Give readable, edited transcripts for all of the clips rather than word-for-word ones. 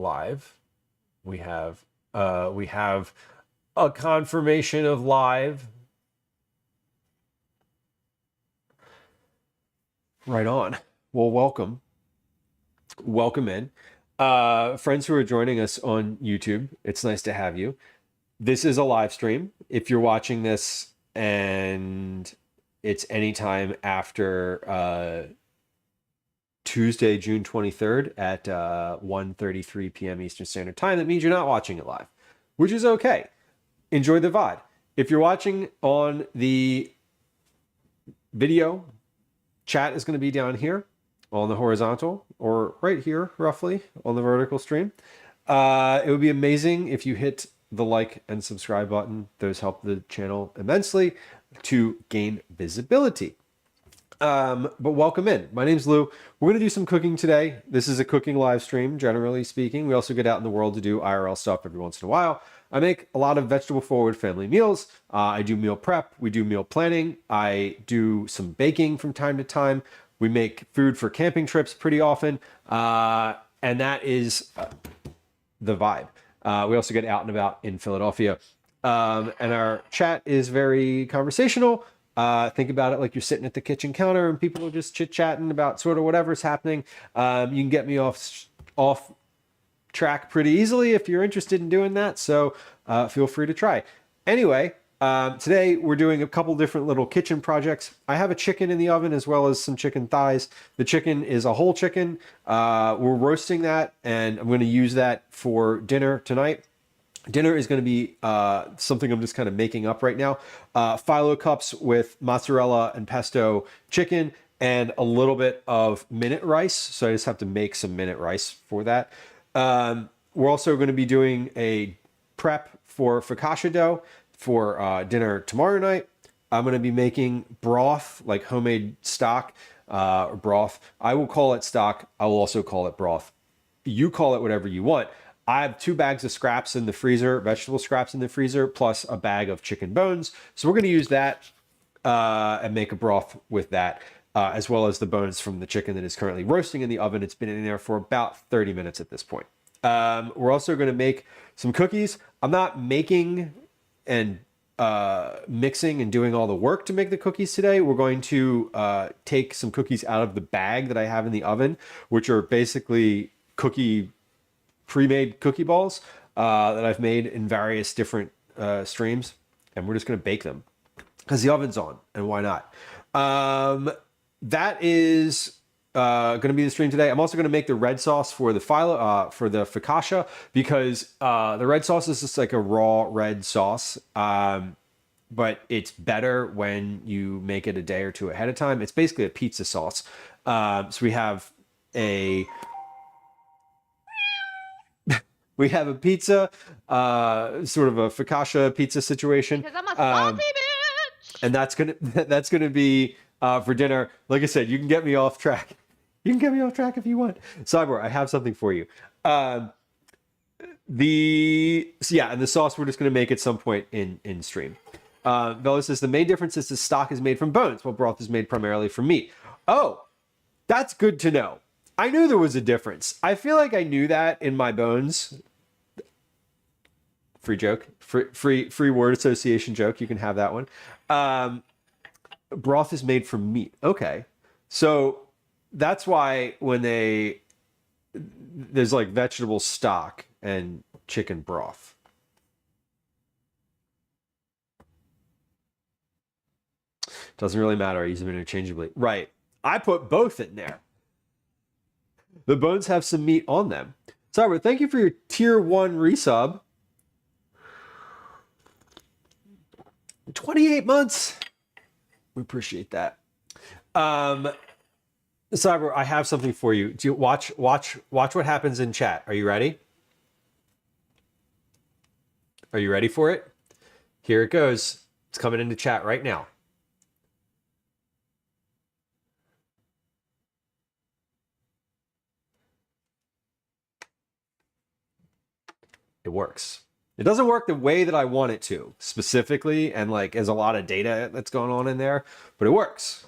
live. We have a confirmation of live. Right on. Well, welcome in. Friends who are joining us on YouTube, it's nice to have you. This is a live stream. If you're watching this and it's anytime after Tuesday, June 23rd at 1:33 p.m. Eastern Standard Time, that means you're not watching it live, which is okay. Enjoy the VOD. If you're watching on the video, chat is going to be down here on the horizontal, or right here roughly on the vertical stream. It would be amazing if you hit the like and subscribe button. Those help the channel immensely to gain visibility. But welcome in. My name's Lou. We're going to do some cooking today. This is a cooking live stream, generally speaking. We also get out in the world to do IRL stuff every once in a while. I make a lot of vegetable forward family meals. I do meal prep. We do meal planning. I do some baking from time to time. We make food for camping trips pretty often. And that is the vibe. We also get out and about in Philadelphia. And our chat is very conversational. Think about it like you're sitting at the kitchen counter and people are just chit-chatting about sort of whatever's happening. You can get me off track pretty easily if you're interested in doing that. So feel free to try. Anyway, today we're doing a couple different little kitchen projects. I have a chicken in the oven as well as some chicken thighs. The chicken is a whole chicken. We're roasting that and I'm going to use that for dinner tonight. Dinner is going to be something I'm just kind of making up right now. Phyllo cups with mozzarella and pesto chicken and a little bit of minute rice. So I just have to make some minute rice for that. We're also going to be doing a prep for focaccia dough for dinner tomorrow night. I'm going to be making broth, like homemade stock or broth. I will call it stock. I will also call it broth. You call it whatever you want. I have 2 bags of scraps in the freezer, vegetable scraps in the freezer, plus a bag of chicken bones. So we're going to use that and make a broth with that, as well as the bones from the chicken that is currently roasting in the oven. It's been in there for about 30 minutes at this point. We're also going to make some cookies. I'm not making and mixing and doing all the work to make the cookies today. We're going to take some cookies out of the bag that I have in the oven, which are basically pre-made cookie balls that I've made in various different streams, and we're just going to bake them because the oven's on, and why not? That is going to be the stream today. I'm also going to make the red sauce for the for the focaccia, because the red sauce is just like a raw red sauce, but it's better when you make it a day or two ahead of time. It's basically a pizza sauce. So we have a pizza, sort of a focaccia pizza situation. Because I'm a salty bitch. And that's gonna be for dinner. Like I said, you can get me off track. You can get me off track if you want. Cyborg, I have something for you. And the sauce we're just gonna make at some point in stream. Vela says the main difference is the stock is made from bones, while broth is made primarily from meat. Oh, that's good to know. I knew there was a difference. I feel like I knew that in my bones. Free joke, free word association joke. You can have that one. Broth is made from meat. Okay, so that's why when there's like vegetable stock and chicken broth. Doesn't really matter. I use them interchangeably. Right. I put both in there. The bones have some meat on them. Cyber, thank you for your tier 1 resub. 28 months. We appreciate that. Cyber, I have something for you. Do you watch what happens in chat? Are you ready? Are you ready for it? Here it goes. It's coming into chat right now. It works. It doesn't work the way that I want it to, specifically, and like there's a lot of data that's going on in there, but it works.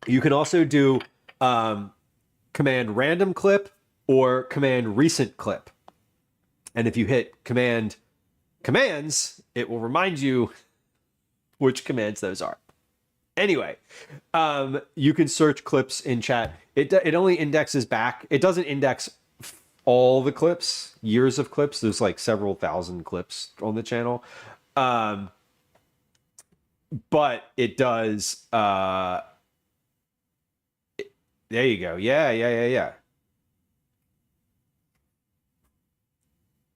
You can also do command random clip or command recent clip. And if you hit command commands, it will remind you which commands those are. Anyway, you can search clips in chat. It only indexes back. It doesn't index all the clips, years of clips. There's like several thousand clips on the channel. But it does. There you go. Yeah.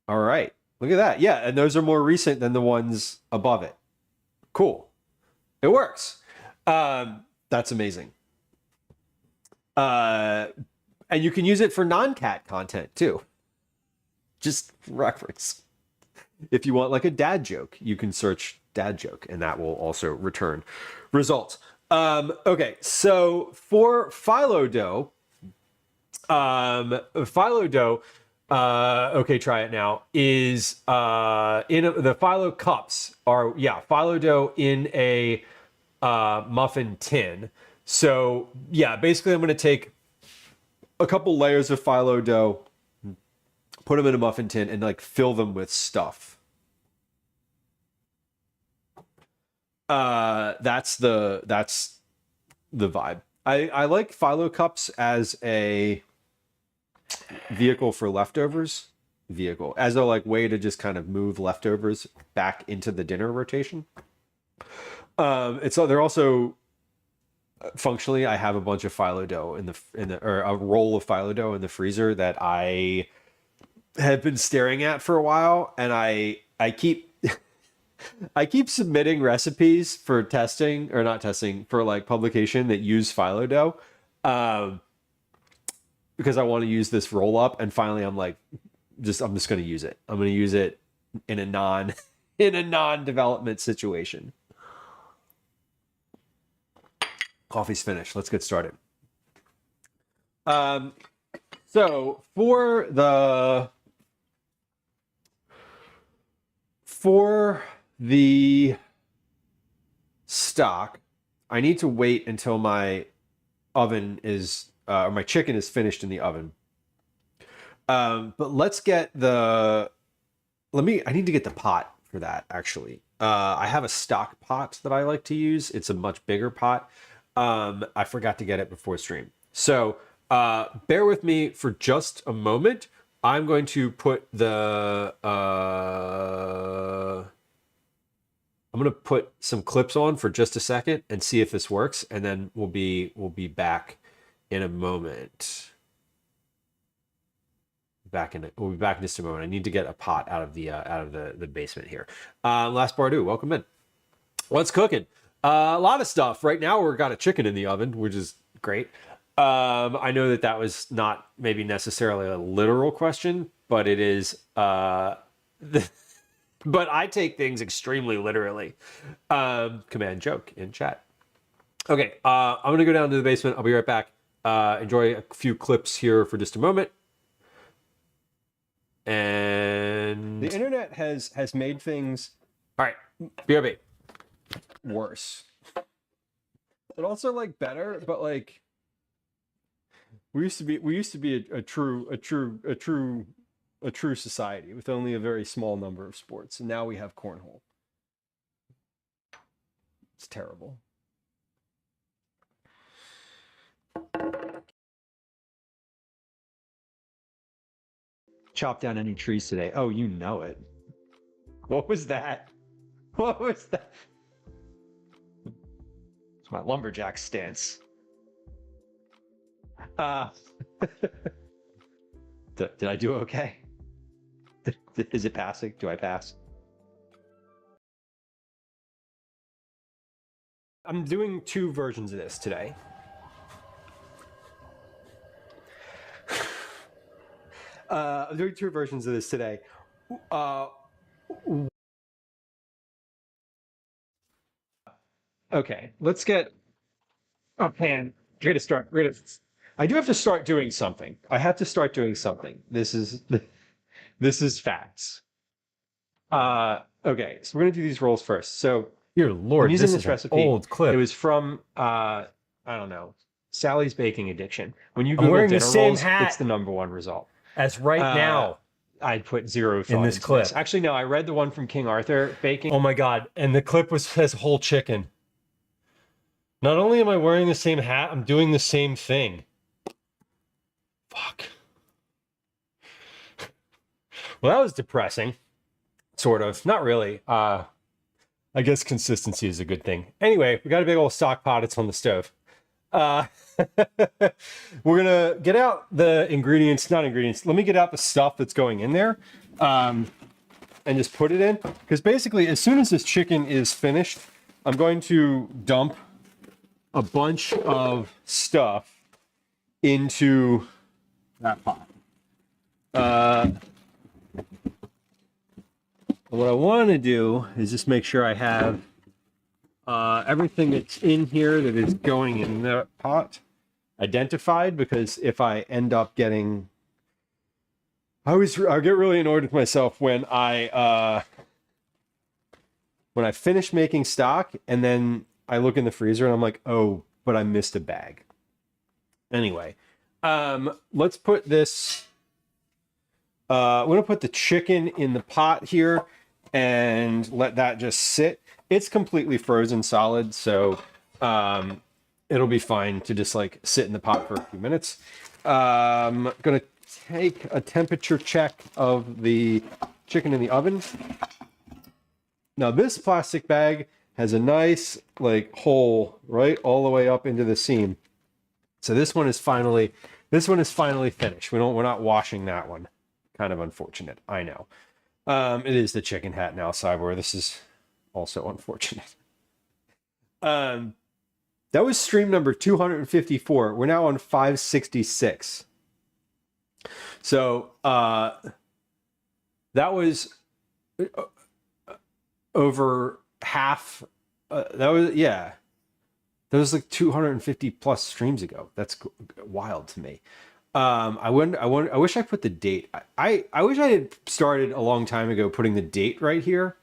All right. Look at that. Yeah, and those are more recent than the ones above it. Cool. It works. That's amazing. And you can use it for non-cat content too. Just reference. If you want like a dad joke, you can search dad joke and that will also return results. Okay, so for Phyllo dough, okay, try it now, is the Phyllo cups are, Phyllo dough in a muffin tin. So yeah, basically I'm going to take a couple layers of Phyllo dough, put them in a muffin tin, and like fill them with stuff. That's the vibe. I like Phyllo cups as a vehicle for leftovers. As a like way to just kind of move leftovers back into the dinner rotation. They're also functionally, I have a bunch of Phyllo dough or a roll of Phyllo dough in the freezer that I have been staring at for a while, and I keep I keep submitting recipes for testing, or not testing, for like publication that use Phyllo dough, because I want to use this roll up, and finally I'm like, I'm just going to use it. I'm going to use it in a non-development situation. Coffee's finished. Let's get started. So for the stock, I need to wait until my oven is, or my chicken is finished in the oven. But let's get I need to get the pot for that, actually. I have a stock pot that I like to use. It's a much bigger pot. I forgot to get it before stream. So bear with me for just a moment. I'm going to put I'm going to put some clips on for just a second and see if this works, and then we'll be back in a moment. We'll be back in just a moment. I need to get a pot out of the basement here. Last Bardu, welcome in. What's cooking? A lot of stuff. Right now we've got a chicken in the oven, which is great. I know that was not maybe necessarily a literal question, but it is. But I take things extremely literally. Command joke in chat. Okay, I'm gonna go down to the basement. I'll be right back. Enjoy a few clips here for just a moment. And the internet has made things, all right, BRB, worse, but also like better. But like we used to be a true society with only a very small number of sports, and now we have cornhole. It's terrible. Chop down any trees today. Oh, you know it. What was that? What was that? It's my lumberjack stance. Did I do okay? Is it passing? Do I pass? I'm doing two versions of this today. I'm doing two versions of this today. Okay, let's get. Oh man, we're gonna start. I do have to start doing something. I have to start doing something. This is facts. Okay, so we're gonna do these rolls first. So Dear Lord, I'm using this this is an recipe. old clip. It was from I don't know, Sally's baking addiction. When you I'm Google wearing the dinner same rolls, hat. it's the #1 result. As right now. I'd put zero thought In this into clip. Actually, no, I read the one from King Arthur baking. Oh my God. And the clip says whole chicken. Not only am I wearing the same hat, I'm doing the same thing. Fuck. Well, that was depressing. Sort of. Not really. I guess consistency is a good thing. Anyway, we got a big old stock pot. It's on the stove. We're gonna get out the ingredients, not ingredients. Let me get out the stuff that's going in there, and just put it in. Because basically, as soon as this chicken is finished, I'm going to dump a bunch of stuff into that pot. What I want to do is just make sure I have everything that's in here that is going in the pot identified, because if I end up getting, I get really annoyed with myself when I finish making stock and then I look in the freezer and I'm like, oh, but I missed a bag. Anyway, let's put this. I'm gonna put the chicken in the pot here and let that just sit. It's completely frozen solid, so it'll be fine to just like sit in the pot for a few minutes. Gonna take a temperature check of the chicken in the oven. Now this plastic bag has a nice like hole right all the way up into the seam. So this one is finally finished. We're not washing that one. Kind of unfortunate, I know. It is the chicken hat now, Cyborg. This is also unfortunate. That was stream number 254. We're now on 566. So that was over half. That was like 250 plus streams ago. That's wild to me. I wish I put the date. I wish I had started a long time ago putting the date right here,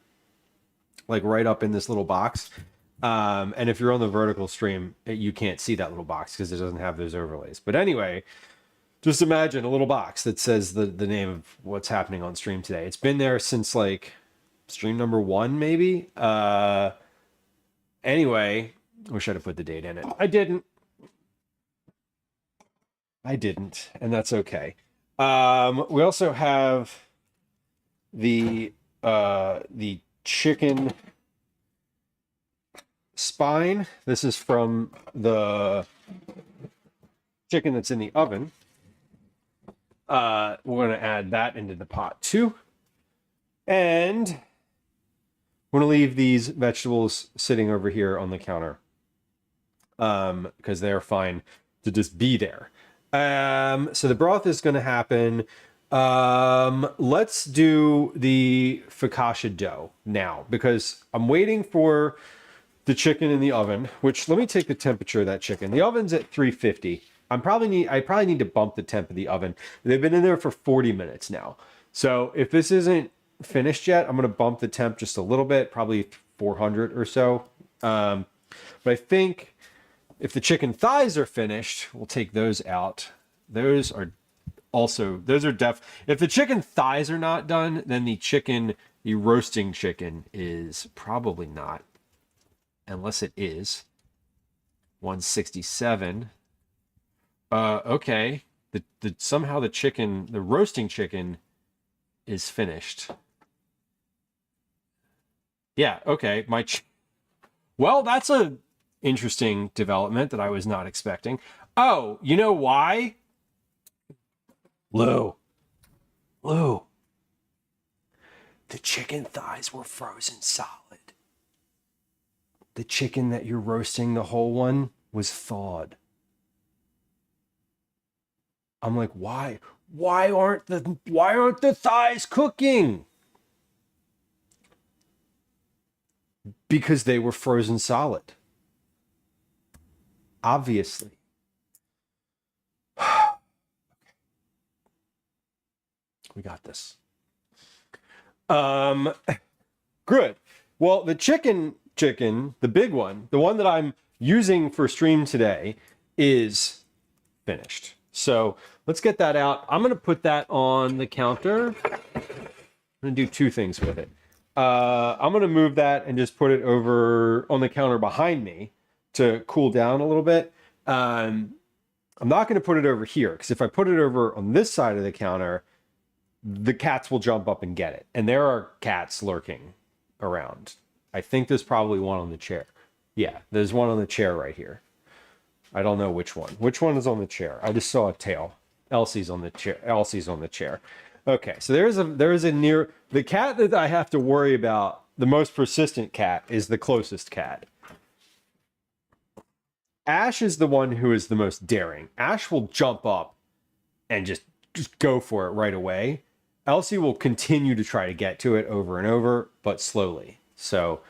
like right up in this little box. And if you're on the vertical stream, you can't see that little box because it doesn't have those overlays. But anyway, just imagine a little box that says the name of what's happening on stream today. It's been there since like stream number 1, maybe. Anyway, I wish I'd have put the date in it. I didn't, and that's okay. We also have the chicken spine. This is from the chicken that's in the oven. We're going to add that into the pot too. And we're going to leave these vegetables sitting over here on the counter because they're fine to just be there. So the broth is going to happen. Let's do the focaccia dough now because I'm waiting for the chicken in the oven, which let me take the temperature of that chicken. The oven's at 350. I probably need to bump the temp of the oven. They've been in there for 40 minutes now. So if this isn't finished yet, I'm going to bump the temp just a little bit, probably 400 or so. But I think if the chicken thighs are finished, we'll take those out. If the chicken thighs are not done, then the roasting chicken is probably not. Unless it is 167. Okay. Somehow the roasting chicken is finished. Yeah, okay. Well, that's a interesting development that I was not expecting. Oh, you know why? Lou. The chicken thighs were frozen solid. The chicken that you're roasting, the whole one, was thawed. I'm like, why? Why aren't the thighs cooking? Because they were frozen solid. Obviously. We got this. Good. Well, the chicken, the big one, the one that I'm using for stream today is finished. So let's get that out. I'm going to put that on the counter. I'm going to do two things with it. I'm going to move that and just put it over on the counter behind me to cool down a little bit. I'm not going to put it over here because if I put it over on this side of the counter, the cats will jump up and get it. And there are cats lurking around. I think there's probably one on the chair. Yeah, there's one on the chair right here. I don't know which one. Which one is on the chair? I just saw a tail. Elsie's on the chair. Elsie's on the chair. Okay, so there is a near the cat that I have to worry about. The most persistent cat is the closest cat. Ash is the one who is the most daring. Ash will jump up and just go for it right away. Elsie will continue to try to get to it over and over, but slowly. So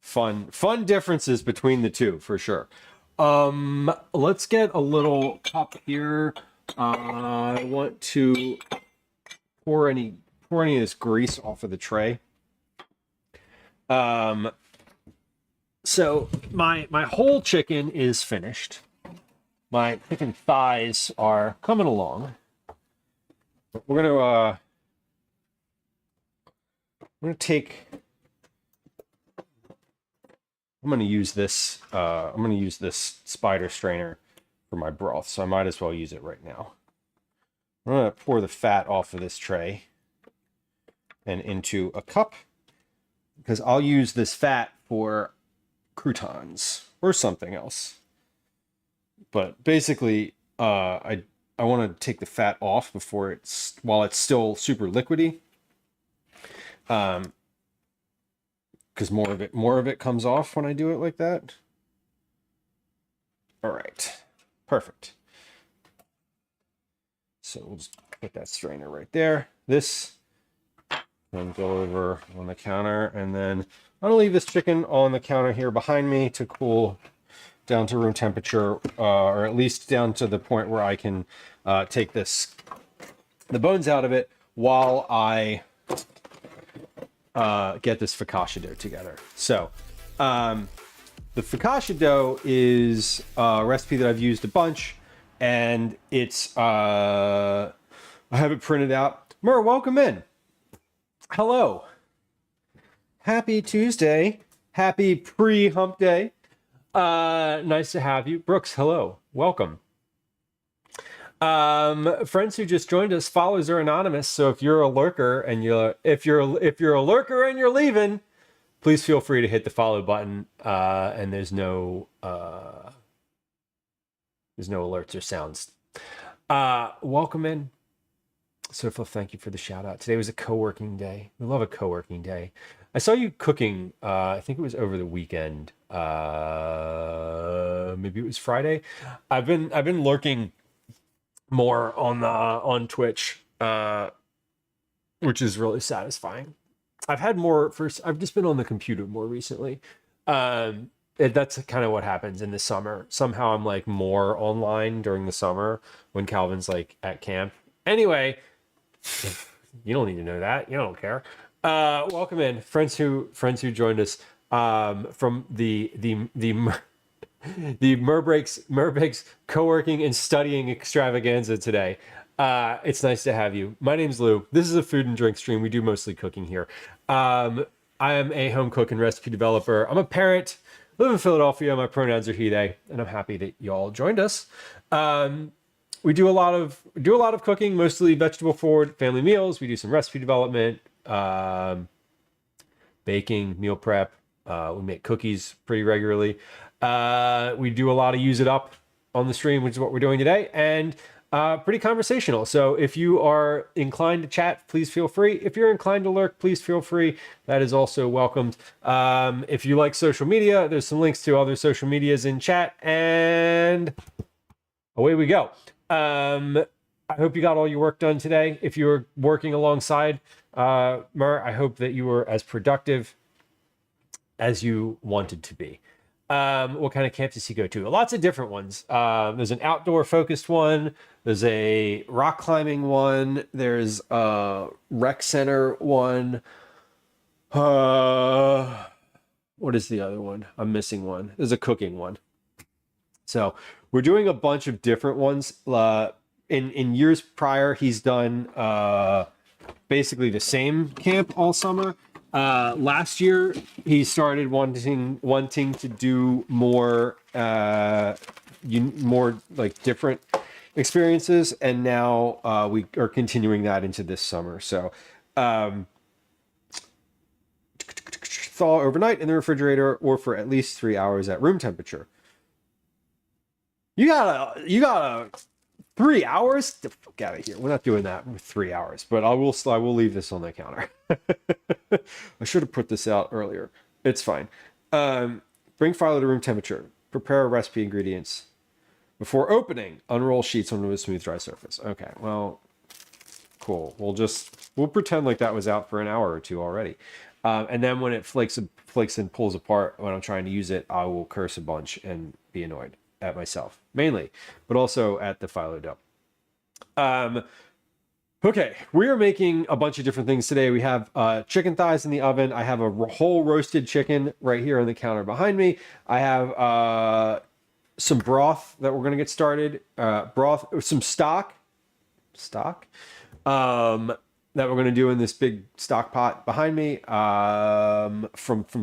fun differences between the two for sure. Let's get a little cup here. I want to pour any of this grease off of the tray. So my whole chicken is finished. My chicken thighs are coming along. We're gonna take. I'm gonna use this spider strainer for my broth, so I might as well use it right now. I'm gonna pour the fat off of this tray and into a cup because I'll use this fat for croutons or something else. But basically, I want to take the fat off before while it's still super liquidy. Because more of it comes off when I do it like that. All right, perfect. So we'll just put that strainer right there. This and go over on the counter, and then I'm gonna leave this chicken on the counter here behind me to cool down to room temperature, or at least down to the point where I can take the bones out of it while I get this focaccia dough together. So the focaccia dough is a recipe that I've used a bunch, and it's I have it printed out. Mur, welcome in. Hello. Happy Tuesday. Happy pre-hump day. Nice to have you. Brooks, hello. Welcome. Friends who just joined us, followers are anonymous, so if you're a lurker and if you're a lurker and you're leaving, please feel free to hit the follow button. And there's no alerts or sounds. Welcome in. Sophia, thank you for the shout out. Today was a co-working day. We love a co-working day. I saw you cooking, I think it was over the weekend. Maybe it was Friday. I've been lurking more on Twitch, which is really satisfying. I've just been on the computer more recently. That's kind of what happens in the summer. Somehow I'm like more online during the summer when Calvin's like at camp. Anyway, you don't need to know that. You don't care. Welcome in, friends who joined us from the Murbreaks co-working and studying extravaganza today. It's nice to have you. My name's Lou. This is a food and drink stream. We do mostly cooking here. I am a home cook and recipe developer. I'm a parent, live in Philadelphia. My pronouns are he, they, and I'm happy that you all joined us. We do a lot of cooking, mostly vegetable forward family meals. We do some recipe development, baking, meal prep. We make cookies pretty regularly. We do a lot of use it up on the stream, which is what we're doing today, and pretty conversational. So if you are inclined to chat, please feel free. If you're inclined to lurk, please feel free. That is also welcomed. If you like social media, there's some links to other social medias in chat, and away we go. I hope you got all your work done today. If you were working alongside Mur, I hope that you were as productive as you wanted to be. What kind of camps does he go to? Lots of different ones. There's an outdoor focused one. There's a rock climbing one. There's a rec center one. What is the other one? I'm missing one. There's a cooking one. So we're doing a bunch of different ones. In years prior, he's done basically the same camp all summer. Last year, he started wanting to do more more like different experiences, and now we are continuing that into this summer. So thaw overnight in the refrigerator or for at least 3 hours at room temperature. You gotta 3 hours? Get the fuck out of here. We're not doing that with 3 hours, but I will leave this on the counter. I should have put this out earlier. It's fine. Bring Phyllo to room temperature. Prepare recipe ingredients. Before opening, unroll sheets onto a smooth, dry surface. Okay, well, cool. We'll pretend like that was out for an hour or two already. And then when it flakes and pulls apart when I'm trying to use it, I will curse a bunch and be annoyed at myself, mainly, but also at the Phyllo dough. Okay, we are making a bunch of different things today. We have chicken thighs in the oven. I have a whole roasted chicken right here on the counter behind me. I have some broth that we're going to get started. Some stock, that we're going to do in this big stock pot behind me, from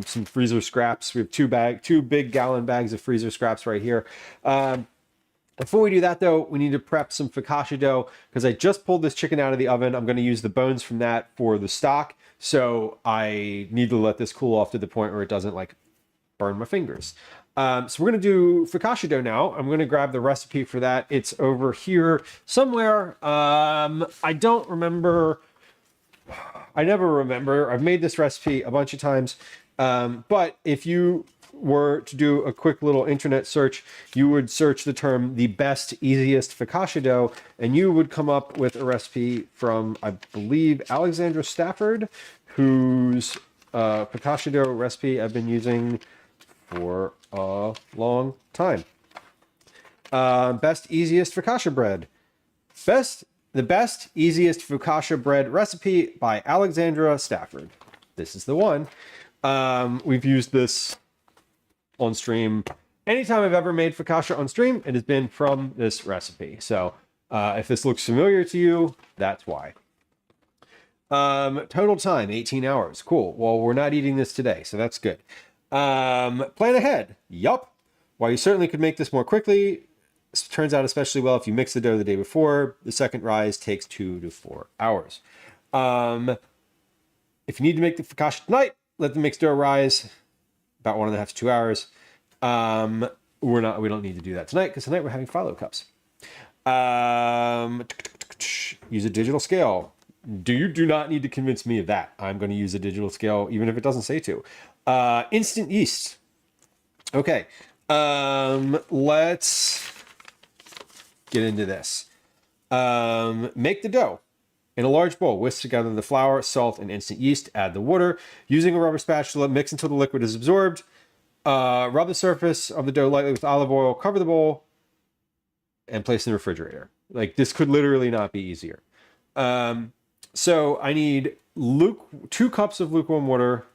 some freezer scraps. We have two big gallon bags of freezer scraps right here. Before we do that, though, we need to prep some focaccia dough because I just pulled this chicken out of the oven. I'm going to use the bones from that for the stock, so I need to let this cool off to the point where it doesn't like burn my fingers. So we're going to do focaccia dough now. I'm going to grab the recipe for that. It's over here somewhere. I don't remember. I never remember. I've made this recipe a bunch of times. But if you were to do a quick little internet search, you would search the term the best, easiest focaccia dough, and you would come up with a recipe from, I believe, Alexandra Stafford, whose focaccia dough recipe I've been using for a long time. Best, easiest focaccia bread. The best, easiest focaccia bread recipe by Alexandra Stafford. This is the one. We've used this on stream. Anytime I've ever made focaccia on stream, it has been from this recipe. So if this looks familiar to you, that's why. Total time, 18 hours. Cool. Well, we're not eating this today, so that's good. Plan ahead. Yup. While you certainly could make this more quickly, turns out especially well if you mix the dough the day before. The second rise takes 2 to 4 hours. If you need to make the focaccia tonight, let the mixed dough rise about 1.5 to 2 hours. We don't need to do that tonight because tonight we're having Phyllo cups. Use a digital scale. You do not need to convince me of that. I'm going to use a digital scale even if it doesn't say to. Instant yeast. Okay. Let's get into this. Make the dough. In a large bowl, whisk together the flour, salt, and instant yeast. Add the water. Using a rubber spatula, mix until the liquid is absorbed. Rub the surface of the dough lightly with olive oil. Cover the bowl and place in the refrigerator. Like, this could literally not be easier. So I need 2 cups of lukewarm water.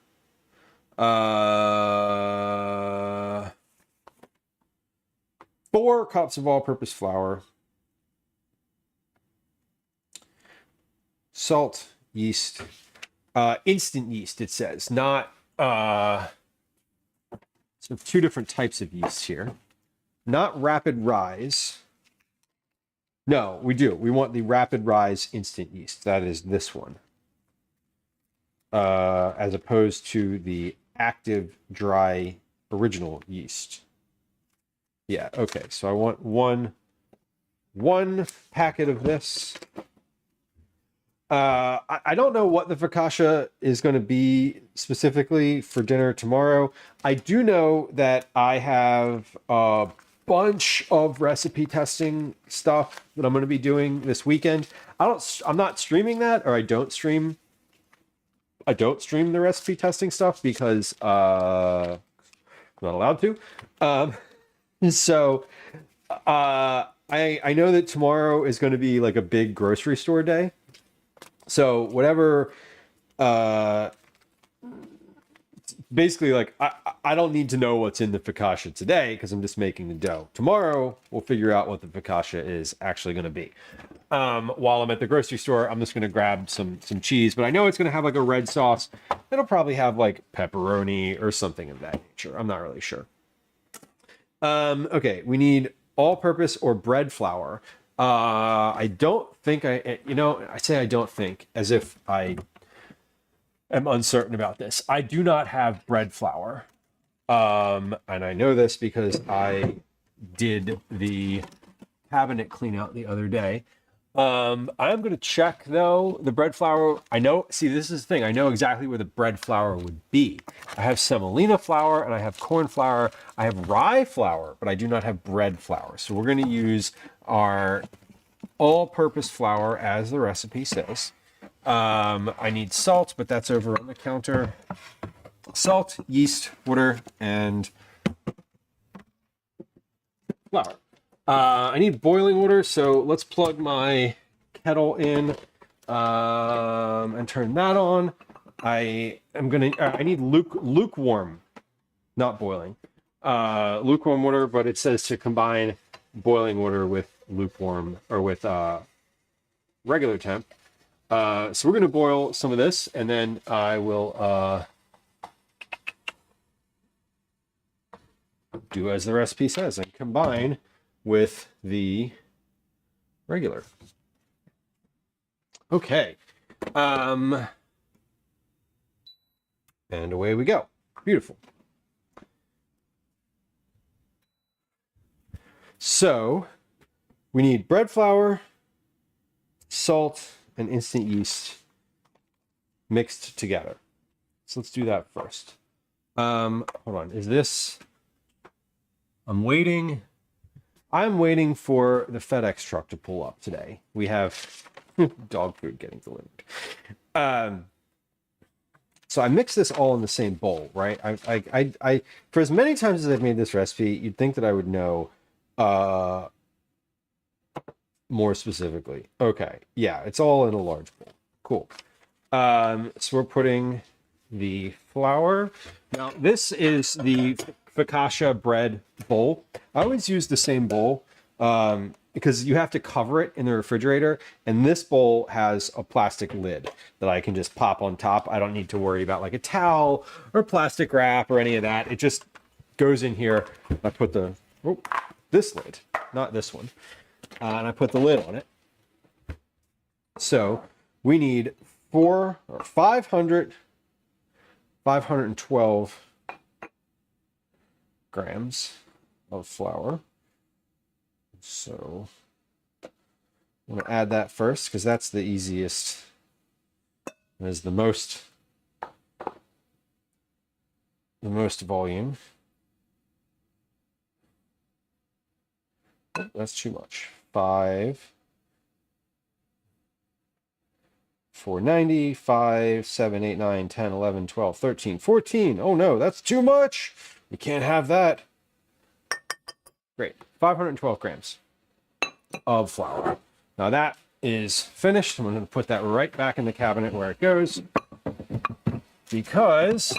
4 cups of all-purpose flour. Salt, yeast, instant yeast, it says, not, so 2 different types of yeast here. Not rapid rise. No, we do. We want the rapid rise instant yeast. That is this one. As opposed to the active dry original yeast. Yeah, okay. So I want one packet of this. I don't know what the focaccia is going to be specifically for dinner tomorrow. I do know that I have a bunch of recipe testing stuff that I'm going to be doing this weekend. I'm not streaming that, or I don't stream the recipe testing stuff because I'm not allowed to. So I know that tomorrow is going to be like a big grocery store day. So whatever basically like I don't need to know what's in the focaccia today because I'm just making the dough. Tomorrow we'll figure out what the focaccia is actually going to be. While I'm at the grocery store, I'm just going to grab some cheese, but I know it's going to have like a red sauce. It'll probably have like pepperoni or something of that nature. I'm not really sure. Okay, we need all-purpose or bread flour. I don't think I say I don't think as if I am uncertain about this. I do not have bread flour. And I know this because I did the cabinet clean out the other day. I'm going to check though the bread flour. I know, see, this is the thing. I know exactly where the bread flour would be. I have semolina flour and I have corn flour. I have rye flour, but I do not have bread flour. So we're going to use our all-purpose flour as the recipe says. I need salt, but that's over on the counter. Salt, yeast, water, and flour. I need boiling water, so let's plug my kettle in and turn that on. I need lukewarm, not boiling. Lukewarm water, but it says to combine boiling water with lukewarm or with regular temp. So we're going to boil some of this, and then I will do as the recipe says and combine with the regular. Okay. And away we go. Beautiful. So we need bread flour, salt, and instant yeast mixed together. So let's do that first. Hold on. Is this... I'm waiting for the FedEx truck to pull up today. We have dog food getting delivered. So I mix this all in the same bowl, right? I for as many times as I've made this recipe, you'd think that I would know more specifically. Okay, yeah, it's all in a large bowl. Cool. So we're putting the flour. Now this is the focaccia bread bowl. I always use the same bowl because you have to cover it in the refrigerator, and this bowl has a plastic lid that I can just pop on top. I don't need to worry about like a towel or plastic wrap or any of that. It just goes in here. I put this lid, not this one, and I put the lid on it. So we need 512 grams of flour. So I'm going to add that first because that's the easiest. There's the most volume. Oh, that's too much. 490, 5, 7, 8, 9, 10, 11, 12, 13, 14. Oh no, that's too much. You can't have that. Great. 512 grams of flour. Now that is finished. I'm going to put that right back in the cabinet where it goes because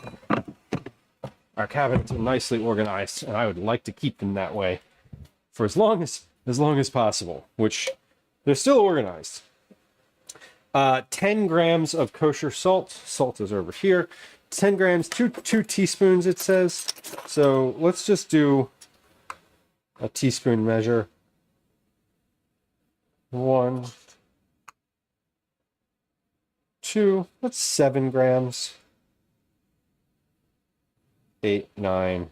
our cabinets are nicely organized and I would like to keep them that way for as long as possible, which they're still organized. 10 grams of kosher salt. Salt is over here. 10 grams, two teaspoons, it says. So let's just do a teaspoon measure. 1, 2, that's 7 grams. 8, 9,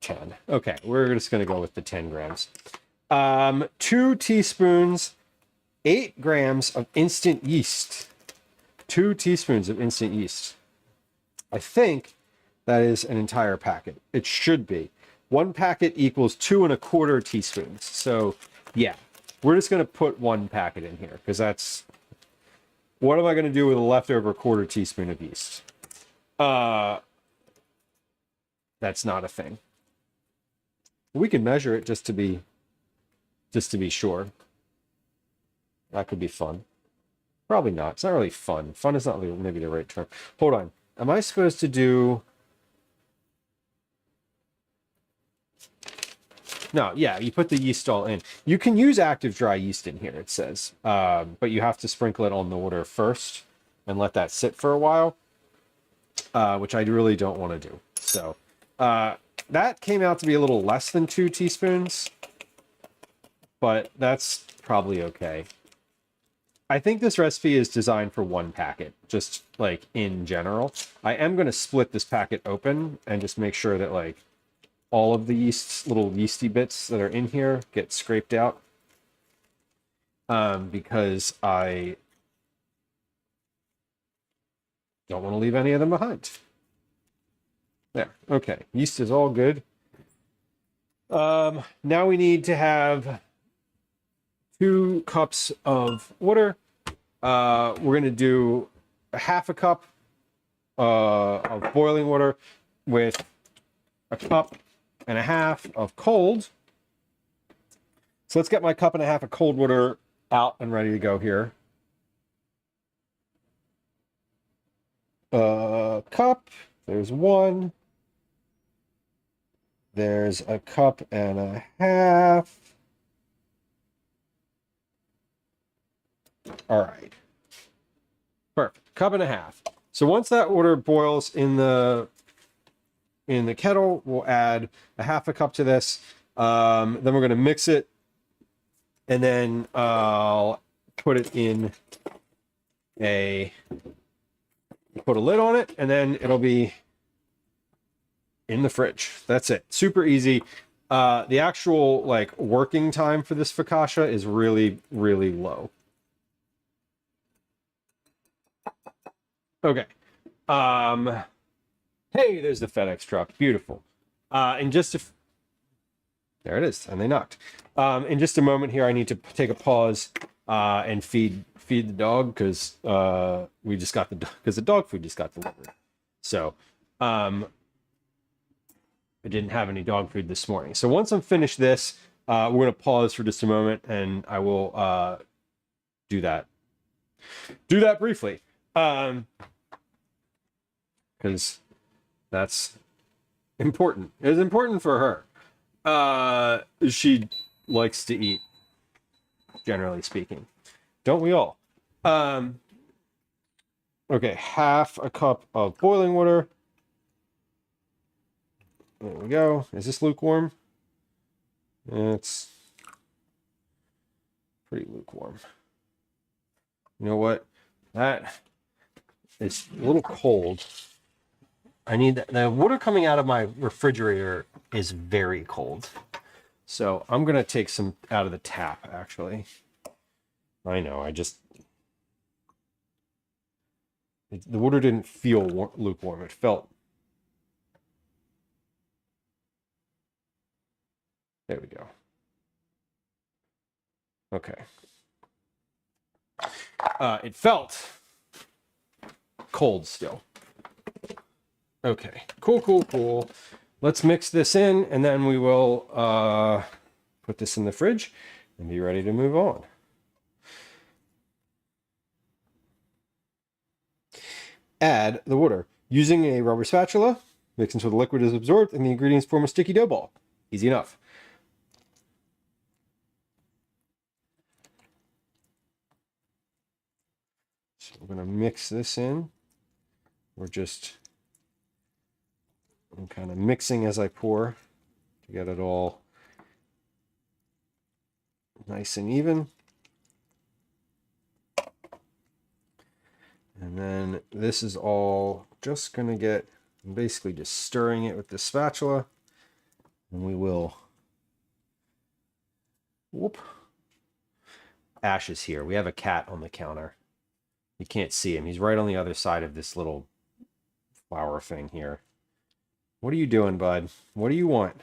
10. Okay, we're just going to go with the 10 grams. 2 teaspoons, 8 grams of instant yeast. 2 teaspoons of instant yeast. I think that is an entire packet. It should be. 1 packet equals 2 1/4 teaspoons. So yeah, we're just going to put 1 packet in here because that's... What am I going to do with a leftover 1/4 teaspoon of yeast? That's not a thing. We can measure it just to be sure. That could be fun. Probably not. It's not really fun. Fun is not maybe the right term. Hold on. Am I supposed to do... No, yeah, you put the yeast all in. You can use active dry yeast in here, it says. But you have to sprinkle it on the water first and let that sit for a while, which I really don't want to do. So that came out to be a little less than 2 teaspoons, but that's probably okay. I think this recipe is designed for 1 packet, just like in general. I am going to split this packet open and just make sure that like all of the little yeasty bits that are in here get scraped out, because I don't want to leave any of them behind. There. Okay. Yeast is all good. Now we need to have 2 cups of water. We're going to do a half a cup of boiling water with a cup and a half of cold. So let's get my cup and a half of cold water out and ready to go here. Cup, there's 1. There's a cup and a half. All right. Perfect. Cup and a half. So once that water boils in the kettle, we'll add a half a cup to this. Then we're going to mix it, and then I'll put it in put a lid on it, and then it'll be in the fridge. That's it. Super easy. The actual like working time for this focaccia is really, really low. Okay. Hey, there's the FedEx truck. Beautiful. In just a... There it is. And they knocked. In just a moment here, I need to take a pause and feed the dog because we just got the dog food just got delivered. So I didn't have any dog food this morning. So once I'm finished this, we're going to pause for just a moment and I will do that briefly. Because that's important. It's important for her. She likes to eat, generally speaking. Don't we all? Okay, half a cup of boiling water. There we go. Is this lukewarm? It's pretty lukewarm. You know what? That is a little cold. I need the water coming out of my refrigerator is very cold. So I'm going to take some out of the tap, actually. I know, the water didn't feel lukewarm. It felt... There we go. Okay. It felt cold still. Okay, cool. Let's mix this in, and then we will put this in the fridge and be ready to move on. Add the water. Using a rubber spatula, mix until the liquid is absorbed and the ingredients form a sticky dough ball. Easy enough. So we're going to mix this in. I'm kind of mixing as I pour to get it all nice and even. And then this is all just going to get, I'm basically just stirring it with the spatula. And we will, whoop. Ash is here. We have a cat on the counter. You can't see him. He's right on the other side of this little flower thing here. What are you doing, bud? What do you want?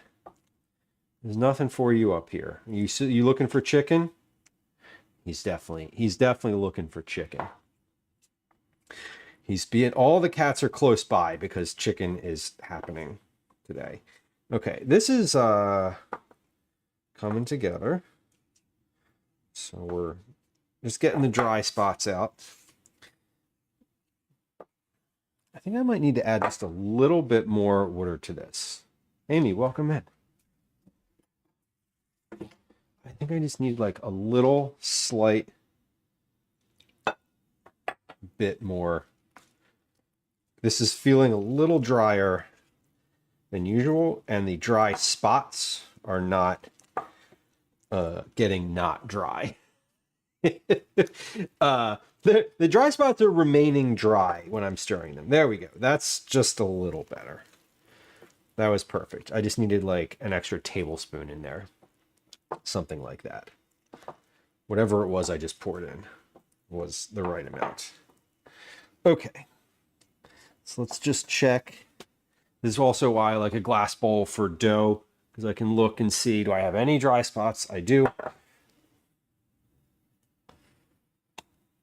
There's nothing for you up here. You looking for chicken? He's definitely looking for chicken. All the cats are close by because chicken is happening today. Okay, this is coming together. So we're just getting the dry spots out. I think I might need to add just a little bit more water to this. Amy, welcome in. I think I just need like a little slight bit more. This is feeling a little drier than usual, and the dry spots are not getting not dry. The dry spots are remaining dry when I'm stirring them. There we go. That's just a little better. That was perfect. I just needed like an extra tablespoon in there. Something like that. Whatever it was I just poured in was the right amount. Okay. So let's just check. This is also why I like a glass bowl for dough, because I can look and see, do I have any dry spots? I do.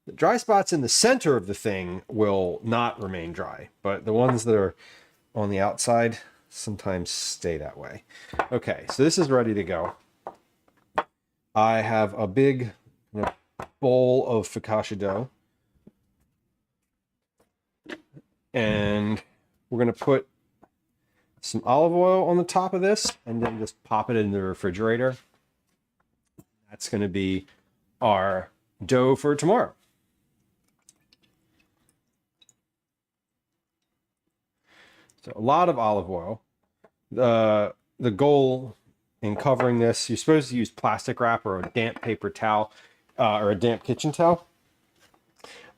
The dry spots in the center of the thing will not remain dry, but the ones that are on the outside sometimes stay that way. Okay, so this is ready to go. I have a big bowl of focaccia dough. And we're going to put some olive oil on the top of this and then just pop it in the refrigerator. That's going to be our dough for tomorrow. So a lot of olive oil. The goal in covering this, you're supposed to use plastic wrap or a damp paper towel or a damp kitchen towel.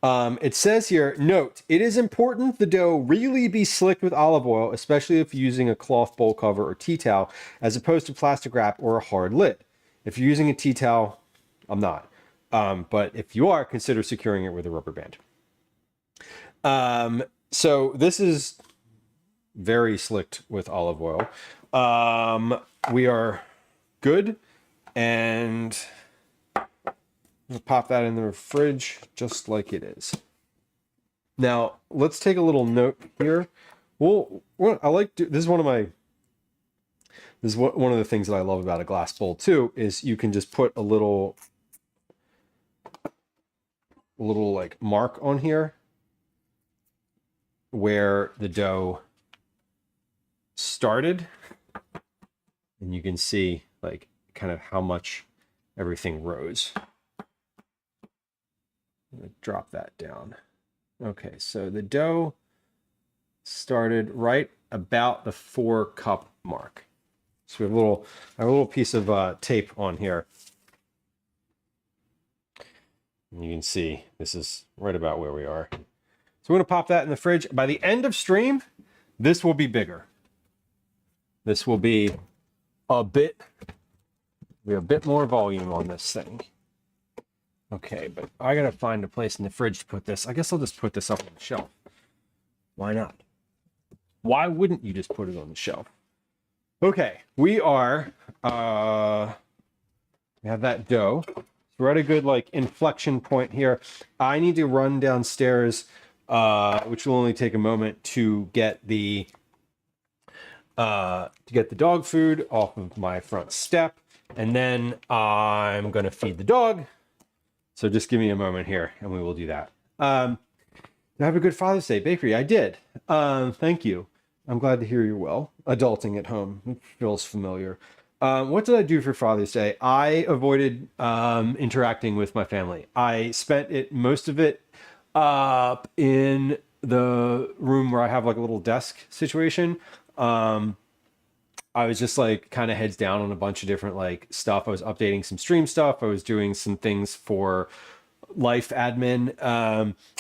It says here, note, it is important the dough really be slicked with olive oil, especially if using a cloth bowl cover or tea towel, as opposed to plastic wrap or a hard lid. If you're using a tea towel, I'm not. But if you are, consider securing it with a rubber band. So this is very slicked with olive oil. We are good, and we'll pop that in the fridge just like it is. Now let's take a little note here. This is one of the things that I love about a glass bowl too, is you can just put a little like mark on here where the dough started, and you can see like kind of how much everything rose. I'm gonna drop that down. Okay, so the dough started right about the 4-cup mark. So we have a little piece of tape on here. And you can see this is right about where we are. So we're gonna pop that in the fridge. By the end of stream, this will be bigger. This will be a bit more volume on this thing. Okay, but I gotta find a place in the fridge to put this. I guess I'll just put this up on the shelf. Why not? Why wouldn't you just put it on the shelf? Okay, we are, we have that dough. So we're at a good like inflection point here. I need to run downstairs, which will only take a moment to get the dog food off of my front step, and then I'm gonna feed the dog. So just give me a moment here and we will do that. Have a good Father's Day, Bakery. I did. Thank you. I'm glad to hear you're well. Adulting at home. It feels familiar. What did I do for Father's Day? I avoided interacting with my family. I spent most of it up in the room where I have like a little desk situation. I was just like kind of heads down on a bunch of different like stuff. I was updating some stream stuff. I was doing some things for life admin.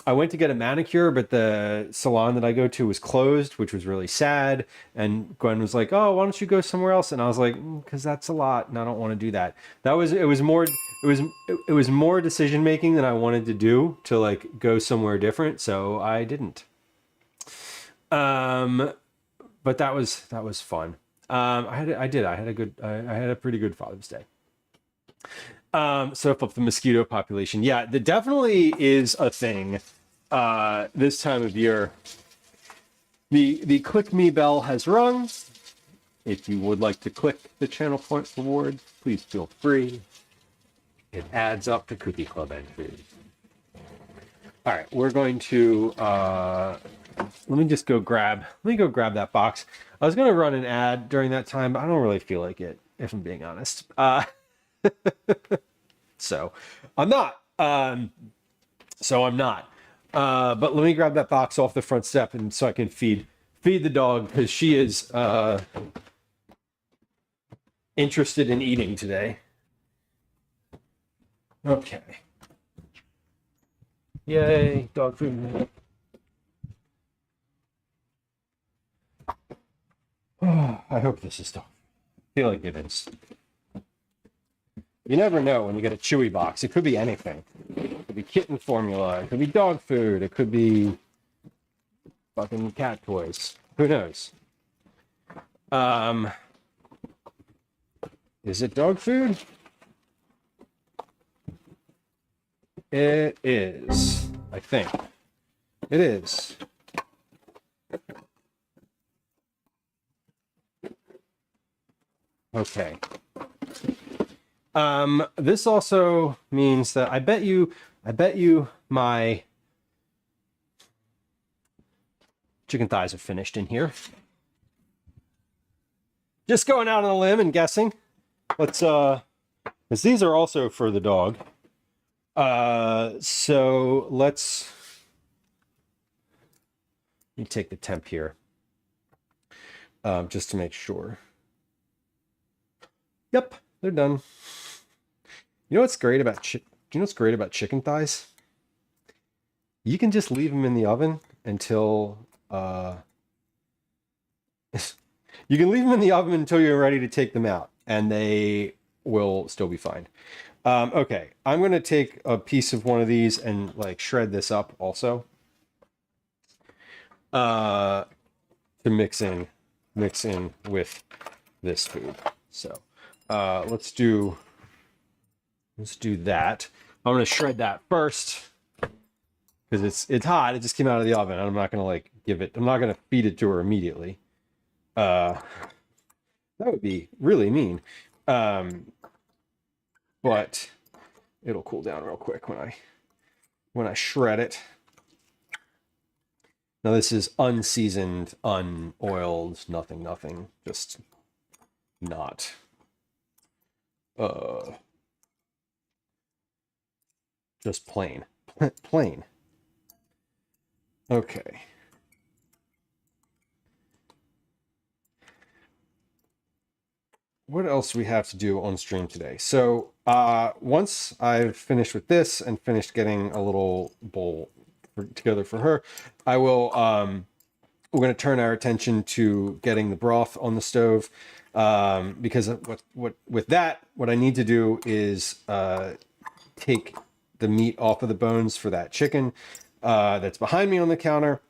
I went to get a manicure, but the salon that I go to was closed, which was really sad. And Gwen was like, "Oh, why don't you go somewhere else?" And I was like, "Because that's a lot, and I don't want to do that." It was more decision making than I wanted to do to like go somewhere different, so I didn't. But that was fun. I had a pretty good Father's Day. So up the mosquito population. Yeah, that definitely is a thing this time of year. The click me bell has rung. If you would like to click the channel point reward, please feel free. It adds up to Cookie Club entries. All right, we're going to let me go grab that box. I was going to run an ad during that time, but I don't really feel like it, if I'm being honest. So I'm not. But let me grab that box off the front step, and so I can feed the dog, because she is interested in eating today. Okay. Yay, dog food. I hope this is dog. I feel like it is. You never know when you get a Chewy box. It could be anything. It could be kitten formula. It could be dog food. It could be fucking cat toys. Who knows? Is it dog food? It is. I think. It is. Okay. This also means that I bet you my chicken thighs are finished in here. Just going out on a limb and guessing. Let's because these are also for the dog. So let me take the temp here. Just to make sure. Yep, they're done. You know what's great about chicken thighs? You can just leave them in the oven until you can leave them in the oven until you're ready to take them out, and they will still be fine. Okay, I'm gonna take a piece of one of these and like shred this up also to mix in with this food. So let's do that. I'm gonna shred that first because it's hot. It just came out of the oven. I'm not gonna I'm not gonna feed it to her immediately. That would be really mean. But it'll cool down real quick when I shred it. Now this is unseasoned, unoiled, nothing, just not. Just plain. Okay. What else do we have to do on stream today? So once I've finished with this and finished getting a little bowl together for her, I will we're going to turn our attention to getting the broth on the stove, because what I need to do is take the meat off of the bones for that chicken that's behind me on the counter.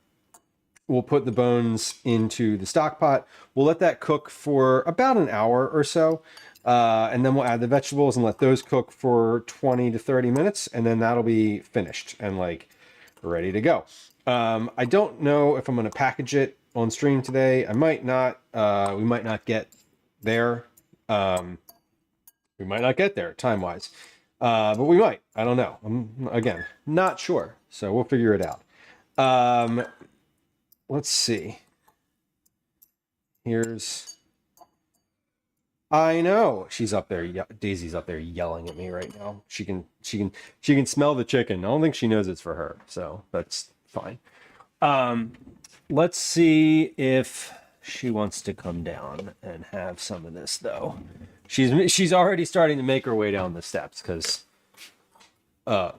We'll put the bones into the stock pot. We'll let that cook for about an hour or so. And then we'll add the vegetables and let those cook for 20 to 30 minutes. And then that'll be finished and like ready to go. I don't know if I'm going to package it on stream today. I might not. We might not get there. We might not get there time-wise. But we might. I don't know. I'm, again, not sure. So we'll figure it out. Let's see. I know she's up there. Daisy's up there yelling at me right now. She can smell the chicken. I don't think she knows it's for her, so that's fine. Let's see if she wants to come down and have some of this though. She's already starting to make her way down the steps because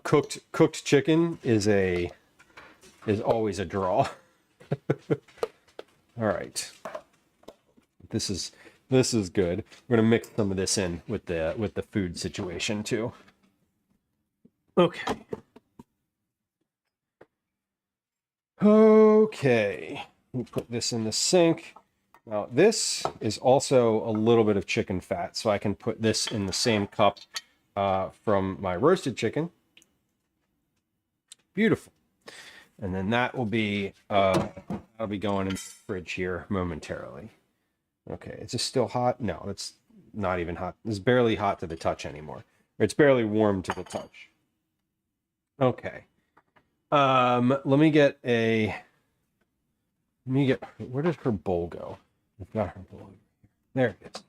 cooked chicken is always a draw. All right, this is good. We're gonna mix some of this in with the food situation too. Okay. We put this in the sink. Now this is also a little bit of chicken fat, so I can put this in the same cup from my roasted chicken. Beautiful. And then that will be I'll be going in the fridge here momentarily. Okay, is this still hot? No, it's not even hot. It's barely hot to the touch anymore. It's barely warm to the touch. Okay. Let me get, where did her bowl go? I've got her bowl. There it is.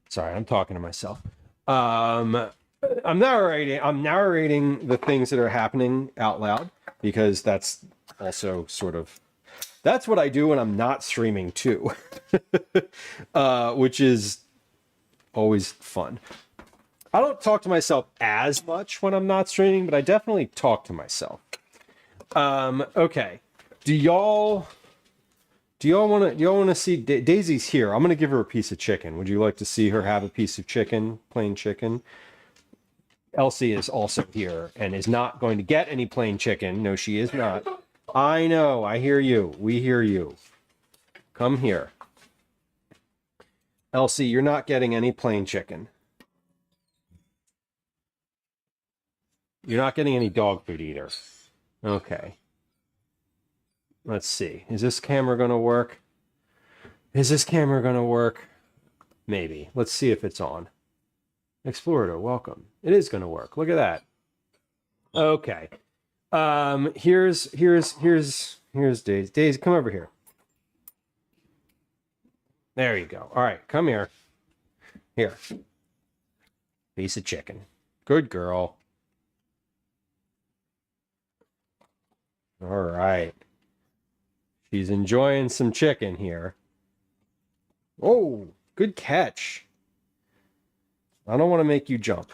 Sorry, I'm talking to myself. I'm narrating the things that are happening out loud because that's also sort of, that's what I do when I'm not streaming too, which is always fun. I don't talk to myself as much when I'm not streaming, but I definitely talk to myself. Okay. Do y'all want to see Daisy's here? I'm going to give her a piece of chicken. Would you like to see her have a piece of chicken, plain chicken? Elsie is also here and is not going to get any plain chicken. No, she is not. I know. I hear you. We hear you. Come here. Elsie, you're not getting any plain chicken. You're not getting any dog food either. Okay. Let's see. Is this camera going to work? Is this camera going to work? Maybe. Let's see if it's on. Explorer, welcome. It is going to work. Look at that. Okay. Here's Daisy. Daisy, come over here. There you go. All right, come here. Here. Piece of chicken. Good girl. All right. She's enjoying some chicken here. Oh, good catch. I don't want to make you jump.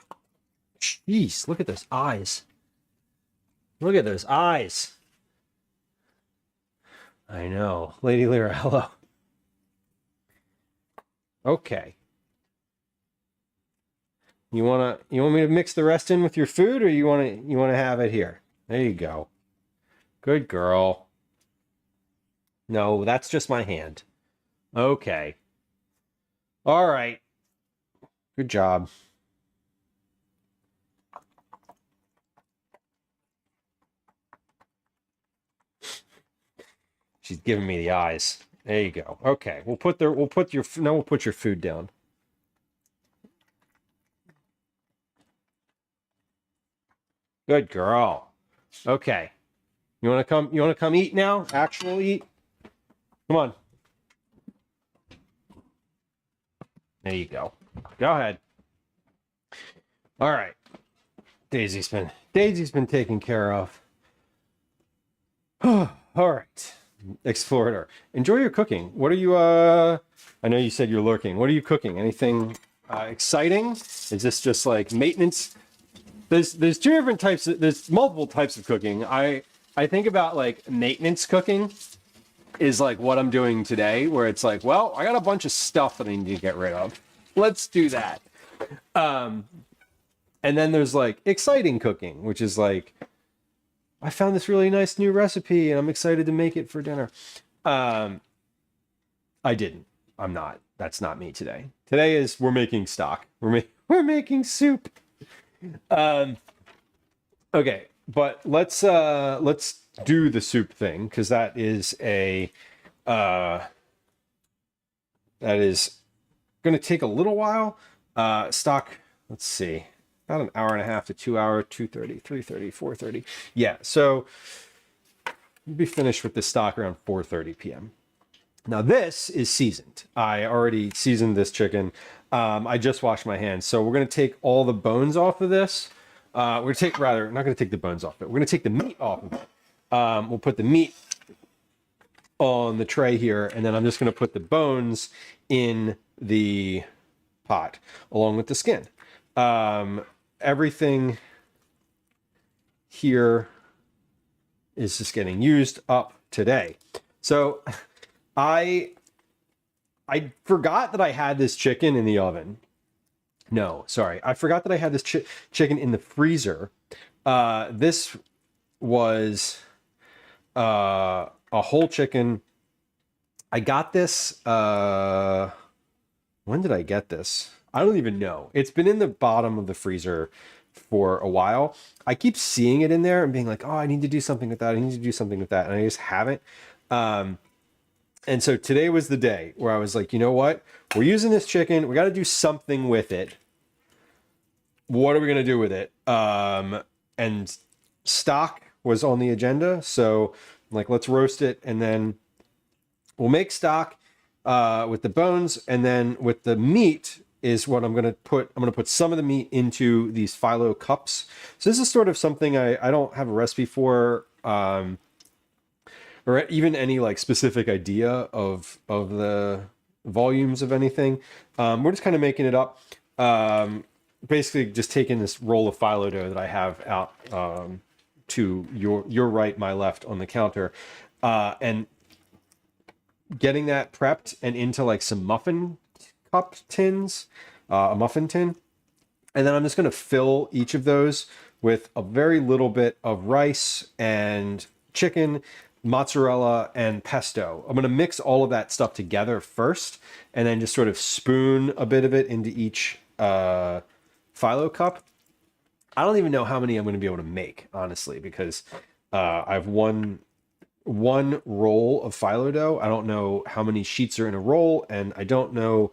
Jeez, look at those eyes. Look at those eyes. I know. Lady Lyra, hello. Okay. You want me to mix the rest in with your food, or you want to have it here? There you go. Good girl. No, that's just my hand. Okay. All right. Good job. She's giving me the eyes. There you go. Okay, we'll put your food down. Good girl. Okay. You want to come eat now? Actual eat? Come on. There you go. Go ahead. All right. Daisy's been taken care of. All right. Explorer, enjoy your cooking. What are you I know you said you're lurking. What are you cooking? Anything exciting? Is this just like maintenance? There's two different types there's multiple types of cooking. I think about like maintenance cooking is like what I'm doing today, where it's like, well, I got a bunch of stuff that I need to get rid of. Let's do that. And then there's like exciting cooking, which is like, I found this really nice new recipe and I'm excited to make it for dinner. I didn't. I'm not. That's not me today. Today is we're making stock. We're making soup. Okay, but let's do the soup thing, because that is going to take a little while. Stock. Let's see. About an hour and a half to 2 hours, 2:30, 3:30, 4:30. Yeah, so we'll be finished with the stock around 4:30 p.m. Now this is seasoned. I already seasoned this chicken. I just washed my hands. So we're going to take all the bones off of this. We're going to take, rather, not going to take the bones off of it. We're going to take the meat off of it. We'll put the meat on the tray here, and then I'm just going to put the bones in the pot along with the skin. Everything here is just getting used up today. So I forgot that I had this chicken in the oven. No, sorry. I forgot that I had this chicken in the freezer. This was a whole chicken. I got this. When did I get this? I don't even know. It's been in the bottom of the freezer for a while. I keep seeing it in there and being like, oh, I need to do something with that. I need to do something with that. And I just haven't. And so today was the day where I was like, you know what? We're using this chicken. We got to do something with it. what are we going to do with it? And stock was on the agenda. So like, let's roast it and then we'll make stock with the bones. And then with the meat is what I'm going to put. I'm going to put some of the meat into these Phyllo cups. So this is sort of something I don't have a recipe for, or even any like specific idea of the volumes of anything. We're just kind of making it up. Basically just taking this roll of Phyllo dough that I have out to your right, my left on the counter, and getting that prepped and into like some muffin cup tins, a muffin tin. And then I'm just going to fill each of those with a very little bit of rice and chicken, mozzarella, and pesto. I'm going to mix all of that stuff together first, and then just sort of spoon a bit of it into each Phyllo cup. I don't even know how many I'm going to be able to make, honestly, because I have one roll of Phyllo dough. I don't know how many sheets are in a roll, and I don't know.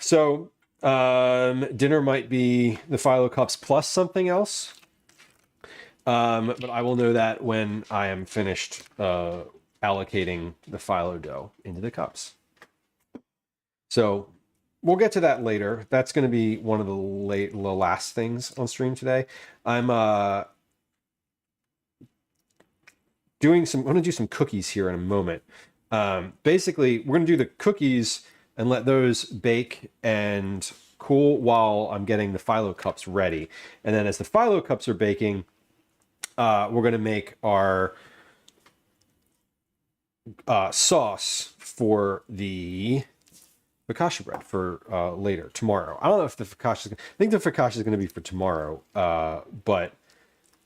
So dinner might be the Phyllo cups plus something else. But I will know that when I am finished allocating the Phyllo dough into the cups. So we'll get to that later. That's going to be one of the last things on stream today. I'm going to do some cookies here in a moment. Basically, we're going to do the cookies and let those bake and cool while I'm getting the Phyllo cups ready. And then as the Phyllo cups are baking, we're going to make our sauce for the focaccia bread for later, tomorrow. I don't know if the focaccia, I think the focaccia is going to be for tomorrow, but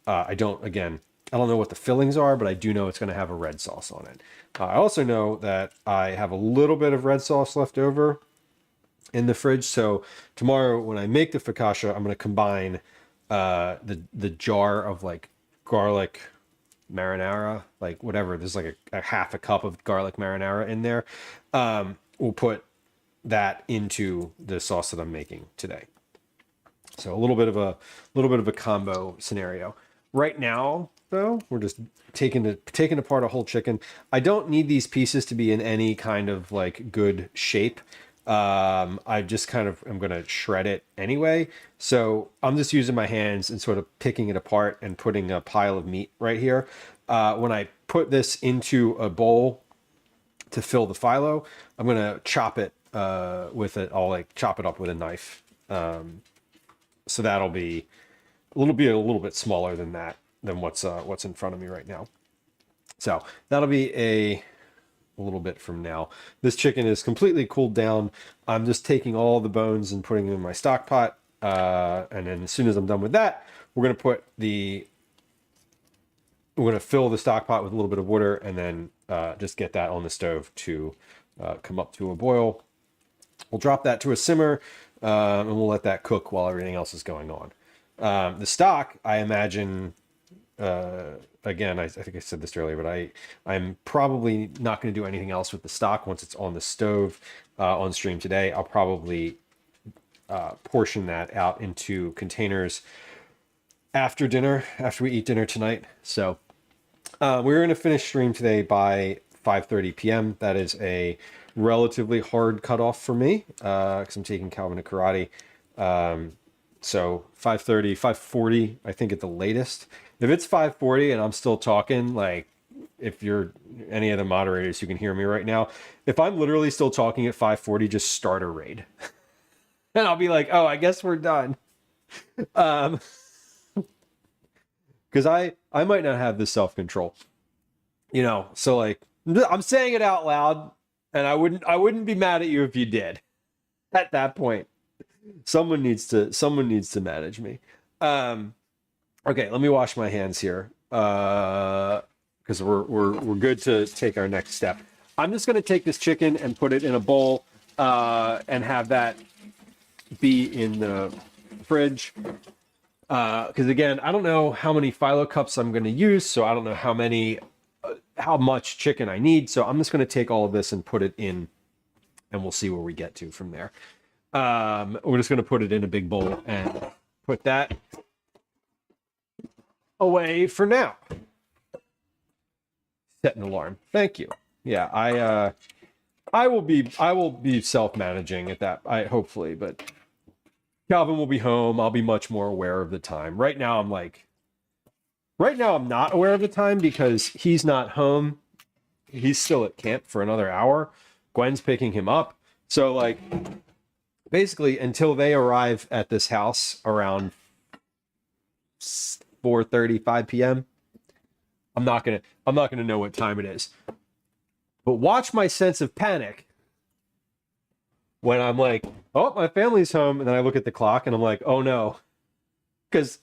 I don't know what the fillings are, but I do know it's going to have a red sauce on it. I also know that I have a little bit of red sauce left over in the fridge. So tomorrow when I make the focaccia, I'm going to combine the jar of like garlic marinara, like whatever. There's like a half a cup of garlic marinara in there. We'll put that into the sauce that I'm making today. So a little bit of a combo scenario. Right now, though, we're just taking apart a whole chicken. I don't need these pieces to be in any kind of like good shape. I just kind of am going to shred it anyway. So I'm just using my hands and sort of picking it apart and putting a pile of meat right here. When I put this into a bowl to fill the Phyllo, I'm going to chop it with it. I'll like chop it up with a knife. So that'll be a little bit smaller than what's in front of me right now. So that'll be a little bit from now. This chicken is completely cooled down. I'm just taking all the bones and putting them in my stock pot. And then as soon as I'm done with that, we're going to fill the stock pot with a little bit of water and then just get that on the stove to come up to a boil. We'll drop that to a simmer and we'll let that cook while everything else is going on. The stock, I imagine, again, I think I said this earlier, but I'm probably not going to do anything else with the stock once it's on the stove on stream today. I'll probably portion that out into containers after dinner, after we eat dinner tonight. So we're going to finish stream today by 5:30 p.m. That is a relatively hard cutoff for me because I'm taking Calvin to karate. So 5:30, 5:40, I think at the latest. If it's 5:40 and I'm still talking, like if you're any of the moderators who can hear me right now, if I'm literally still talking at 5:40, just start a raid. And I'll be like, oh, I guess we're done. Because I might not have the self-control. So like I'm saying it out loud, and I wouldn't be mad at you if you did. At that point, someone needs to manage me. Okay, let me wash my hands here because we're good to take our next step. I'm just going to take this chicken and put it in a bowl and have that be in the fridge. Because again, I don't know how many Phyllo cups I'm going to use, so I don't know how much chicken I need. So I'm just going to take all of this and put it in, and we'll see where we get to from there. We're just gonna put it in a big bowl and put that away for now. Set an alarm. Thank you. Yeah, I will be self-managing at that. Hopefully, but Calvin will be home. I'll be much more aware of the time. Right now I'm not aware of the time because he's not home. He's still at camp for another hour. Gwen's picking him up. So like basically until they arrive at this house around 4:30, 5 p.m., I'm not gonna know what time it is. But watch my sense of panic when I'm like, oh, my family's home, and then I look at the clock and I'm like, oh no, because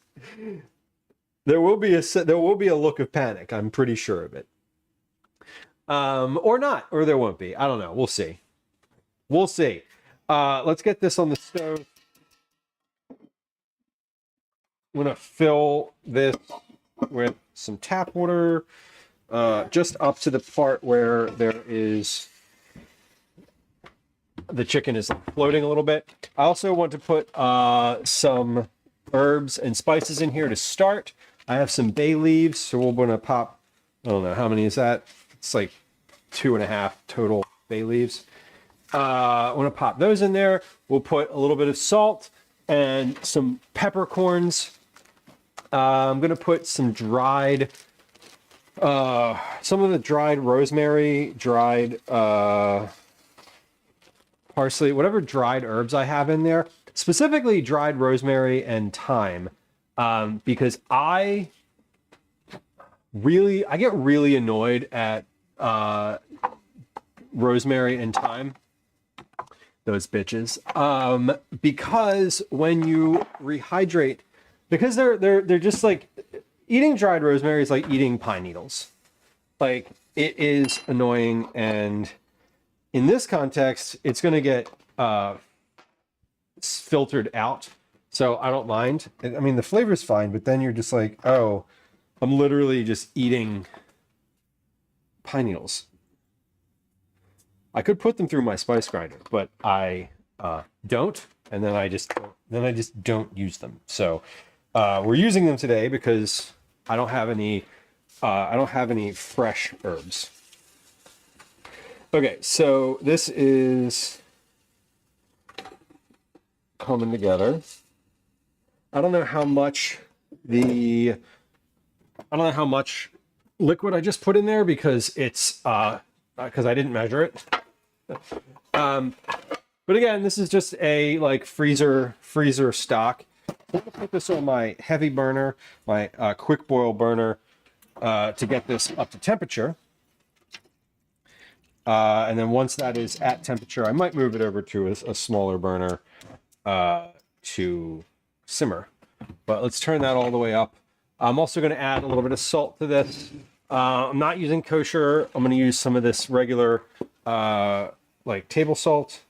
there will be a look of panic. I'm pretty sure of it. Or not, or there won't be. I don't know. We'll see. We'll see. Let's get this on the stove. I'm gonna fill this with some tap water, just up to the part where there is the chicken is floating a little bit. I also want to put some herbs and spices in here to start. I have some bay leaves, so we're gonna pop, I don't know, how many is that? It's like 2.5 total bay leaves. I want to pop those in there. We'll put a little bit of salt and some peppercorns. I'm going to put some dried, some of the dried rosemary, dried parsley, whatever dried herbs I have in there, specifically dried rosemary and thyme, because I get really annoyed at rosemary and thyme, those bitches, because when you rehydrate, because they're just like, eating dried rosemary is like eating pine needles. Like, it is annoying, and in this context it's going to get filtered out, so I don't mind. I mean, the flavor's fine, but then you're just like, oh, I'm literally just eating pine needles. I could put them through my spice grinder, but I don't, and then I just don't use them. So we're using them today because I don't have any fresh herbs. Okay, so this is coming together. I don't know how much liquid I just put in there because it's because I didn't measure it. But again, this is just a like freezer stock. I'm gonna put this on my heavy burner, my quick boil burner, to get this up to temperature. And then once that is at temperature, I might move it over to a smaller burner to simmer. But let's turn that all the way up. I'm also going to add a little bit of salt to this. I'm not using kosher. I'm going to use some of this regular like table salt.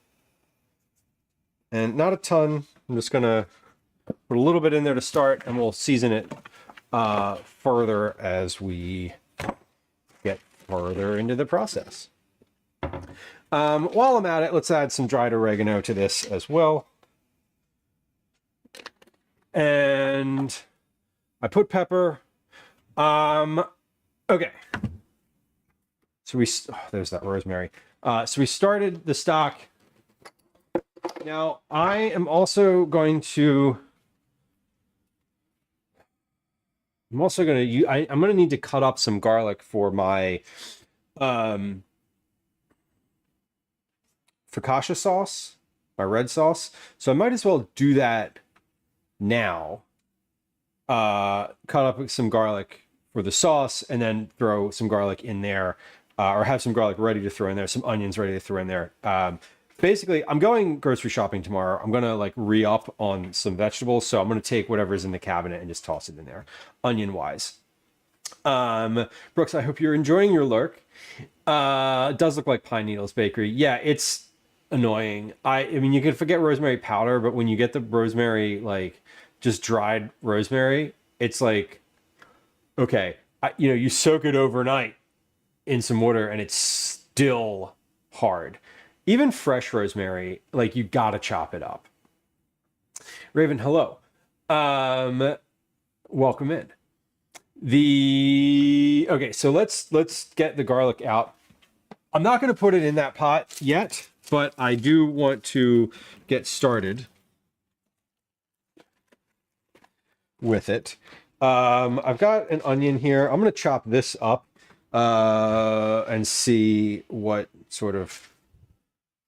And not a ton. I'm just going to put a little bit in there to start, and we'll season it further as we get further into the process. While I'm at it, let's add some dried oregano to this as well. And I put pepper. Okay. So there's that rosemary. So we started the stock. Now I am also going to, I'm going to need to cut up some garlic for my, Focaccia sauce, my red sauce. So I might as well do that now. Cut up some garlic for the sauce, and then throw some garlic in there, or have some garlic ready to throw in there, some onions ready to throw in there. Basically, I'm going grocery shopping tomorrow. I'm gonna like re-up on some vegetables, so I'm gonna take whatever's in the cabinet and just toss it in there, onion wise. Brooks, I hope you're enjoying your lurk. It does look like Pine Needles Bakery. Yeah, it's annoying. I mean, you can forget rosemary powder, but when you get the rosemary, like just dried rosemary, it's like, okay, you soak it overnight in some water and it's still hard. even fresh rosemary, like you gotta chop it up. Raven, hello. Welcome in. Okay, so let's get the garlic out. I'm not going to put it in that pot yet, but I do want to get started with it. I've got an onion here. I'm going to chop this up and see what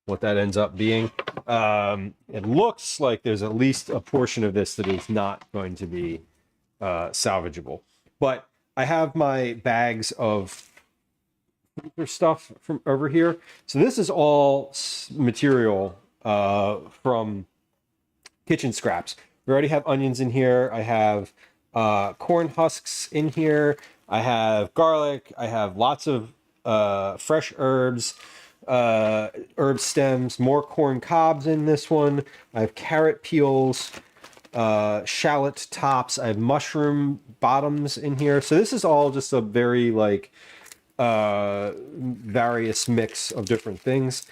that ends up being. It looks like there's at least a portion of this that is not going to be salvageable. But I have my bags of stuff from over here. So this is all material from kitchen scraps. We already have onions in here. I have corn husks in here. I have garlic. I have lots of fresh herbs, herb stems, more corn cobs in this one. I have carrot peels, shallot tops. I have mushroom bottoms in here. So this is all just a very like various mix of different things.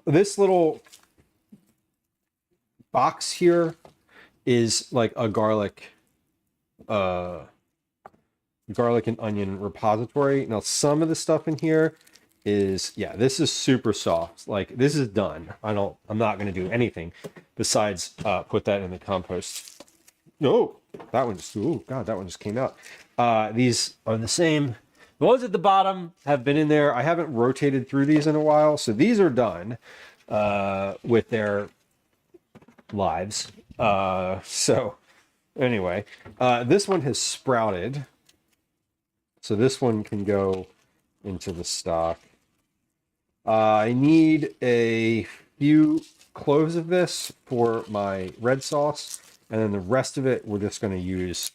This little box here is like a garlic and onion repository. Now some of the stuff in here is, yeah, this is super soft. Like this is done. I'm not going to do anything besides put that in the compost. No, that one just, oh God, that one just came out. These are the same. The ones at the bottom have been in there. I haven't rotated through these in a while. So these are done with their lives. So anyway, this one has sprouted. So this one can go into the stock. I need a few cloves of this for my red sauce. And then the rest of it, we're just going to use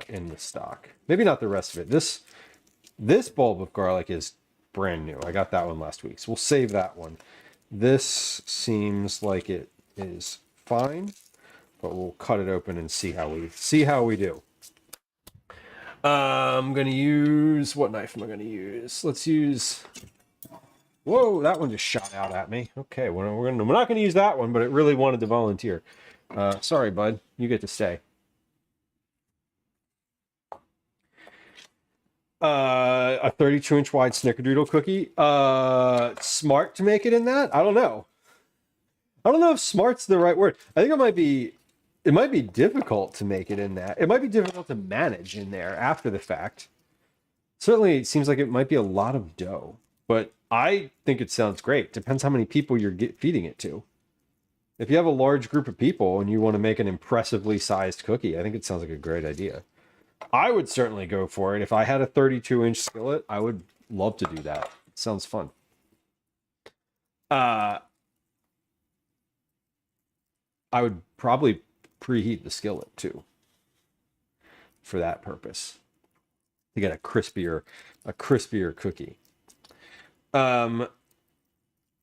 in the stock. Maybe not the rest of it. This bulb of garlic is brand new. I got that one last week. So we'll save that one. This seems like it is fine, but we'll cut it open and see how we do. I'm going to use, what knife am I going to use? Let's use, whoa, that one just shot out at me. Okay, we're not going to use that one, but it really wanted to volunteer. Sorry, bud. You get to stay. A 32-inch wide snickerdoodle cookie. Smart to make it in that? I don't know. I don't know if smart's the right word. I think it might be difficult to make it in that. It might be difficult to manage in there after the fact. Certainly, it seems like it might be a lot of dough, but I think it sounds great. Depends how many people you're feeding it to. If you have a large group of people and you want to make an impressively sized cookie, I think it sounds like a great idea. I would certainly go for it. If I had a 32-inch skillet, I would love to do that. It sounds fun. I would probably preheat the skillet too for that purpose to get a crispier cookie.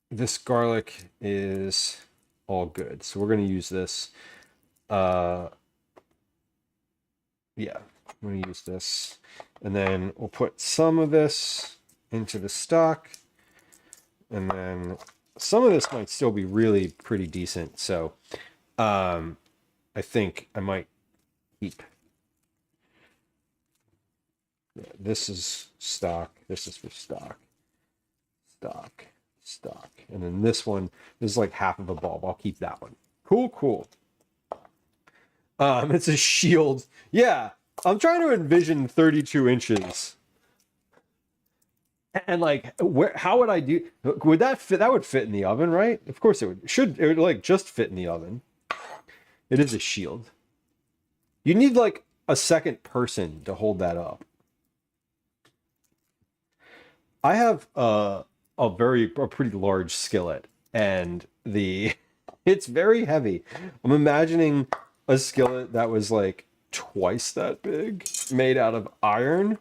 This garlic is all good, so we're going to use this. Yeah, I'm going to use this, and then we'll put some of this into the stock, and then some of this might still be really pretty decent. So I think I might keep. Yeah, this is stock. This is for stock. Stock. And then this one, this is like half of a bulb. I'll keep that one. Cool. It's a shield. Yeah, I'm trying to envision 32 inches. And like, how would I do? Would that fit? That would fit in the oven, right? Of course it would. It would like just fit in the oven. It is a shield. You need like a second person to hold that up. I have a pretty large skillet, and it's very heavy. I'm imagining a skillet that was like twice that big, made out of iron.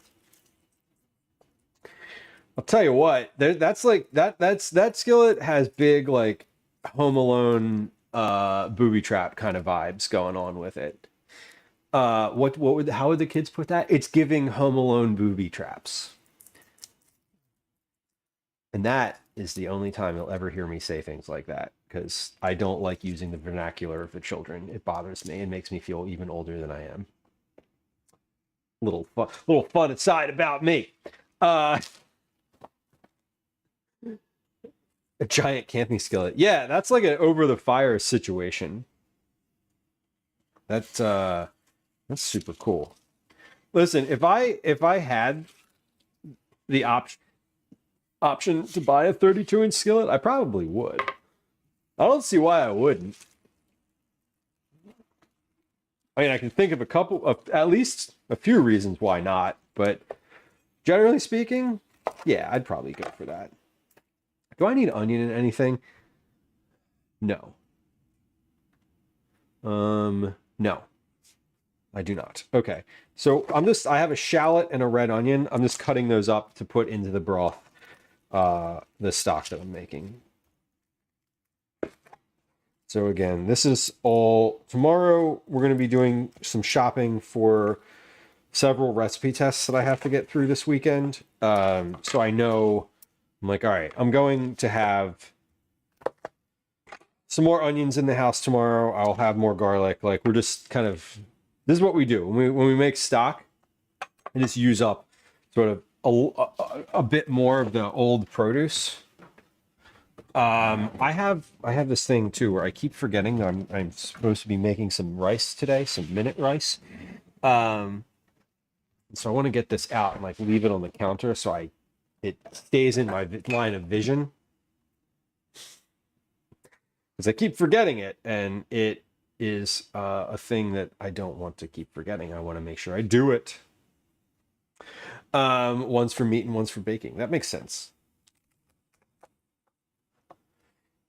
I'll tell you what, that skillet has big like Home Alone booby trap kind of vibes going on with it. How would the kids put that? It's giving Home Alone booby traps. And that is the only time you'll ever hear me say things like that, because I don't like using the vernacular of the children. It bothers me and makes me feel even older than I am. Little fun aside about me. A giant camping skillet. Yeah, that's like an over the fire situation. That's super cool. Listen, if I had the option to buy a 32-inch skillet, I probably would. I don't see why I wouldn't. I mean, I can think of a couple of, at least a few reasons why not, but generally speaking, yeah, I'd probably go for that. Do I need onion in anything? No. No. I do not. Okay. So I have a shallot and a red onion. I'm just cutting those up to put into the broth, the stock that I'm making. So again, this is all, tomorrow we're going to be doing some shopping for several recipe tests that I have to get through this weekend. So I know, I'm like, all right, I'm going to have some more onions in the house tomorrow. I'll have more garlic. Like, we're just kind of, this is what we do. When we make stock, I just use up sort of a bit more of the old produce. I have this thing too where I keep forgetting that I'm supposed to be making some rice today, some minute rice. So I want to get this out and like leave it on the counter so it stays in my line of vision. Because I keep forgetting it, and it is a thing that I don't want to keep forgetting. I want to make sure I do it. One's for meat and one's for baking. That makes sense.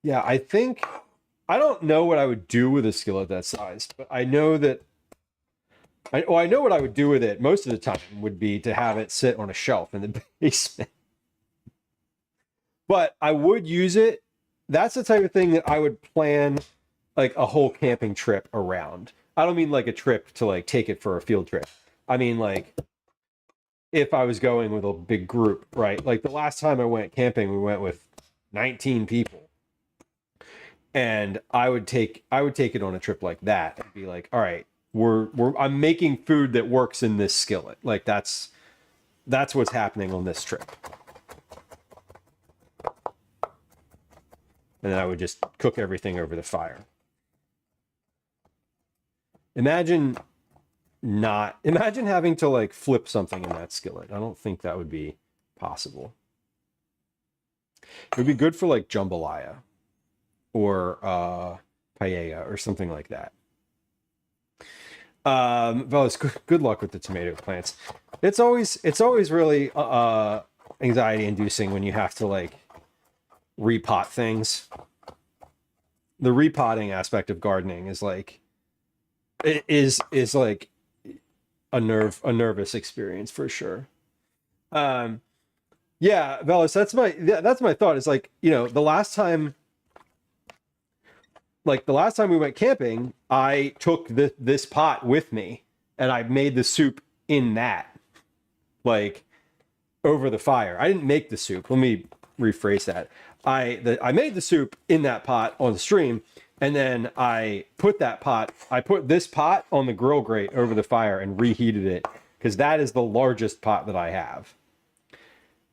Yeah, I don't know what I would do with a skillet that size, but I know that I know what I would do with it most of the time would be to have it sit on a shelf in the basement. But I would use it. That's the type of thing that I would plan like a whole camping trip around. I don't mean like a trip to like take it for a field trip. I mean like if I was going with a big group, right? Like the last time I went camping, we went with 19 people. And I would take it on a trip like that and be like, all right, I'm making food that works in this skillet. Like that's what's happening on this trip. And then I would just cook everything over the fire. Imagine having to like flip something in that skillet. I don't think that would be possible. It would be good for like jambalaya or paella or something like that. Well, it's good luck with the tomato plants. It's always really anxiety inducing when you have to like repot things. The repotting aspect of gardening is like it is like a nervous experience for sure. Yeah, Velas, that's my thought. It's like, you know, the last time we went camping, I took this pot with me and I made the soup in that, like over the fire. I didn't make the soup. Let me rephrase that. I made the soup in that pot on the stream, and then I put this pot on the grill grate over the fire and reheated it because that is the largest pot that I have.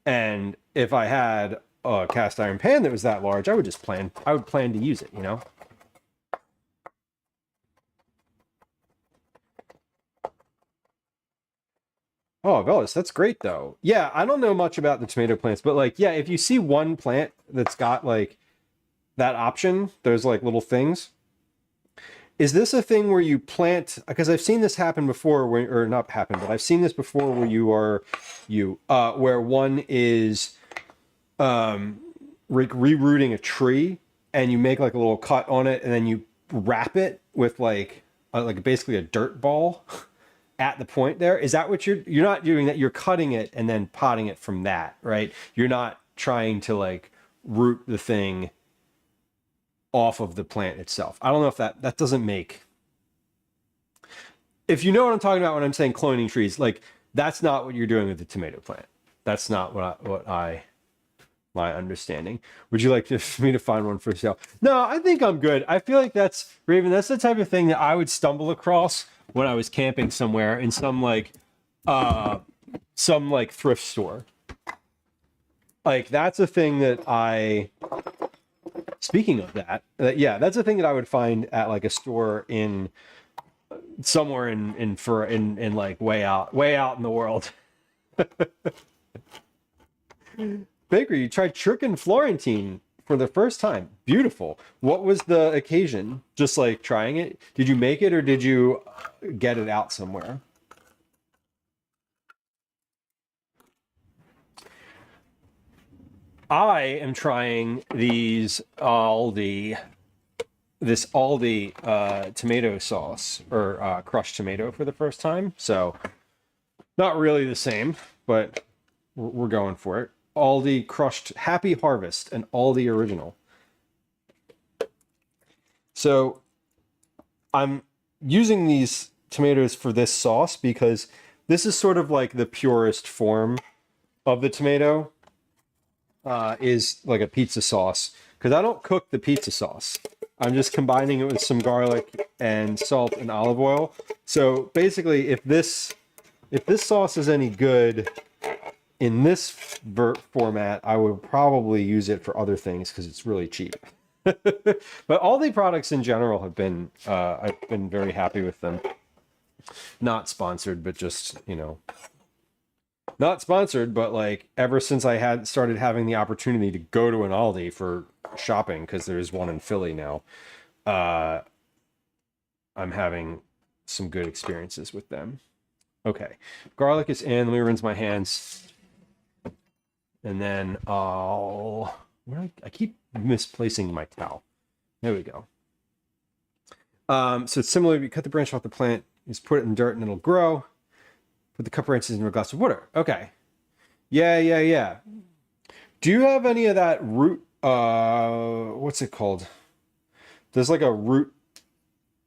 And if I had a cast iron pan that was that large, I would plan to use it, you know? Oh, Velas, that's great though. Yeah, I don't know much about the tomato plants, but like, yeah, if you see one plant that's got like that option, those like little things, is this a thing where you plant? Because I've seen this happen before, or not happen, but I've seen this before where where one is rerouting a tree, and you make like a little cut on it, and then you wrap it with like basically a dirt ball. At the point there, is that what you're not doing that? You're cutting it and then potting it from that, right? You're not trying to like root the thing off of the plant itself. I don't know if that doesn't make, if you know what I'm talking about when I'm saying cloning trees, like that's not what you're doing with the tomato plant. That's not what I my understanding. Would you like for me to find one for sale? No, I think I'm good. I feel like that's Raven. That's the type of thing that I would stumble across when I was camping somewhere in some like thrift store. Like that's a thing that I. Speaking of that, yeah, that's a thing that I would find at like a store in somewhere in like way out in the world. Baker, you tried Chicken Florentine for the first time. Beautiful. What was the occasion? Just like trying it? Did you make it or did you get it out somewhere? I am trying this Aldi tomato sauce or crushed tomato for the first time. So not really the same, but we're going for it. Aldi crushed Happy Harvest, an Aldi original. So I'm using these tomatoes for this sauce because this is sort of like the purest form of the tomato. Is like a pizza sauce because I don't cook the pizza sauce. I'm just combining it with some garlic and salt and olive oil. So basically, if this sauce is any good in this format, I would probably use it for other things because it's really cheap. But all the products in general have been I've been very happy with them. Not sponsored, but just not sponsored, but like ever since I had started having the opportunity to go to an Aldi for shopping, because there's one in Philly now, I'm having some good experiences with them. Okay, garlic is in. Let me rinse my hands, and then I keep misplacing my towel. There we go. So it's similar. You cut the branch off the plant, you just put it in dirt, and it'll grow. Put the cup branches in a glass of water. Okay. Yeah. Do you have any of that root? What's it called? There's like a root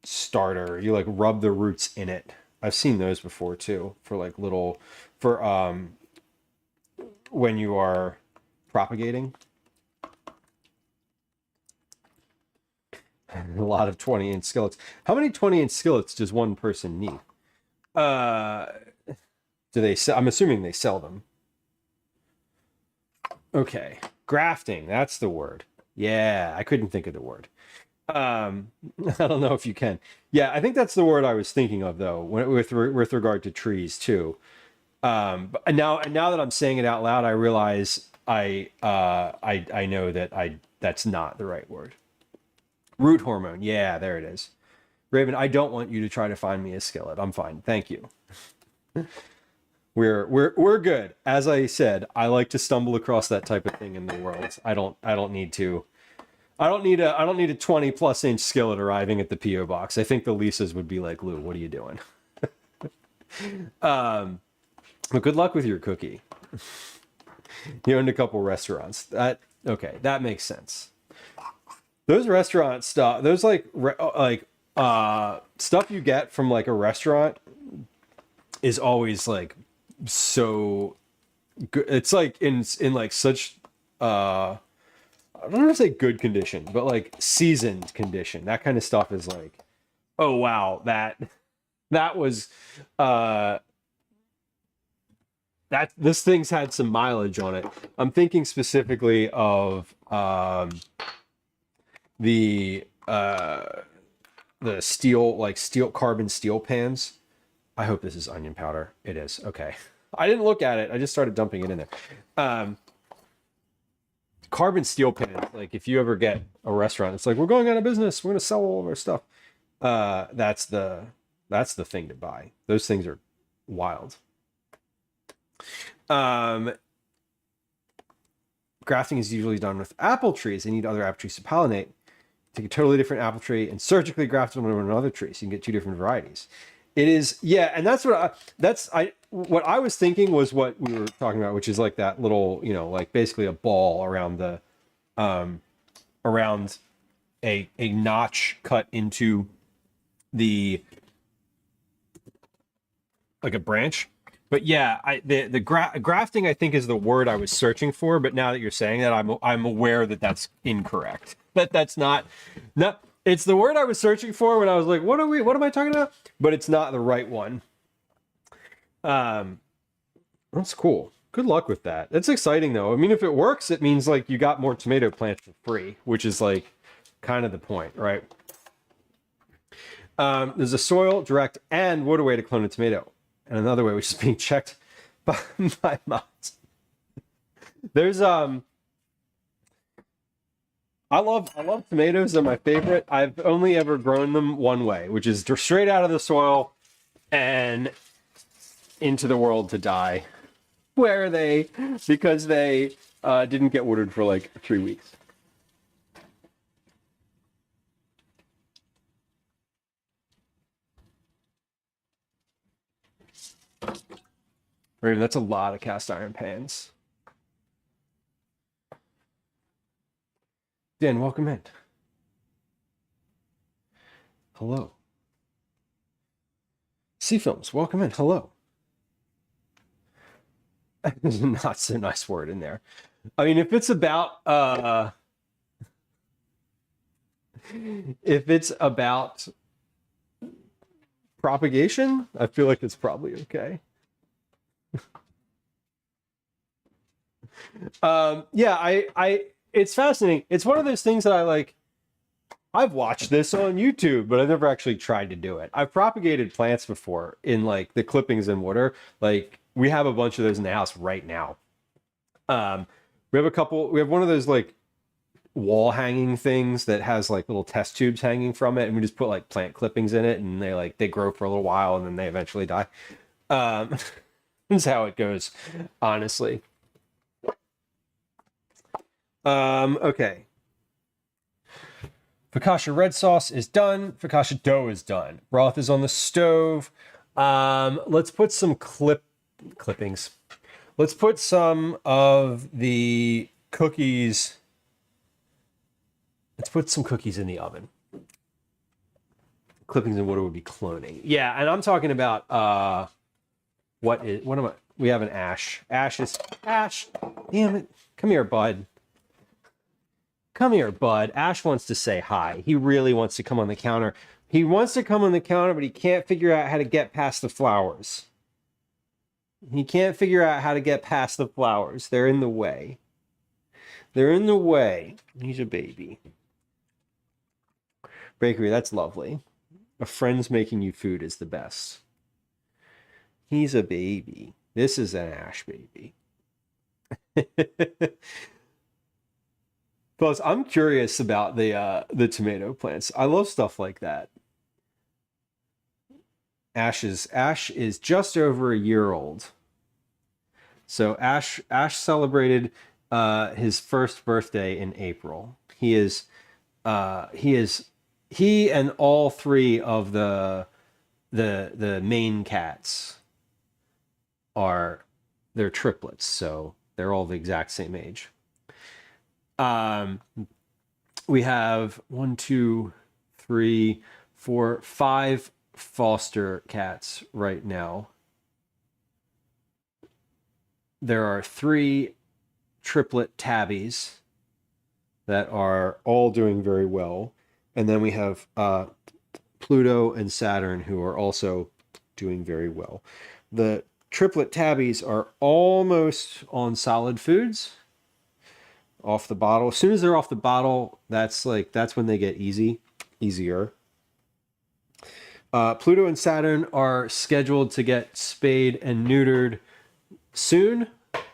starter. You like rub the roots in it. I've seen those before too for like when you are propagating. A lot of 20-inch skillets. How many 20-inch skillets does one person need? Do they sell? I'm assuming they sell them. Okay. Grafting. That's the word. Yeah, I couldn't think of the word. I don't know if you can. Yeah, I think that's the word I was thinking of though, with regard to trees too. But now that I'm saying it out loud, I realize I know that that's not the right word. Root hormone. Yeah, there it is. Raven, I don't want you to try to find me a skillet. I'm fine. Thank you. We're good. As I said, I like to stumble across that type of thing in the world. I don't need a 20+ inch skillet arriving at the PO box. I think the Lisas would be like, Lou, what are you doing? But good luck with your cookie. You owned a couple restaurants. That makes sense. Those restaurant stuff, those stuff you get from like a restaurant is always like so good. It's like in like such I don't want to say good condition, but like seasoned condition. That kind of stuff is like, oh wow, that was that this thing's had some mileage on it. I'm thinking specifically of the carbon steel pans. I hope this is onion powder. It is. Okay. I didn't look at it. I just started dumping it in there. Carbon steel pans. Like if you ever get a restaurant, it's like, we're going out of business. We're going to sell all of our stuff. That's the thing to buy. Those things are wild. Grafting is usually done with apple trees. They need other apple trees to pollinate. Take a totally different apple tree and surgically graft them onto another tree, so you can get two different varieties. It is, yeah, and that's what I was thinking was what we were talking about, which is like that little, like basically a ball around the around a notch cut into the like a branch. But yeah, grafting I think is the word I was searching for. But now that you're saying that, I'm aware that that's incorrect. That's not. It's the word I was searching for when I was like, what am I talking about? But it's not the right one. That's cool. Good luck with that. That's exciting though. I mean, if it works, it means like you got more tomato plants for free, which is like kind of the point, right? There's a soil, direct, and water way to clone a tomato, and another way which is being checked by mods. There's I love tomatoes. They're my favorite. I've only ever grown them one way, which is straight out of the soil and into the world to die. Where are they? Because they didn't get watered for like 3 weeks. Right, that's a lot of cast iron pans. Dan, welcome in. Hello. Sea Films, welcome in. Hello. There's a not so nice word in there. I mean, if it's about propagation, I feel like it's probably okay. Yeah, it's fascinating. It's one of those things that I like. I've watched this on YouTube, but I've never actually tried to do it. I've propagated plants before in like the clippings in water. Like we have a bunch of those in the house right now. We have one of those like wall hanging things that has like little test tubes hanging from it, and we just put like plant clippings in it, and they grow for a little while and then they eventually die. That's how it goes, honestly. Okay. Focaccia red sauce is done. Focaccia dough is done. Broth is on the stove. Let's put some clippings. Let's put some of the cookies. Let's put some cookies in the oven. Clippings and water would be cloning. Yeah, and I'm talking about we have an Ash. Ash. Damn it. Come here, bud. Come here, bud. Ash wants to say hi. He really wants to come on the counter. He wants to come on the counter, but he can't figure out how to get past the flowers. He can't figure out how to get past the flowers. They're in the way. They're in the way. He's a baby. Bakery, that's lovely. A friend's making you food is the best. He's a baby. This is an Ash baby. Plus, I'm curious about the tomato plants. I love stuff like that. Ash is just over a year old. So Ash celebrated his first birthday in April. He and all three of the main cats they're triplets, so they're all the exact same age. We have 1, 2, 3, 4, 5 foster cats right now. There are 3 triplet tabbies that are all doing very well. And then we have Pluto and Saturn, who are also doing very well. The triplet tabbies are almost on solid foods. Off the bottle. As soon as they're off the bottle, that's when they get easier. Pluto and Saturn are scheduled to get spayed and neutered soon,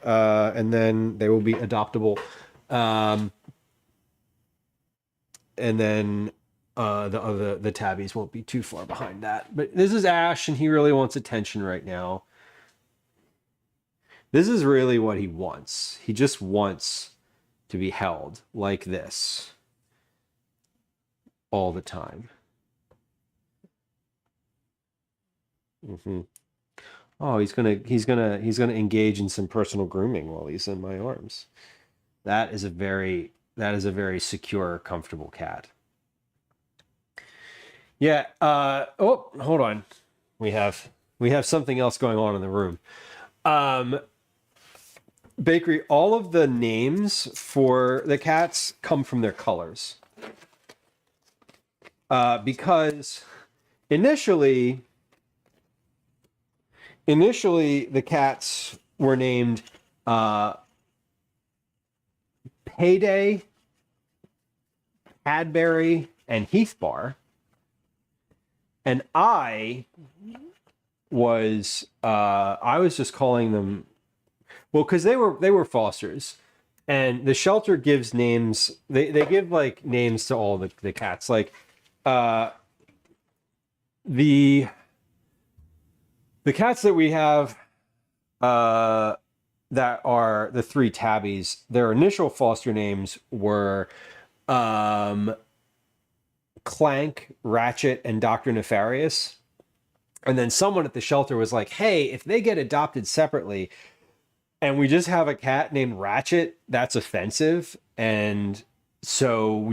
and then they will be adoptable. And then the tabbies won't be too far behind that. But this is Ash, and he really wants attention right now. This is really what he wants. He just wants to be held like this all the time. Oh, he's gonna engage in some personal grooming while he's in my arms. That is a very secure, comfortable cat. Yeah. Oh, hold on. We have We have something else going on in the room. Bakery, all of the names for the cats come from their colors. Because initially the cats were named Payday, Cadbury, and Heathbar. And I was just calling them, well, because they were fosters, and the shelter gives names. They give like names to all the cats. Like the cats that we have that are the three tabbies, their initial foster names were Clank, Ratchet, and Dr. Nefarious. And then someone at the shelter was like, hey, if they get adopted separately and we just have a cat named Ratchet, that's offensive. And so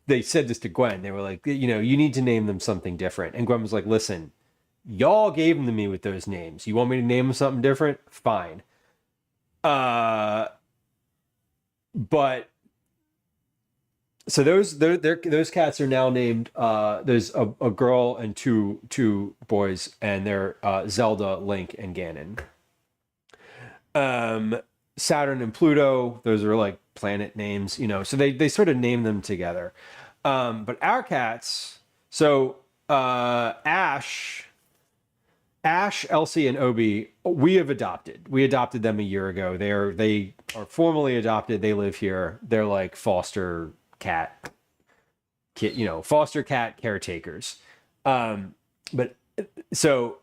they said this to Gwen. They were like, you know, you need to name them something different. And Gwen was like, listen, y'all gave them to me with those names. You want me to name them something different? Fine. But so those cats are now named. There's a girl and two boys, and they're Zelda, Link, and Ganon. Saturn and Pluto, those are like planet names, you know. So they sort of name them together. But our cats, so Ash, Elsie, and Obi, we have adopted. We adopted them a year ago. They are formally adopted. They live here. They're like foster cat, you know, foster cat caretakers. But so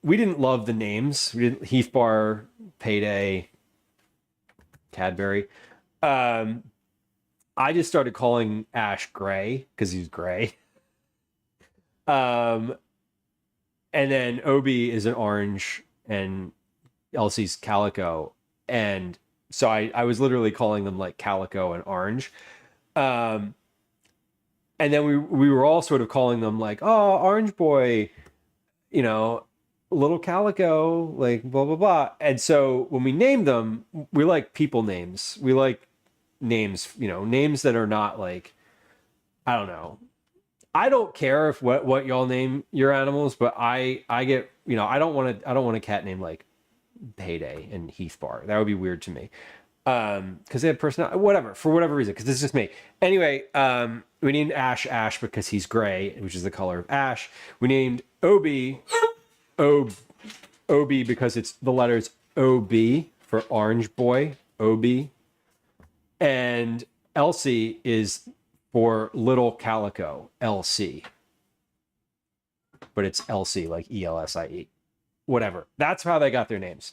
we didn't love the names. We didn't Heathbar, Payday, Cadbury. I just started calling Ash Gray because he's gray. And then Obi is an orange and Elsie's calico. And so I was literally calling them like calico and orange. And then we were all sort of calling them like, oh, orange boy, you know, little calico, like blah, blah, blah. And so when we named them, we like people names. We like names, you know, names that are not like, I don't know. I don't care if what y'all name your animals, but I get, you know, I don't want a cat named like Payday and Heathbar. That would be weird to me. Because they have personality, whatever, for whatever reason, because this is just me. Anyway, we named Ash because he's gray, which is the color of ash. We named Obi because it's the letters OB for orange boy, Obi. And Elsie is for little calico, LC. But it's Elsie, like ELSIE. Whatever. That's how they got their names.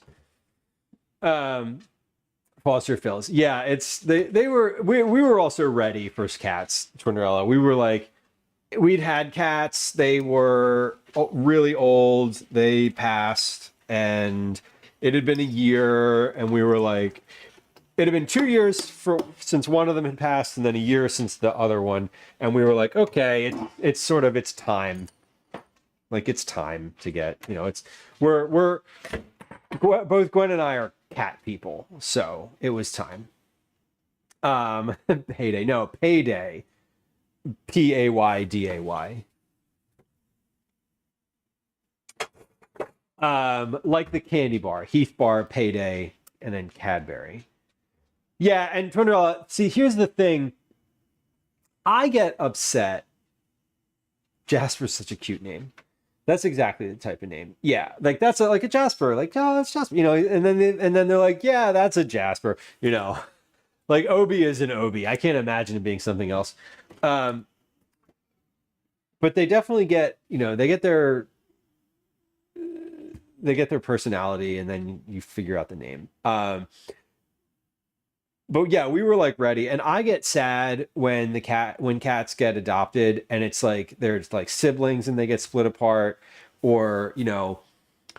Foster Phils. Yeah, we were also ready for cats, Twinderella. We were like, we'd had cats, they were really old, they passed, and it had been a year, and we were like, it had been 2 years since one of them had passed, and then a year since the other one, and we were like, okay, it's time. Like, it's time to get, you know, we're both Gwen and I are cat people, so it was time. Payday, Payday. Like the candy bar, Heathbar, Payday, and then Cadbury. Yeah, and Twinderella, see, here's the thing. I get upset. Jasper's such a cute name. That's exactly the type of name. Yeah, like that's like a Jasper. Like, oh, that's Jasper. You know, and then they're like, yeah, that's a Jasper. You know, like Obi is an Obi. I can't imagine it being something else. But they definitely get, you know, they get their personality, and then you figure out the name. But yeah, we were like ready, and I get sad when cats get adopted, and it's like there's like siblings and they get split apart, or you know,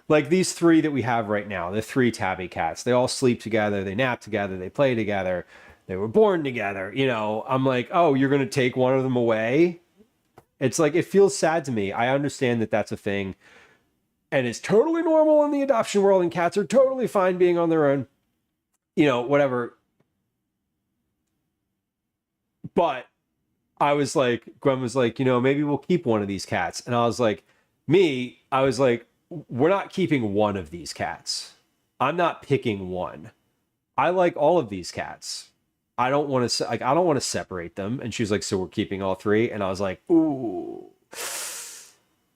like these three that we have right now, the three tabby cats. They all sleep together, they nap together, they play together, they were born together. You know, I'm like, oh, you're gonna take one of them away? It's like, it feels sad to me. I understand that that's a thing. and it's totally normal in the adoption world, and cats are totally fine being on their own, whatever. But I was like, Gwen was like, maybe we'll keep one of these cats. And I was like, we're not keeping one of these cats. I'm not picking one. I like all of these cats. I don't want to separate them. And she was like, so we're keeping all three. And I was like, ooh,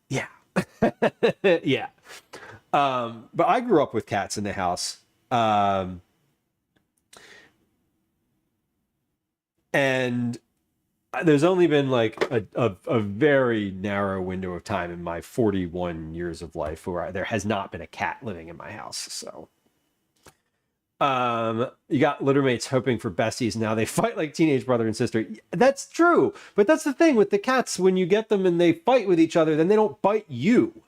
yeah. Yeah. But I grew up with cats in the house. And there's only been like a very narrow window of time in my 41 years of life where there has not been a cat living in my house. So you got littermates hoping for besties. Now they fight like teenage brother and sister. That's true. But that's the thing with the cats. When you get them and they fight with each other, then they don't bite you.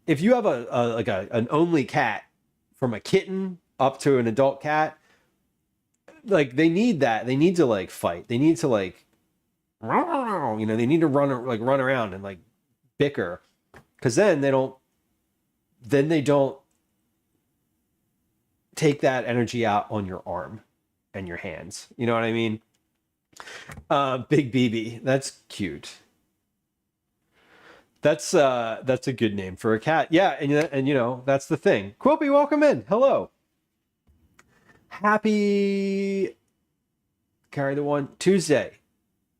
If you have an only cat, from a kitten up to an adult cat, like they need that. They need to like fight. They need to like, they need to run around and like bicker, because then they don't take that energy out on your arm and your hands. You know what I mean? Big BB. That's cute. That's a good name for a cat. Yeah, and that's the thing. Quilpy, welcome in. Hello. Happy carry the one Tuesday.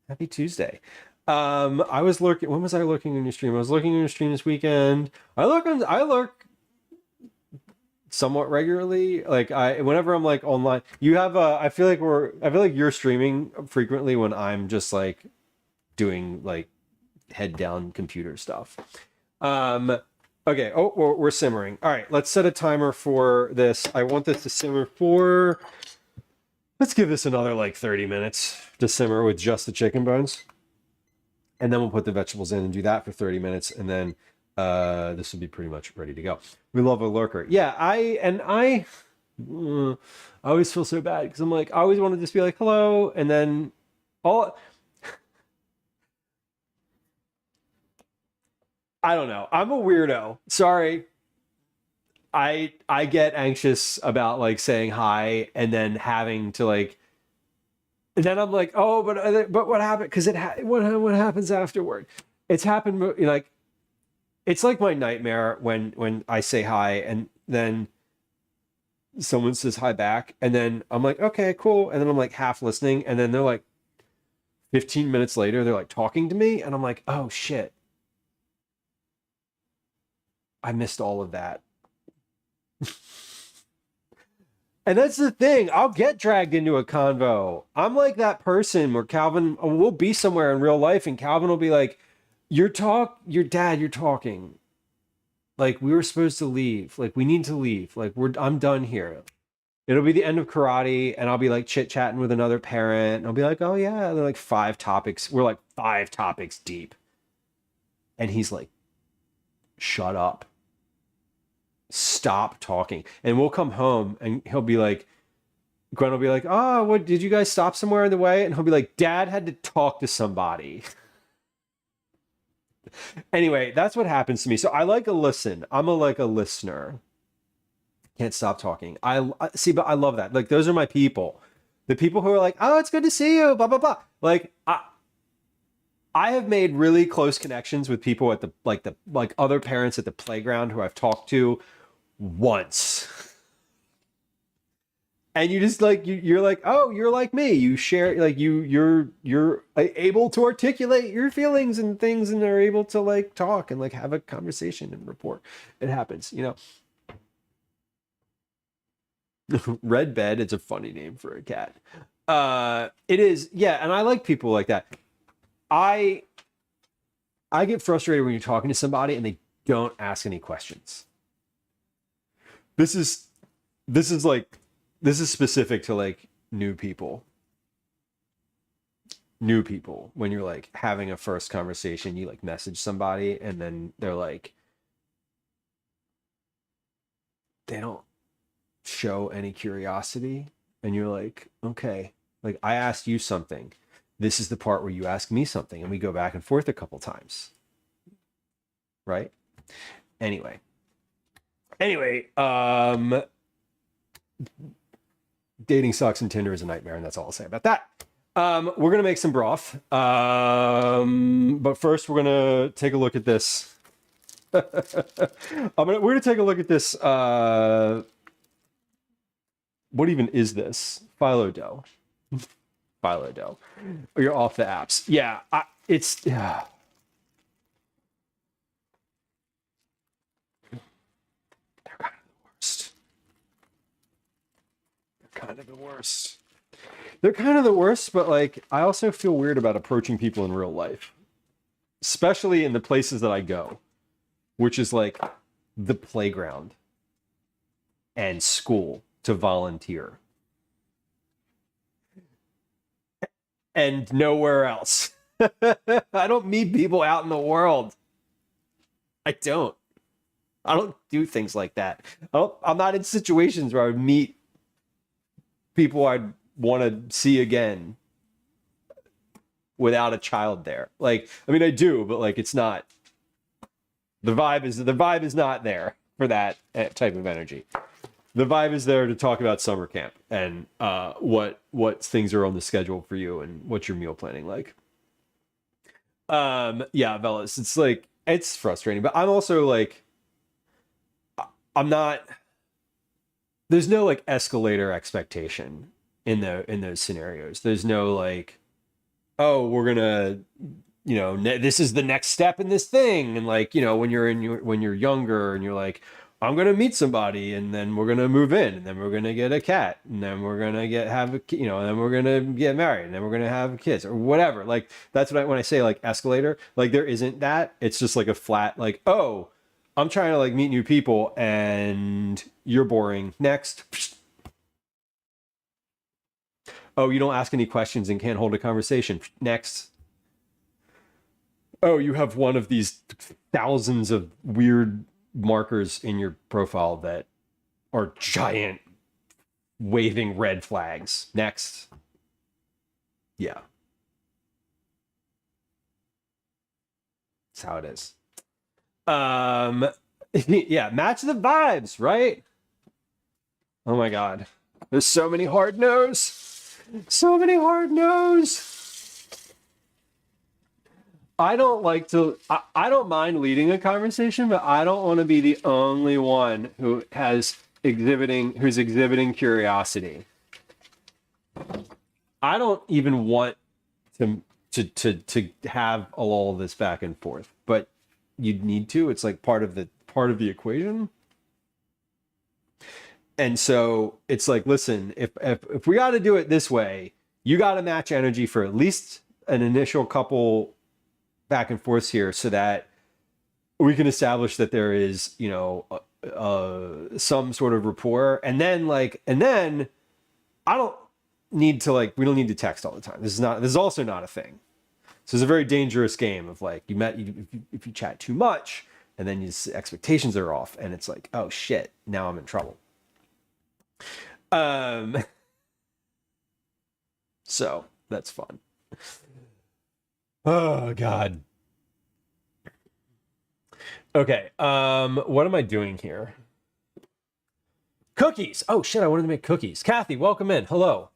Happy Tuesday. I was lurking. When was I lurking in your stream? I was lurking in your stream this weekend. I lurk somewhat regularly. Like whenever I'm like online, you have I feel like you're streaming frequently when I'm just like doing like head down computer stuff. Okay. Oh, we're simmering. All right, let's set a timer for this. I want this to simmer for, let's give this another like 30 minutes to simmer with just the chicken bones. And then we'll put the vegetables in and do that for 30 minutes. And then this will be pretty much ready to go. We love a lurker. Yeah, I always feel so bad because I'm like, I always want to just be like, hello. And then I don't know. I'm a weirdo. Sorry. I get anxious about like saying hi and then having to like, and then I'm like, oh, but what happened? Because what happens afterward? It's happened like, it's like my nightmare when I say hi and then someone says hi back and then I'm like, okay, cool, and then I'm like half listening and then they're like 15 minutes later they're like talking to me and I'm like, oh shit. I missed all of that. And that's the thing. I'll get dragged into a convo. I'm like that person where Calvin will be somewhere in real life and Calvin will be like, your dad, you're talking. Like we were supposed to leave. Like we need to leave. Like I'm done here. It'll be the end of karate and I'll be like chit-chatting with another parent. And I'll be like, oh yeah, they're like 5 topics. We're like 5 topics deep. And he's like, shut up. Stop talking. And we'll come home and he'll be like, Gwen will be like, oh, what, did you guys stop somewhere in the way? And he'll be like, Dad had to talk to somebody. Anyway, that's what happens to me. So I like a listen. I'm a listener. Can't stop talking. I see, but I love that. Like those are my people. The people who are like, oh, it's good to see you, blah, blah, blah. Like I have made really close connections with people at the other parents at the playground who I've talked to once. And you just like you're like, oh, you're like me. You share like you're able to articulate your feelings and things and are able to like talk and like have a conversation and report. It happens, Red Bed, it's a funny name for a cat. It is, yeah, and I like people like that. I get frustrated when you're talking to somebody and they don't ask any questions. This is specific to like new people. New people, when you're like having a first conversation, you like message somebody and then they're like, they don't show any curiosity. And you're like, okay, like I asked you something. This is the part where you ask me something and we go back and forth a couple times. right? Anyway, dating sucks and Tinder is a nightmare, and that's all I'll say about that. We're gonna make some broth, but first we're gonna take a look at this. We're gonna take a look at this. What even is this? Phyllo dough. Phyllo dough. Oh, you're off the apps. Yeah, it's. Yeah. They're kind of the worst. They're kind of the worst. They're kind of the worst, but like I also feel weird about approaching people in real life, especially in the places that I go, which is like the playground and school to volunteer. And nowhere else. I don't meet people out in the world. I don't do things like that. I'm not in situations where I would meet people I'd want to see again without a child there. Like, I mean, I do, but like, it's not. The vibe is not there for that type of energy. The vibe is there to talk about summer camp and what things are on the schedule for you and what's your meal planning like. Yeah, Velas, it's like it's frustrating, but I'm also like I'm not. There's no like escalator expectation in those scenarios. There's no like, oh, we're gonna, this is the next step in this thing, and like when you're younger and you're like, I'm gonna meet somebody, and then we're gonna move in, and then we're gonna get a cat, and then we're gonna and then we're gonna get married, and then we're gonna have kids or whatever. Like that's when I say like escalator, like there isn't that. It's just like a flat like, oh, I'm trying to like meet new people, and you're boring. Next. Oh, you don't ask any questions and can't hold a conversation. Next. Oh, you have one of these thousands of weird markers in your profile that are giant waving red flags. Next. Yeah. That's how it is. Yeah, match the vibes, right? Oh my god. There's so many hard no's. So many hard no's. I don't mind leading a conversation, but I don't want to be the only one who's exhibiting curiosity. I don't even want to have all of this back and forth, but you need to. It's like part of the equation. And so it's like, listen, if we got to do it this way, you got to match energy for at least an initial couple back and forths here, so that we can establish that there is, some sort of rapport, and then I don't need to we don't need to text all the time. This is also not a thing. So it's a very dangerous game of like if you chat too much, and then your expectations are off, and it's like, oh shit, now I'm in trouble. So that's fun. Oh god. Okay. What am I doing here? Cookies. Oh shit, I wanted to make cookies. Kathy, welcome in. Hello.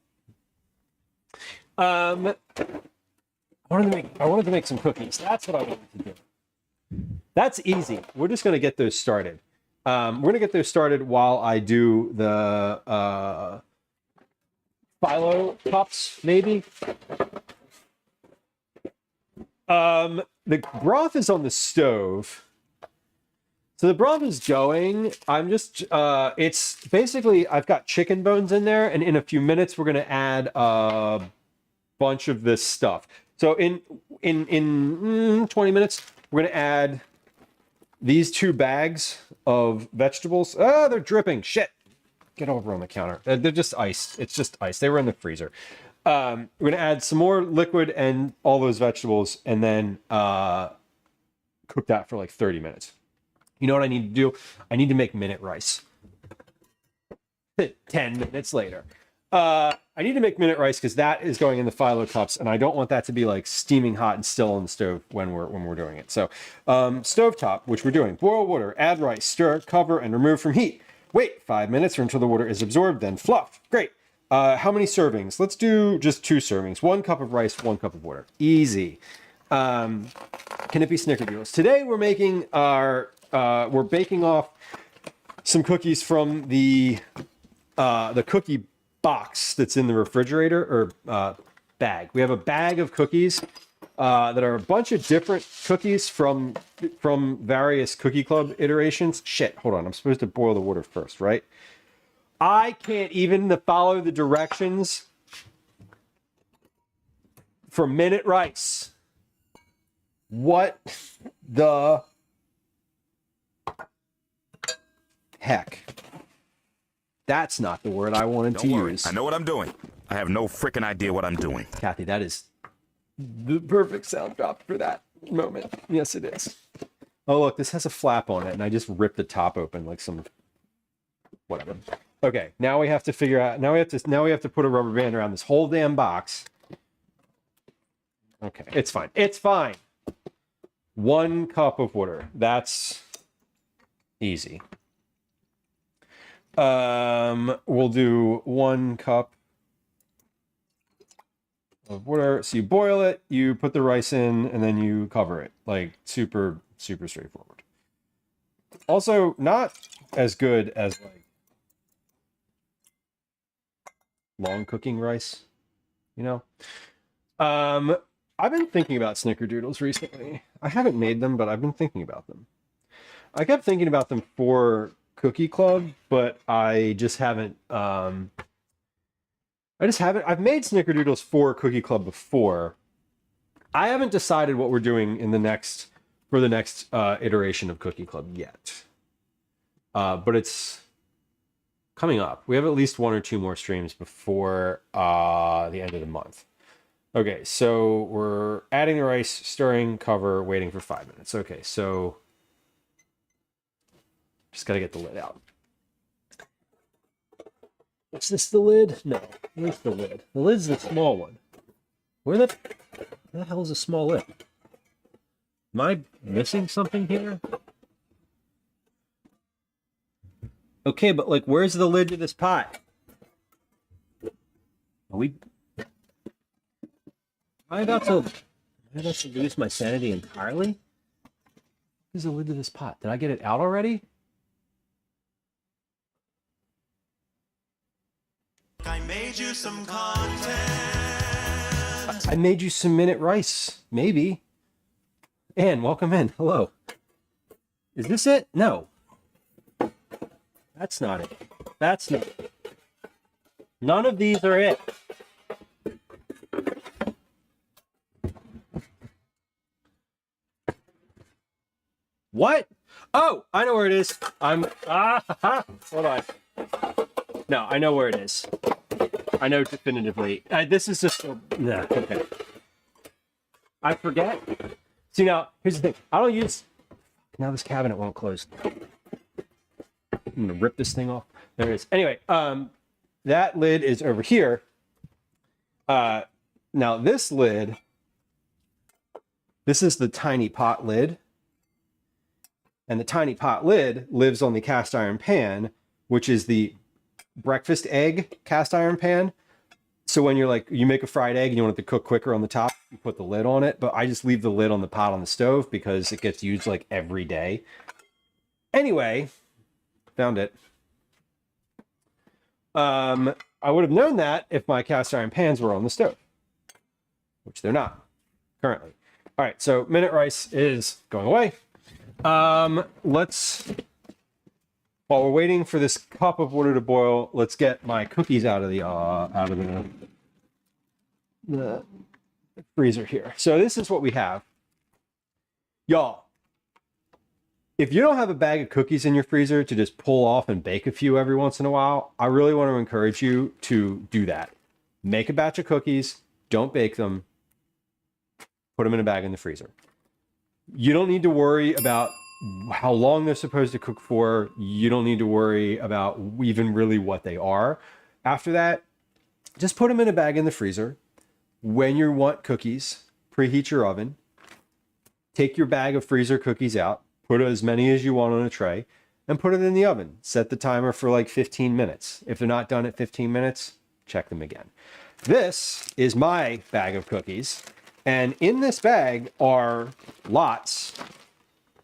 I wanted to make some cookies. That's what I wanted to do. That's easy. We're just gonna get those started. We're gonna get those started while I do the Phyllo cups, maybe. The broth is on the stove. So the broth is going. I'm just, it's basically, I've got chicken bones in there, and in a few minutes, we're going to add a bunch of this stuff. So in 20 minutes, we're going to add these 2 bags of vegetables. Oh, they're dripping. Shit. Get over on the counter. They're just ice. It's just ice. They were in the freezer. We're going to add some more liquid and all those vegetables, and then cook that for like 30 minutes. You know what I need to do? I need to make minute rice. 10 minutes later. I need to make minute rice because that is going in the Phyllo cups, and I don't want that to be like steaming hot and still on the stove when we're doing it. So, stovetop, which we're doing: boil water, add rice, stir, cover, and remove from heat. Wait 5 minutes or until the water is absorbed, then fluff. Great. How many servings? Let's do just 2 servings. 1 cup of rice, 1 cup of water. Easy. Can it be snickerdoodles? Today we're making we're baking off some cookies from the cookie box that's in the refrigerator, or bag. We have a bag of cookies that are a bunch of different cookies from various Cookie Club iterations. Shit, hold on. I'm supposed to boil the water first, right? I can't even follow the directions for minute rice. What the heck? That's not the word I wanted to use. I know what I'm doing. I have no freaking idea what I'm doing. Kathy, that is the perfect sound drop for that moment. Yes, it is. Oh, look, this has a flap on it, and I just ripped the top open like some whatever. Okay, now we have to figure out. Now we have to put a rubber band around this whole damn box. Okay, it's fine. It's fine. 1 cup of water. That's easy. We'll do 1 cup of water. So you boil it, you put the rice in, and then you cover it. Like super, super straightforward. Also, not as good as like long cooking rice, you know? I've been thinking about snickerdoodles recently. I haven't made them, but I've been thinking about them. I kept thinking about them for Cookie Club, but I just haven't. I've made snickerdoodles for Cookie Club before. I haven't decided what we're doing in the next iteration of Cookie Club yet. But it's coming up. We have at least 1 or 2 more streams before the end of the month. Okay, so we're adding the rice, stirring, cover, waiting for 5 minutes. Okay, so just gotta get the lid out. Is this the lid? No. Where's the lid? The lid's the small one. Where the hell is the small lid? Am I missing something here? Okay, but like, where's the lid to this pot? Am I about to lose my sanity entirely? Where's the lid to this pot? Did I get it out already? I made you some content. I made you some minute rice, maybe. Anne, welcome in. Hello. Is this it? No. That's not it. That's not it. None of these are it. What? Oh, I know where it is. Hold on. No, I know where it is. I know definitively. This is just no. Okay. I forget. See, now here's the thing. I don't use. Now this cabinet won't close. I'm gonna rip this thing off. There it is. Anyway, that lid is over here. Now this lid. This is the tiny pot lid. And the tiny pot lid lives on the cast iron pan, which is the breakfast egg cast iron pan. So when you're like, you make a fried egg and you want it to cook quicker on the top, you put the lid on it. But I just leave the lid on the pot on the stove because it gets used like every day. Anyway, found it. I would have known that if my cast iron pans were on the stove, which they're not currently. All right, so minute rice is going away. While we're waiting for this cup of water to boil, let's get my cookies out of the freezer here. So this is what we have. Y'all, if you don't have a bag of cookies in your freezer to just pull off and bake a few every once in a while, I really want to encourage you to do that. Make a batch of cookies, don't bake them, put them in a bag in the freezer. You don't need to worry about how long they're supposed to cook for. You don't need to worry about even really what they are. After that, just put them in a bag in the freezer. When you want cookies, preheat your oven. Take your bag of freezer cookies out, put as many as you want on a tray, and put it in the oven. Set the timer for like 15 minutes. If they're not done at 15 minutes, check them again. This is my bag of cookies, and in this bag are lots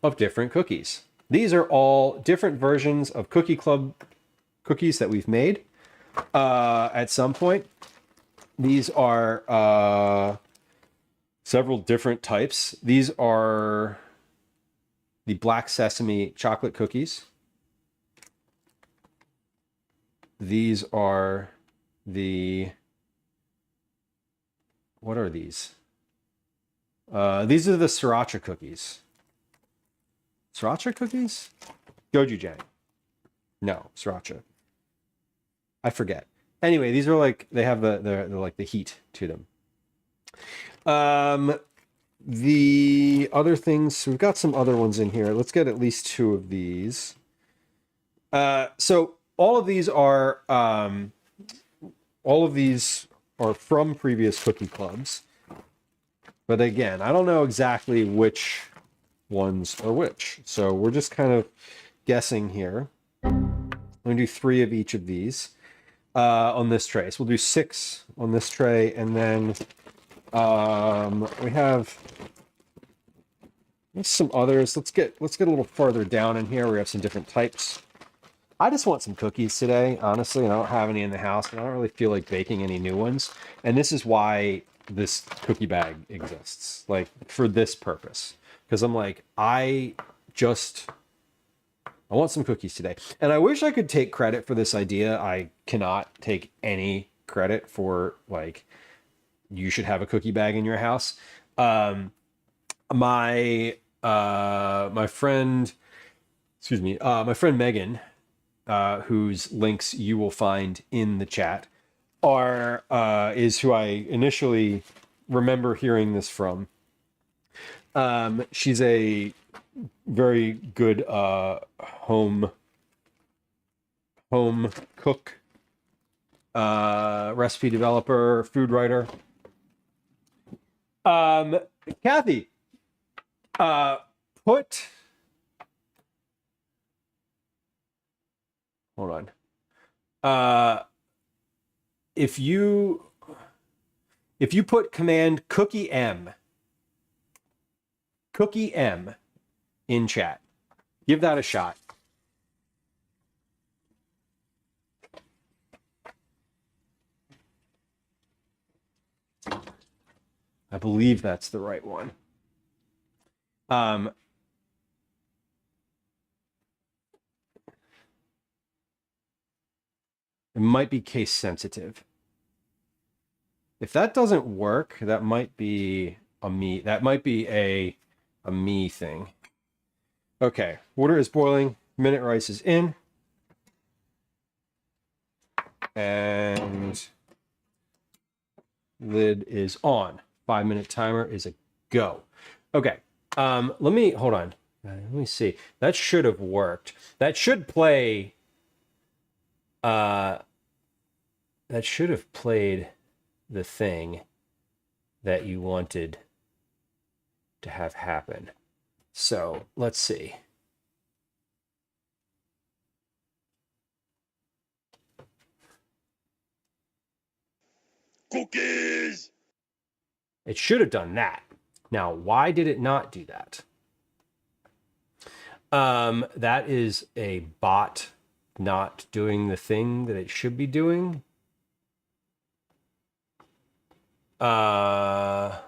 of different cookies. These are all different versions of Cookie Club cookies that we've made at some point. These are several different types. These are the black sesame chocolate cookies. These are the, what are these? These are the sriracha cookies. Sriracha cookies? Gochujang. No, sriracha. I forget. Anyway, these are like, they have the like the heat to them. The other things, we've got some other ones in here. Let's get at least 2 of these. So all of these are from previous cookie clubs. But again, I don't know exactly which ones are which. So we're just kind of guessing here. I'm going to do 3 of each of these on this tray. So we'll do 6 on this tray, and then we have some others. Let's get a little farther down in here. We have some different types. I just want some cookies today, honestly, and I don't have any in the house, and I don't really feel like baking any new ones. And this is why this cookie bag exists, like for this purpose. Because I'm like, I want some cookies today. And I wish I could take credit for this idea. I cannot take any credit for, like, you should have a cookie bag in your house. My friend Megan, whose links you will find in the chat, is who I initially remember hearing this from. She's a very good home cook, recipe developer, food writer. Kathy, hold on. If you put command cookie M in chat, give that a shot. I believe that's the right one. It might be case sensitive. If that doesn't work, that might be a me. That might be a me thing. Okay, water is boiling. Minute rice is in. And lid is on. 5-minute timer is a go. Okay, let me, hold on. Let me see. That should have worked. That should play, that should have played the thing that you wanted to have happen. So let's see. Cookies! It should have done that. Now, why did it not do that? That is a bot not doing the thing that it should be doing. Let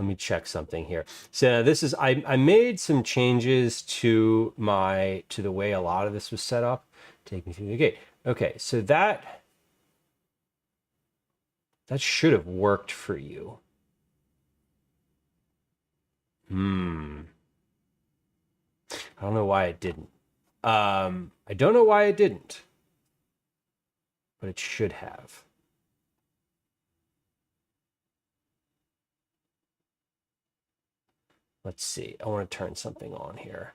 me check something here. So this is, I made some changes to the way a lot of this was set up. Take me through the gate. Okay, so that should have worked for you. I don't know why it didn't. I don't know why it didn't, but it should have. Let's see. I want to turn something on here.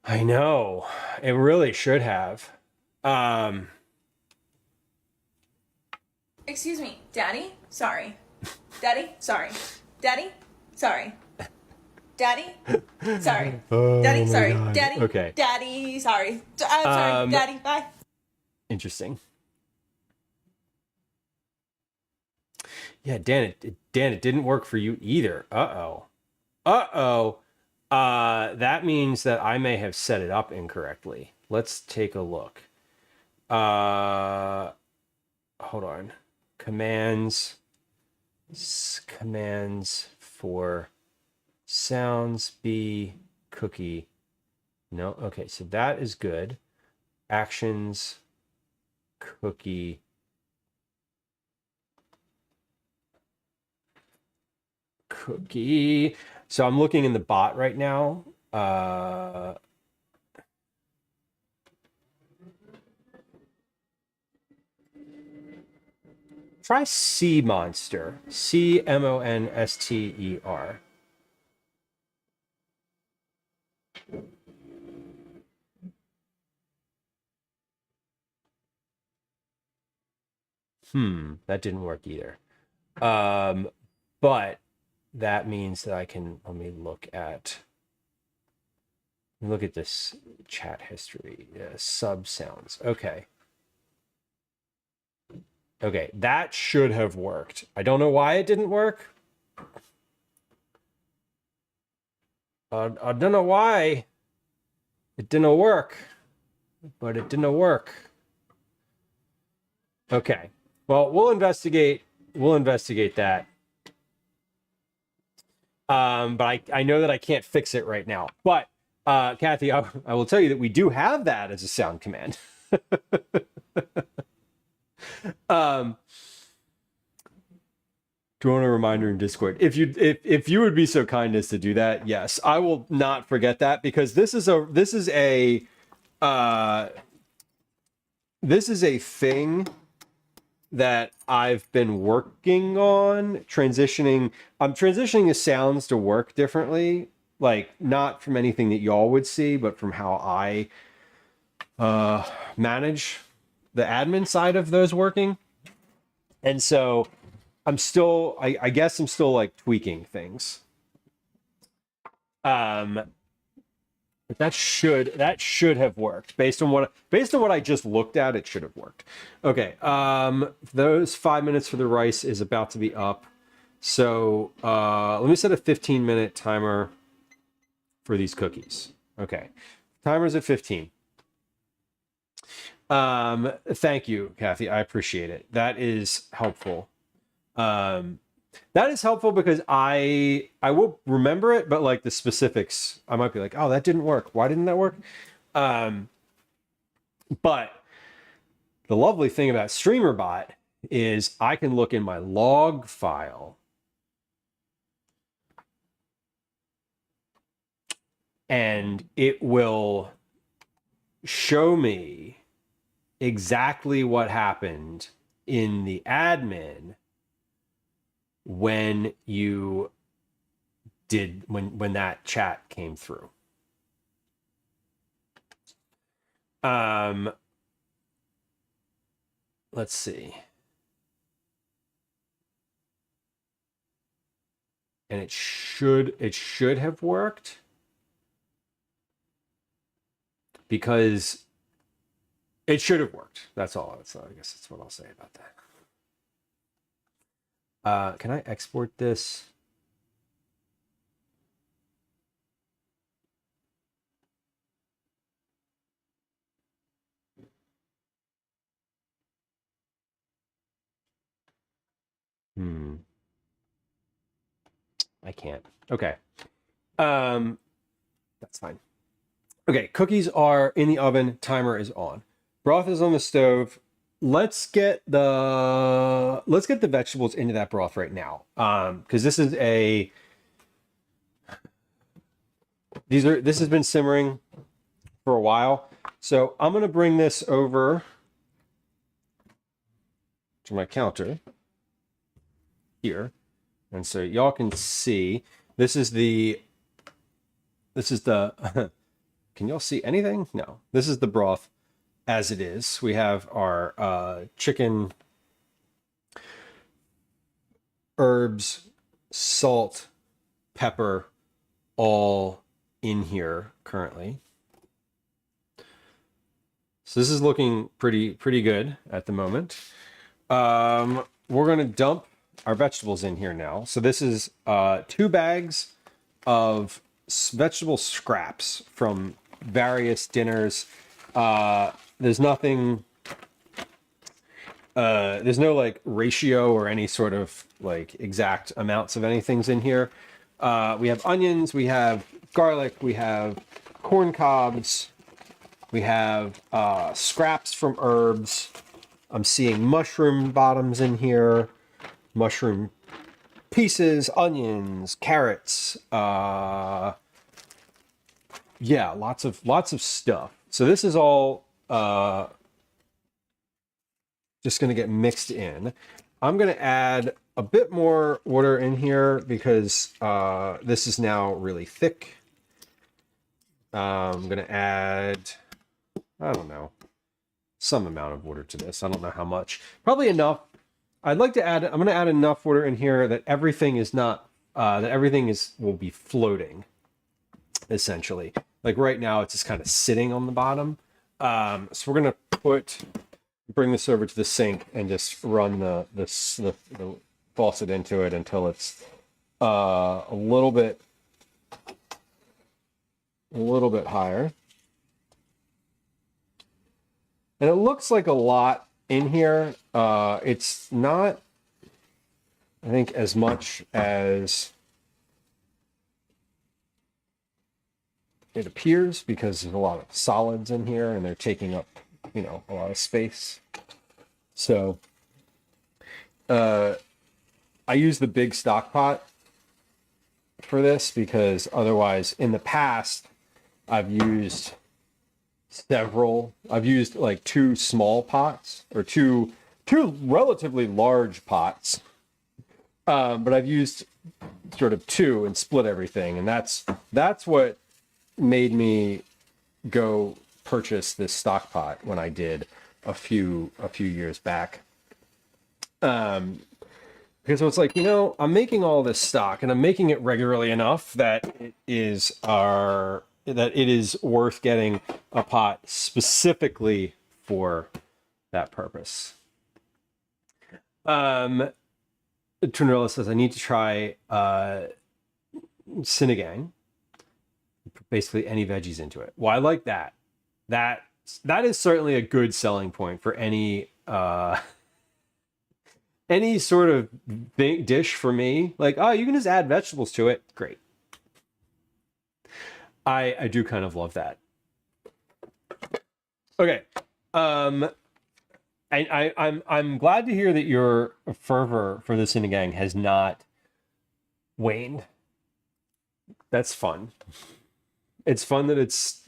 I know. It really should have. Um, Excuse me, Daddy? Sorry. Daddy? Sorry. Daddy? Sorry. Daddy? Sorry. Oh Daddy? my Sorry. God. Daddy? Okay. Daddy? Sorry. I'm sorry. Daddy, bye. Interesting. Yeah, Dan, it didn't work for you either. Uh-oh. Uh-oh. That means that I may have set it up incorrectly. Let's take a look. Hold on. Commands for sounds be cookie. No, okay, so that is good. Actions cookie. Cookie. So I'm looking in the bot right now. Try C Monster. CMONSTER. That didn't work either. But that means that I can, let me look at this chat history. Sub sounds. Okay. Okay, that should have worked. I don't know why it didn't work. I don't know why it didn't work, but it didn't work. Okay. Well, we'll investigate that. But I know that I can't fix it right now. But Kathy, I will tell you that we do have that as a sound command. Do you want a reminder in Discord? If you would be so kind as to do that, yes, I will not forget that, because this is a thing that I've been working on transitioning. I'm transitioning the sounds to work differently, like not from anything that y'all would see, but from how I manage the admin side of those working. And so I'm still, I guess I'm still like tweaking things. But that should have worked based on what I just looked at. It should have worked. Okay. Those 5 minutes for the rice is about to be up. So let me set a 15-minute timer for these cookies. Okay. Timer's at 15. Thank you, Kathy. I appreciate it. That is helpful. That is helpful because I will remember it, but like the specifics, I might be like, oh, that didn't work. Why didn't that work? But the lovely thing about StreamerBot is I can look in my log file and it will show me exactly what happened in the admin when you did when that chat came through. Let's see. And it should have worked, because it should have worked. That's all. I guess that's what I'll say about that. Can I export this? I can't. Okay. That's fine. Okay, cookies are in the oven. Timer is on. Broth is on the stove. Let's get the vegetables into that broth right now. Because this has been simmering for a while. So I'm gonna bring this over to my counter here. And so y'all can see this is the Can y'all see anything? No. This is the broth as it is. We have our chicken, herbs, salt, pepper, all in here currently. So this is looking pretty good at the moment. We're gonna dump our vegetables in here now. So this is 2 bags of vegetable scraps from various dinners. There's nothing, there's no like ratio or any sort of like exact amounts of anything's in here. We have onions, we have garlic, we have corn cobs, we have scraps from herbs. I'm seeing mushroom bottoms in here, mushroom pieces, onions, carrots. Yeah, lots of stuff. So this is all just going to get mixed in. I'm going to add a bit more water in here because this is now really thick. I'm going to add, I don't know, some amount of water to this. I don't know how much. Probably enough. I'd like to add, I'm going to add enough water in here that everything is not, will be floating, essentially. Like right now, it's just kind of sitting on the bottom. So we're going to bring this over to the sink and just run the faucet into it until it's a little bit higher. And it looks like a lot in here. It's not, I think, as much as it appears because there's a lot of solids in here and they're taking up, you know, a lot of space. So I use the big stock pot for this because otherwise in the past I've used like 2 small pots or two relatively large pots. But I've used sort of 2 and split everything. And that's what made me go purchase this stock pot when I did a few years back. Because it's like, you know, I'm making all this stock and I'm making it regularly enough that it is worth getting a pot specifically for that purpose. Trinella says, I need to try sinigang. Basically any veggies into it. Well, I like that. That is certainly a good selling point for any sort of dish for me. Like, oh, you can just add vegetables to it. Great. I do kind of love that. Okay. I'm glad to hear that your fervor for the sinigang has not waned. That's fun. It's fun that it's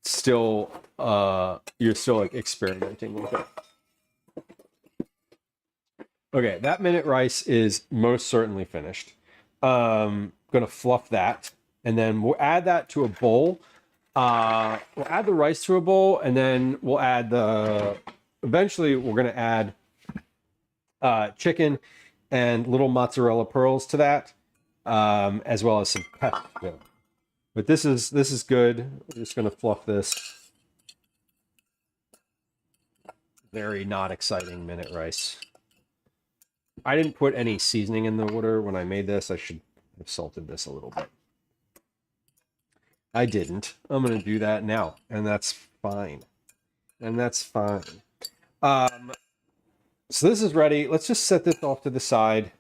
still you're still like experimenting with it. Okay, that minute rice is most certainly finished. Gonna fluff that, and then we'll add that to a bowl. We'll add the rice to a bowl, and then we'll add eventually we're gonna add chicken and little mozzarella pearls to that, as well as some pesto. But this is good. We're just gonna fluff this. Very not exciting minute rice. I didn't put any seasoning in the water when I made this. I should have salted this a little bit. I didn't. I'm gonna do that now, and that's fine. So this is ready. Let's just set this off to the side.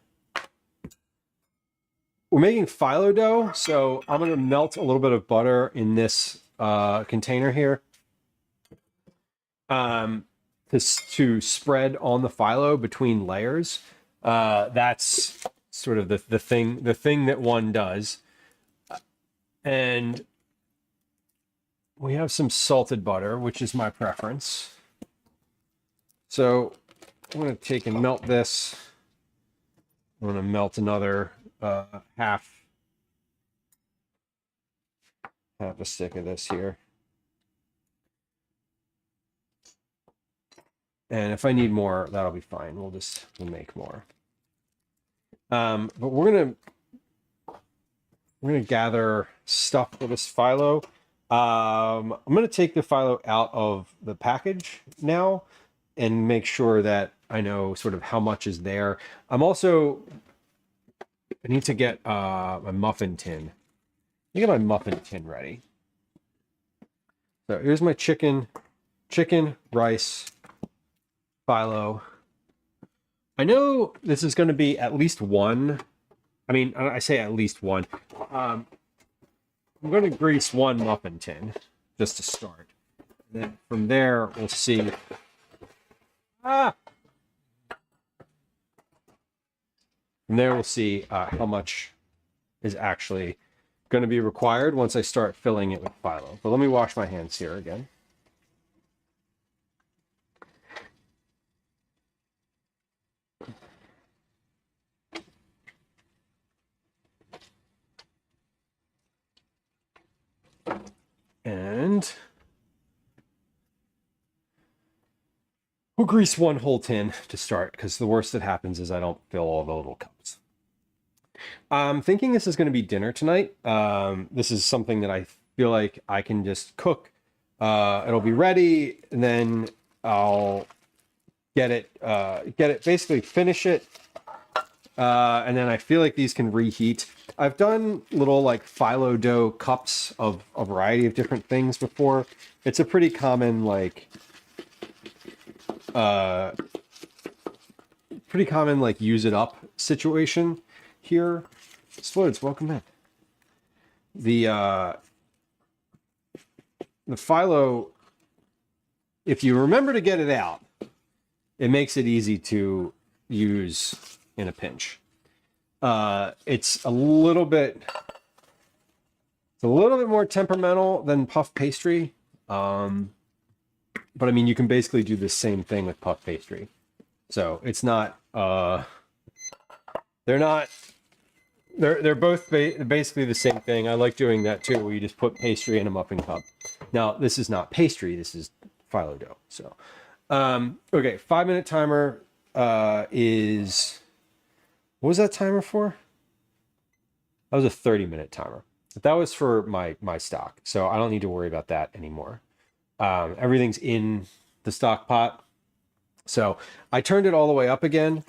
We're making phyllo dough, so I'm going to melt a little bit of butter in this container here to spread on the phyllo between layers. That's sort of the thing that one does. And we have some salted butter, which is my preference. So I'm going to take and melt this. I'm going to melt another half half a stick of this here. And if I need more, that'll be fine. We'll make more. But we're gonna gather stuff for this phyllo. I'm gonna take the phyllo out of the package now and make sure that I know sort of how much is there. I need to get my muffin tin. Let me get my muffin tin ready. So here's my chicken, rice, phyllo. I know this is going to be at least one. I mean, I say at least one. I'm going to grease one muffin tin just to start. And then from there, we'll see. From there, we'll see how much is actually going to be required once I start filling it with phyllo. But let me wash my hands here again. And we'll grease one whole tin to start, because the worst that happens is I don't fill all the little cups. I'm thinking this is going to be dinner tonight. This is something that I feel like I can just cook. It'll be ready, and then I'll get it, basically finish it. And then I feel like these can reheat. I've done little like phyllo dough cups of a variety of different things before. It's a pretty common use it up situation here. Explodes, welcome in. The phyllo, if you remember to get it out, it makes it easy to use in a pinch. It's a little bit more temperamental than puff pastry. But I mean, you can basically do the same thing with puff pastry. So it's not, they're both basically the same thing. I like doing that too, where you just put pastry in a muffin cup. Now, this is not pastry, this is phyllo dough. So, okay, 5-minute timer is, what was that timer for? That was a 30-minute timer. But that was for my stock, so I don't need to worry about that anymore. Everything's in the stock pot. So I turned it all the way up again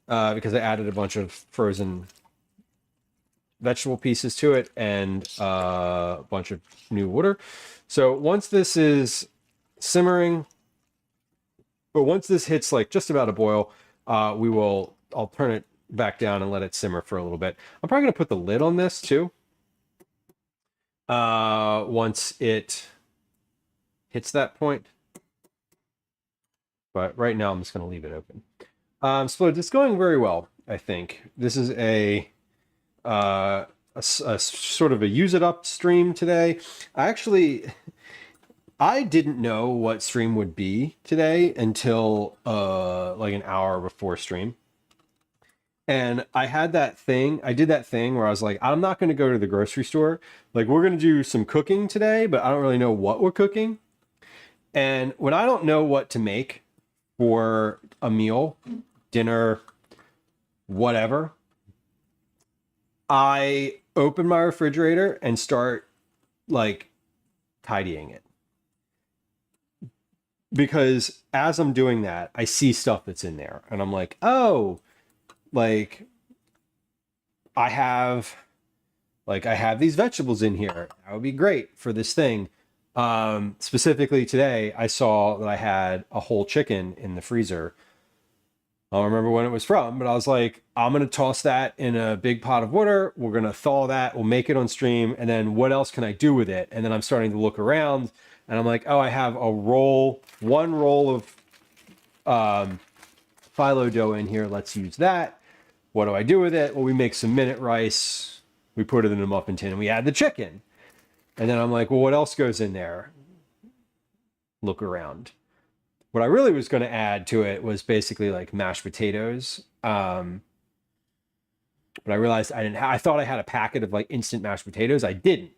because I added a bunch of frozen vegetable pieces to it and a bunch of new water. So once this is simmering, but once this hits like just about a boil, I'll turn it back down and let it simmer for a little bit. I'm probably going to put the lid on this too. Once it hits that point. But right now I'm just going to leave it open. So it's going very well, I think. This is a sort of a use it up stream today. I didn't know what stream would be today until like an hour before stream. And I did that thing where I was like, I'm not going to go to the grocery store. Like, we're going to do some cooking today, but I don't really know what we're cooking. And when I don't know what to make for a meal, dinner, whatever, I open my refrigerator and start like tidying it. Because as I'm doing that, I see stuff that's in there and I'm like, oh, like I have these vegetables in here. That would be great for this thing. Specifically today, I saw that I had a whole chicken in the freezer. I don't remember when it was from, but I was like, I'm going to toss that in a big pot of water. We're going to thaw that. We'll make it on stream. And then what else can I do with it? And then I'm starting to look around and I'm like, oh, I have one roll of phyllo dough in here. Let's use that. What do I do with it? Well, we make some minute rice. We put it in a muffin tin and we add the chicken. And then I'm like, well, what else goes in there? Look around. What I really was going to add to it was basically like mashed potatoes. But I realized I thought I had a packet of like instant mashed potatoes. I didn't.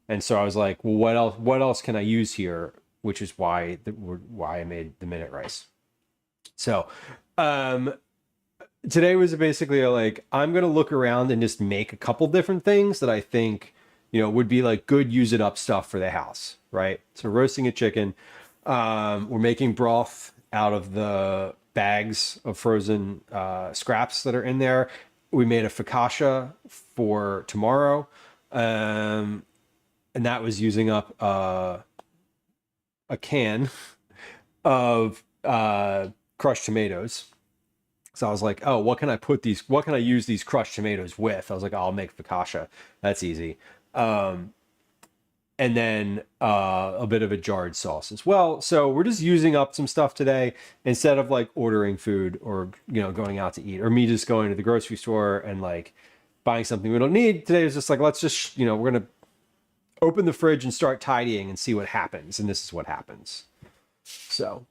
And so I was like, well, what else can I use here? Which is why I made the minute rice. So today was basically like, I'm going to look around and just make a couple different things that I think, would be like good use it up stuff for the house, right? So roasting a chicken. We're making broth out of the bags of frozen scraps that are in there. We made a focaccia for tomorrow. And that was using up a can of crushed tomatoes. So I was like, oh, what can I use these crushed tomatoes with? I was like, oh, I'll make focaccia. That's easy. And then a bit of a jarred sauce as well. So we're just using up some stuff today instead of like ordering food or, going out to eat, or me just going to the grocery store and like buying something we don't need. Today is just like, let's just, we're going to open the fridge and start tidying and see what happens. And this is what happens. So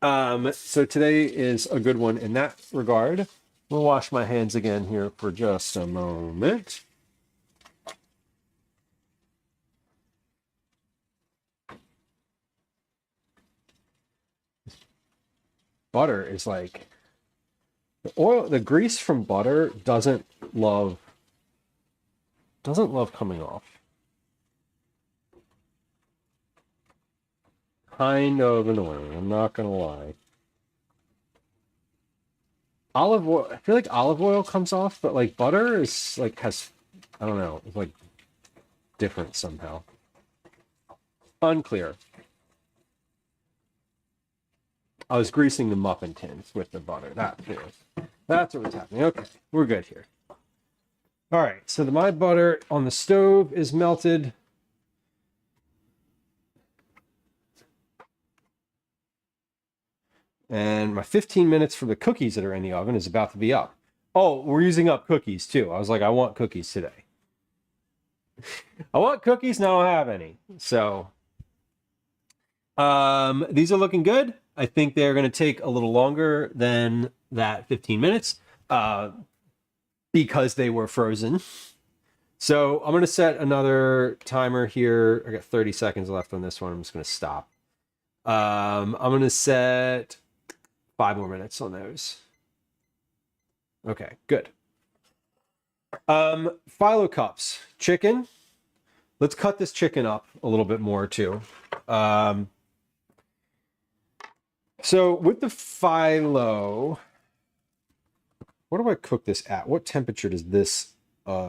today is a good one in that regard. We'll wash my hands again here for just a moment. Butter is like the grease from butter doesn't love coming off. Kind of annoying, I'm not gonna lie. Olive oil, I feel like olive oil comes off, but like butter is like I don't know, it's like different somehow. Unclear. I was greasing the muffin tins with the butter. That's what was happening. Okay, we're good here. All right, so my butter on the stove is melted. And my 15 minutes for the cookies that are in the oven is about to be up. Oh, we're using up cookies too. I was like, I want cookies today. I want cookies, now I don't have any. So these are looking good. I think they're going to take a little longer than that 15 minutes because they were frozen. So I'm going to set another timer here. I got 30 seconds left on this one. I'm just going to stop. I'm going to set 5 more minutes on those. Okay, good. Phyllo cups, chicken. Let's cut this chicken up a little bit more too. So with the Phyllo, what do I cook this at? What temperature does this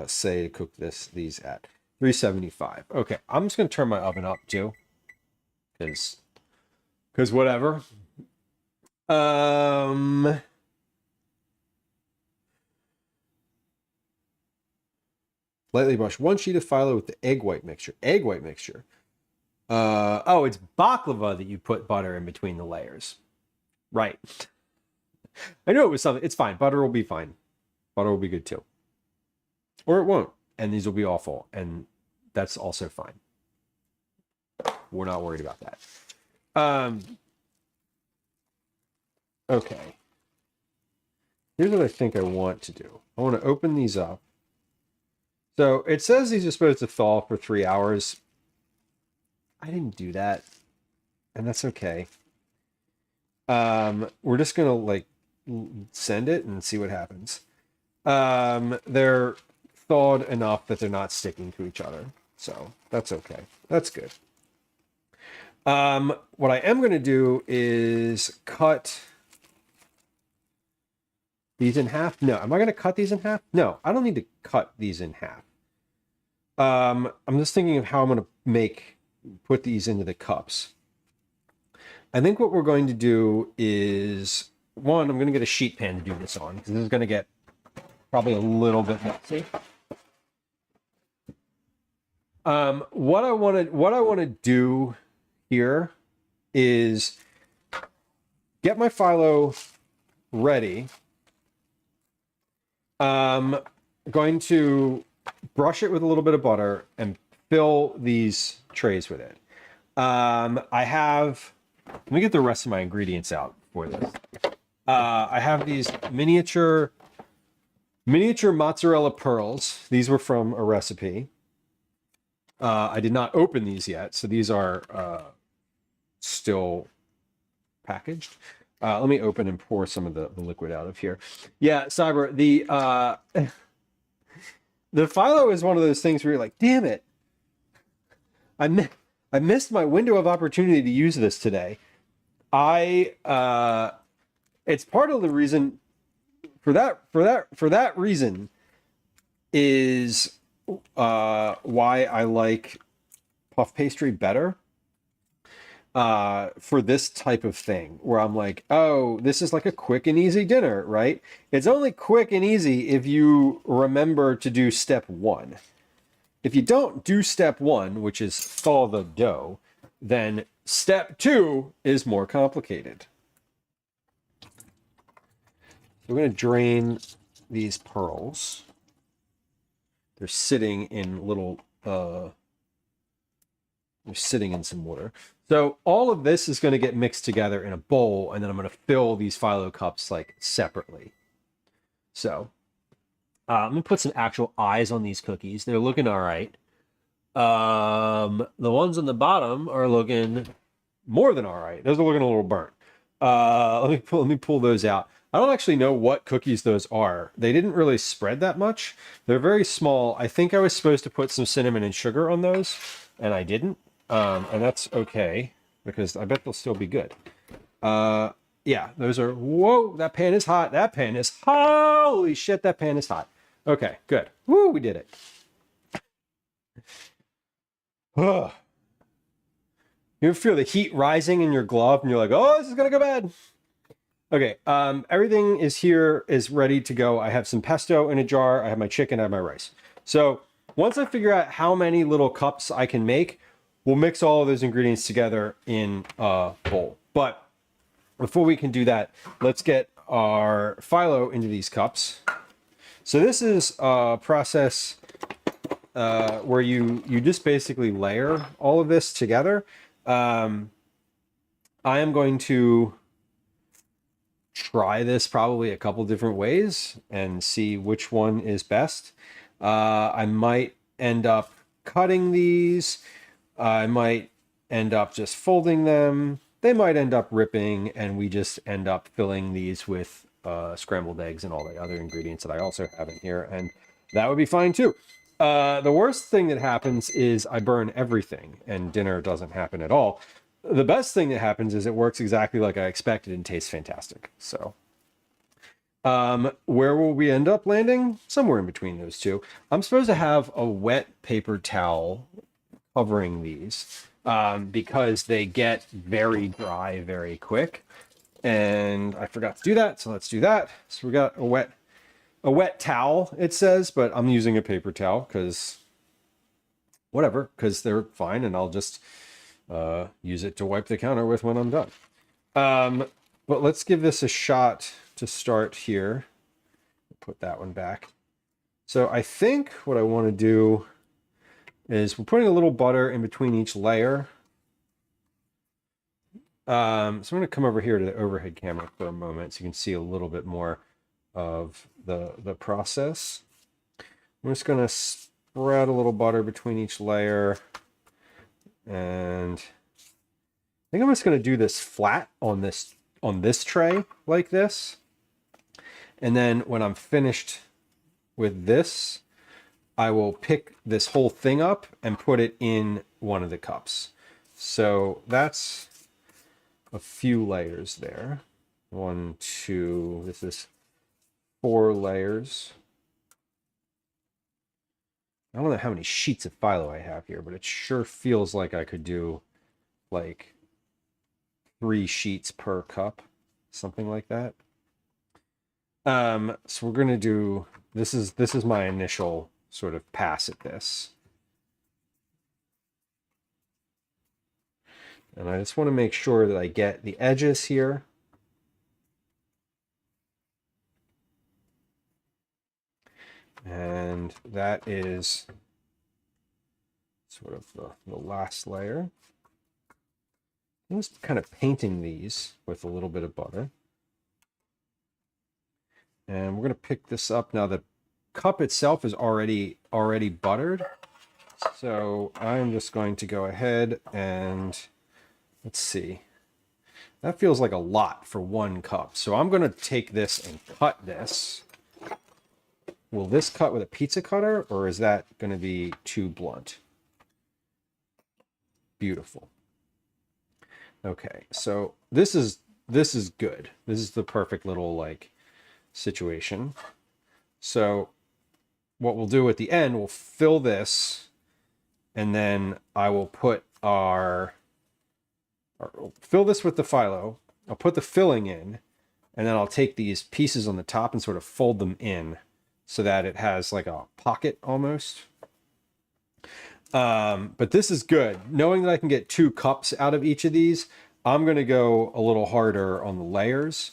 say to cook these at? 375. Okay, I'm just gonna turn my oven up too, because whatever. Lightly brush 1 sheet of Phyllo with the egg white mixture. Egg white mixture. Oh, it's baklava that you put butter in between the layers. Right. I knew it was something. It's fine. Butter will be fine. Butter will be good too. Or it won't. And these will be awful. And that's also fine. We're not worried about that. Okay. Here's what I think I want to do. I want to open these up. So it says these are supposed to thaw for 3 hours. I didn't do that, and that's okay. We're just gonna like send it and see what happens. They're thawed enough that they're not sticking to each other, so that's okay. That's good. What I am gonna do is cut these in half. No, am I gonna cut these in half? No, I don't need to cut these in half. I'm just thinking of how I'm gonna put these into the cups. I think what we're going to do is, one, I'm going to get a sheet pan to do this on, because this is going to get probably a little bit messy. What I want to do here is get my Phyllo ready. Going to brush it with a little bit of butter and fill these trays with it. Let me get the rest of my ingredients out for this. I have these miniature mozzarella pearls. These were from a recipe. I did not open these yet, so these are still packaged. Let me open and pour some of the liquid out of here. Yeah, Cyber, the Phyllo is one of those things where you're like, damn it, I missed my window of opportunity to use this today. It's part of the reason for that reason is why I like puff pastry better for this type of thing, where I'm like, oh, this is like a quick and easy dinner, right? It's only quick and easy if you remember to do step 1. If you don't do step 1, which is thaw the dough, then step 2 is more complicated. We're going to drain these pearls. They're sitting in little, they're sitting in some water. So all of this is going to get mixed together in a bowl, and then I'm going to fill these Phyllo cups like separately. So let me put some actual eyes on these cookies. They're looking all right. The ones on the bottom are looking more than all right. Those are looking a little burnt. Let me pull those out. I don't actually know what cookies those are. They didn't really spread that much. They're very small. I think I was supposed to put some cinnamon and sugar on those, and I didn't. And that's okay, because I bet they'll still be good. Yeah, those are, whoa, that pan is hot. That pan is, holy shit, that pan is hot. Okay, good. Woo, we did it. Ugh. You ever feel the heat rising in your glove and you're like, oh, this is gonna go bad. Okay, everything is ready to go. I have some pesto in a jar. I have my chicken, I have my rice. So once I figure out how many little cups I can make, we'll mix all of those ingredients together in a bowl. But before we can do that, let's get our Phyllo into these cups. So this is a process where you just basically layer all of this together. I am going to try this probably a couple different ways and see which one is best. I might end up cutting these. I might end up just folding them. They might end up ripping, and we just end up filling these with scrambled eggs and all the other ingredients that I also have in here, and that would be fine too. The worst thing that happens is I burn everything and dinner doesn't happen at all. The best thing that happens is it works exactly like I expected and tastes fantastic. So where will we end up landing? Somewhere in between those two. I'm supposed to have a wet paper towel covering these because they get very dry very quick. And I forgot to do that, so let's do that. So we got a wet towel, it says, but I'm using a paper towel because whatever, because they're fine, and I'll just use it to wipe the counter with when I'm done. But let's give this a shot to start here. Put that one back. So I think what I want to do is we're putting a little butter in between each layer. So I'm going to come over here to the overhead camera for a moment so you can see a little bit more of the process. I'm just going to spread a little butter between each layer, and I think I'm just going to do this flat on this tray like this. And then when I'm finished with this, I will pick this whole thing up and put it in one of the cups. So that's a few layers there. 1, 2, this is 4 layers. I don't know how many sheets of Phyllo I have here, but it sure feels like I could do like 3 sheets per cup, something like that. So we're gonna do, this is my initial sort of pass at this. And I just want to make sure that I get the edges here. And that is sort of the last layer. I'm just kind of painting these with a little bit of butter. And we're going to pick this up. Now the cup itself is already buttered. So I'm just going to go ahead and let's see. That feels like a lot for 1 cup. So I'm going to take this and cut this. Will this cut with a pizza cutter, or is that going to be too blunt? Beautiful. Okay, so this is good. This is the perfect little like situation. So what we'll do at the end, we'll fill this, and then I will put fill this with the phyllo. I'll put the filling in, and then I'll take these pieces on the top and sort of fold them in so that it has like a pocket almost. But this is good. Knowing that I can get 2 cups out of each of these, I'm going to go a little harder on the layers.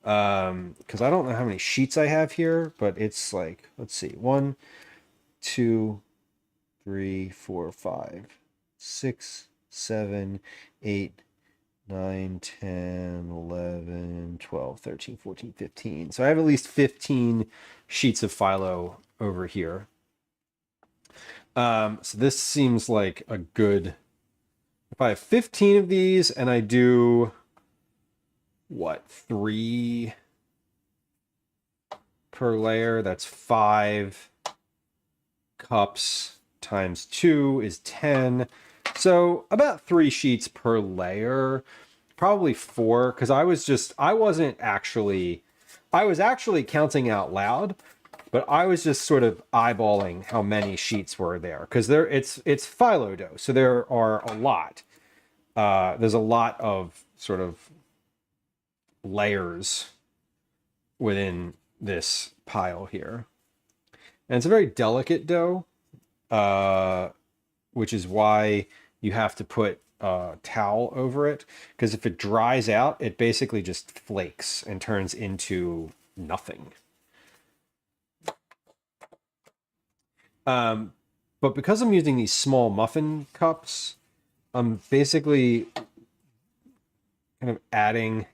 Because I don't know how many sheets I have here, but it's like, let's see, 1, 2, 3, 4, 5, 6, 7, 8, 9, 10, 11, 12, 13, 14, 15. So I have at least 15 sheets of phyllo over here. So this seems like a good, if I have 15 of these and I do, what, 3 per layer, that's 5 cups times 2 is 10. So about 3 sheets per layer, probably 4, because I was actually counting out loud, but I was just sort of eyeballing how many sheets were there, because it's phyllo dough, so there are a lot. There's a lot of sort of layers within this pile here, and it's a very delicate dough, which is why you have to put a towel over it, because if it dries out, it basically just flakes and turns into nothing. But because I'm using these small muffin cups, I'm basically kind of adding,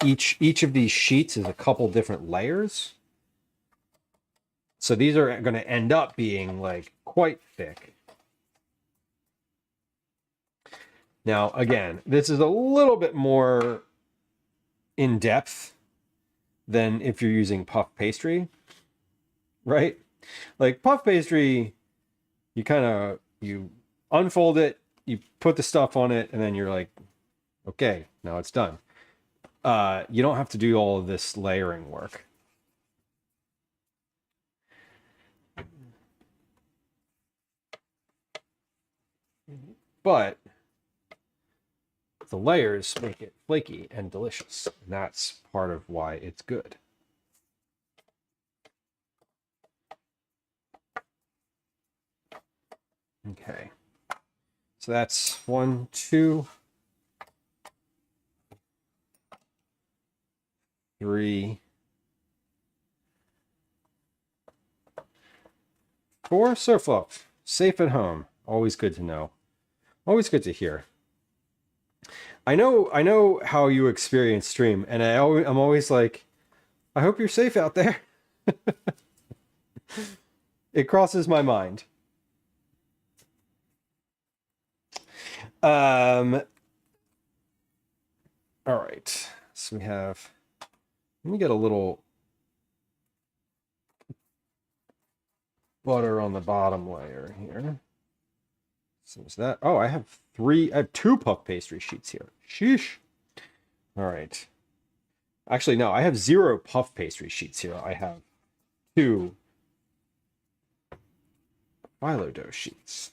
each of these sheets is a couple different layers. So these are going to end up being like quite thick. Now, again, this is a little bit more in depth than if you're using puff pastry, right? Like puff pastry, you unfold it, you put the stuff on it, and then you're like, okay, now it's done. You don't have to do all of this layering work. But the layers make it flaky and delicious. And that's part of why it's good. Okay. So that's 1, 2, 3, 4. So far, safe at home. Always good to know. Always good to hear. I know how you experience stream, and I'm always like, I hope you're safe out there. It crosses my mind. All right. So we have, let me get a little butter on the bottom layer here. So is that, oh, I have 2 puff pastry sheets here. Sheesh. All right. Actually, no, I have 0 puff pastry sheets here. I have 2 phyllo dough sheets.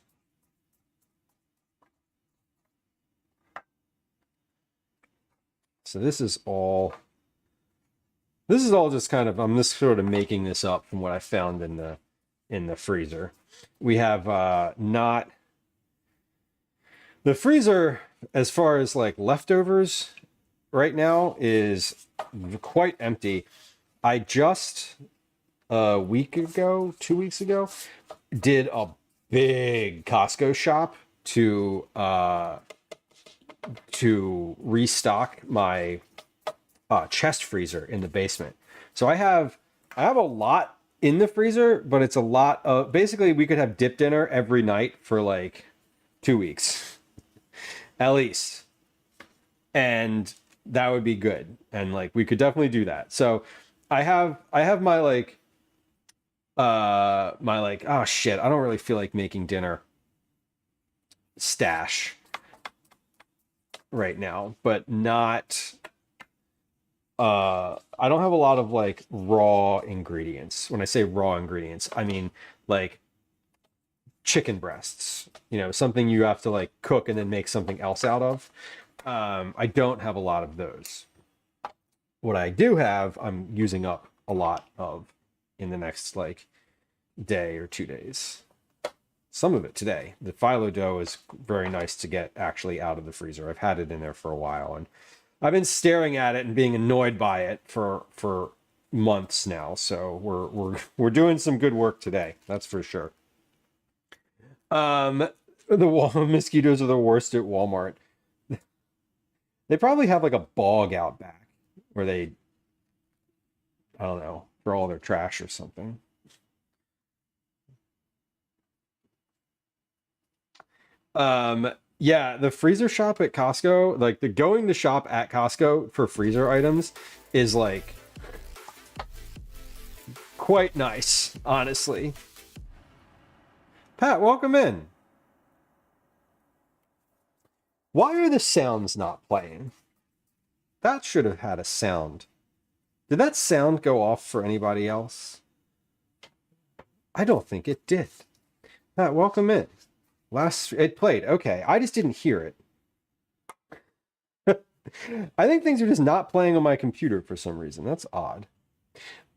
So this is all just kind of, I'm just sort of making this up from what I found in the freezer. We have not, the freezer, as far as like leftovers right now, is quite empty. I just a week ago, 2 weeks ago, did a big Costco shop to restock my chest freezer in the basement. So I have a lot in the freezer, but it's a lot of, basically we could have dip dinner every night for like 2 weeks at least. And that would be good. And like, we could definitely do that. So I have my like, oh shit, I don't really feel like making dinner stash right now, but not, I don't have a lot of like raw ingredients. When I say raw ingredients, I mean like chicken breasts, you know, something you have to like cook and then make something else out of. I don't have a lot of those. What I do have, I'm using up a lot of in the next like day or 2 days. Some of it today. The phyllo dough is very nice to get actually out of the freezer. I've had it in there for a while, and I've been staring at it and being annoyed by it for months now. So we're doing some good work today. That's for sure. The mosquitoes are the worst at Walmart. They probably have like a bog out back where they, I don't know, throw all their trash or something. Yeah, the freezer shop at Costco, like the going to shop at Costco for freezer items is like quite nice, honestly. Pat, welcome in. Why are the sounds not playing? That should have had a sound. Did that sound go off for anybody else? I don't think it did. Pat, welcome in. It played. Okay, I just didn't hear it. I think things are just not playing on my computer for some reason. That's odd.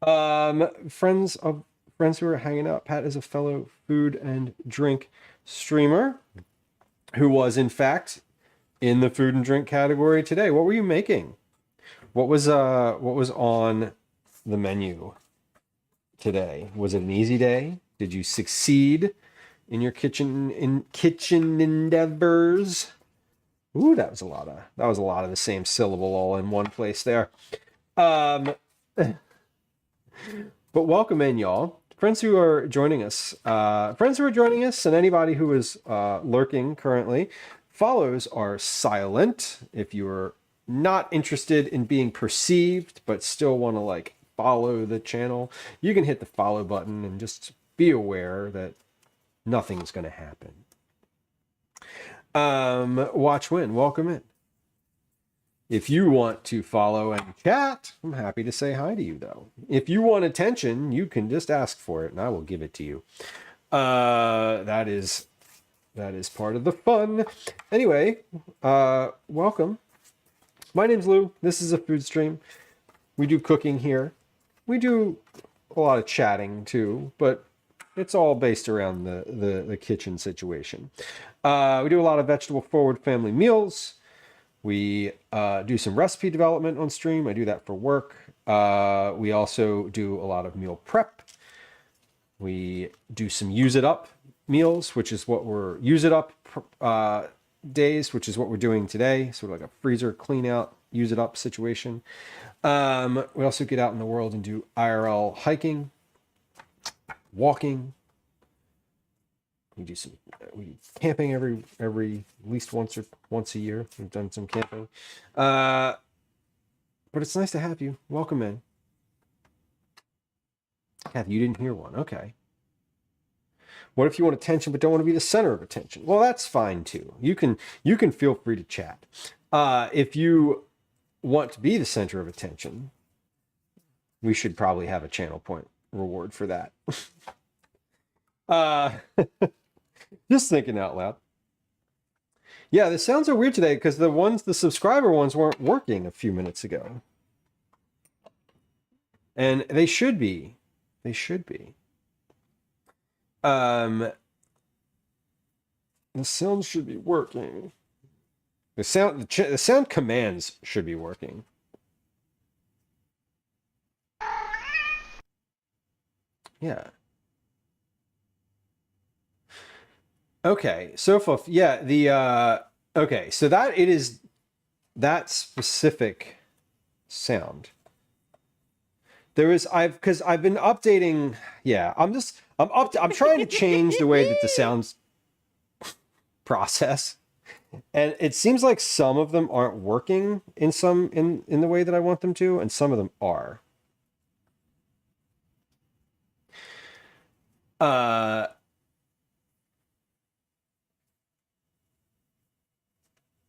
Friends who are hanging out. Pat is a fellow food and drink streamer who was in fact in the food and drink category today. What were you making? What was on the menu today? Was it an easy day? Did you succeed in your kitchen endeavors? Ooh, that was a lot of the same syllable all in one place there. But welcome in, y'all. Friends who are joining us, and anybody who is lurking currently. Follows are silent. If you are not interested in being perceived but still want to like follow the channel, you can hit the follow button and just be aware that nothing's going to happen. Watch Win, welcome in. If you want to follow and chat, I'm happy to say hi to you, though. If you want attention, you can just ask for it, and I will give it to you. That is part of the fun. Anyway, welcome. My name's Lou. This is a food stream. We do cooking here. We do a lot of chatting, too, but it's all based around the kitchen situation. We do a lot of vegetable-forward family meals. We do some recipe development on stream. I do that for work. We also do a lot of meal prep. We do some use it up meals, which is what we're use it up days, which is what we're doing today. Sort of like a freezer clean out, use it up situation. We also get out in the world and do IRL hiking, walking. We do camping every at least once a year. We've done some camping. But it's nice to have you. Welcome in. Kathy, you didn't hear one. Okay. What if you want attention but don't want to be the center of attention? Well, that's fine too. You can feel free to chat. If you want to be the center of attention, we should probably have a channel point reward for that. Just thinking out loud. Yeah, the sounds are weird today because the subscriber ones weren't working a few minutes ago. And they should be. They should be. The sound should be working. The sound commands should be working. Yeah. Okay, so yeah, okay, so that it is that specific sound because I've been updating. Yeah, I'm trying to change the way that the sounds process, and it seems like some of them aren't working in the way that I want them to, and some of them are.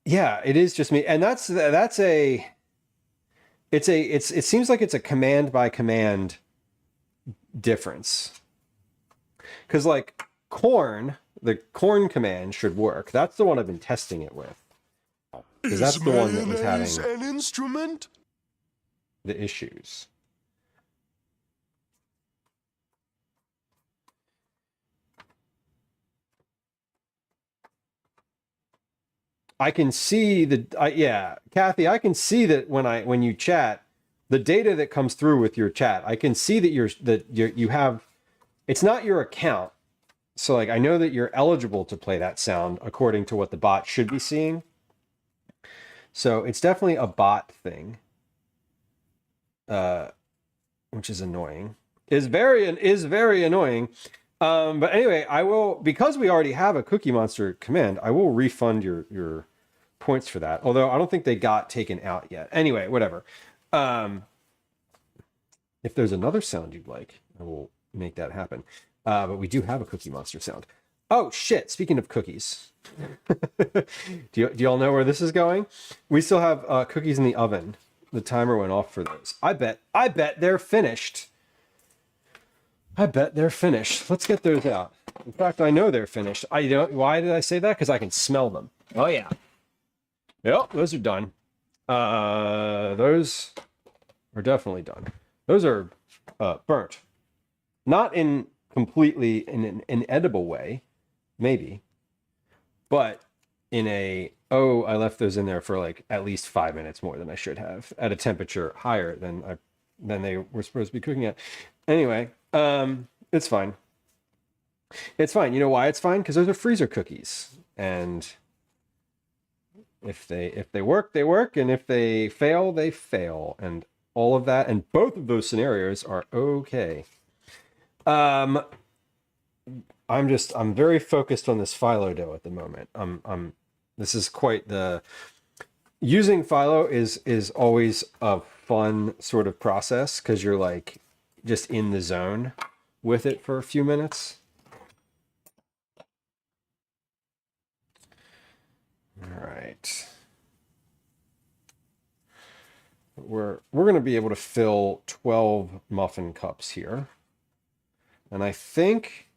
Yeah, it is just me, and it seems like it's a command by command difference. Because like the corn command should work. That's the one I've been testing it with. Because that's the one that was having an instrument? the issues. I can see Kathy, I can see that when you chat, the data that comes through with your chat, I can see that you have, it's not your account. So like, I know that you're eligible to play that sound according to what the bot should be seeing. So it's definitely a bot thing, which is annoying. Is very annoying. But anyway, I will, because we already have a Cookie Monster command, I will refund your points for that. Although I don't think they got taken out yet. Anyway, whatever. If there's another sound you'd like, I will make that happen. But we do have a Cookie Monster sound. Oh shit! Speaking of cookies, do y'all know where this is going? We still have cookies in the oven. The timer went off for those. I bet they're finished. Let's get those out. In fact, I know they're finished. Why did I say that? Because I can smell them. Oh yeah. Yep, those are done. Those are definitely done. Those are burnt. Not in completely in an inedible way, maybe, but in a, I left those in there for like at least 5 minutes more than I should have, at a temperature higher than they were supposed to be cooking at. Anyway, it's fine. It's fine. You know why it's fine? Because those are freezer cookies, and if they work, they work, and if they fail, they fail, and all of that, and both of those scenarios are okay. I'm very focused on this Phyllo dough at the moment. This is quite using Phyllo is always a fun sort of process, because you're like just in the zone with it for a few minutes. All right. We're going to be able to fill 12 muffin cups here. And I think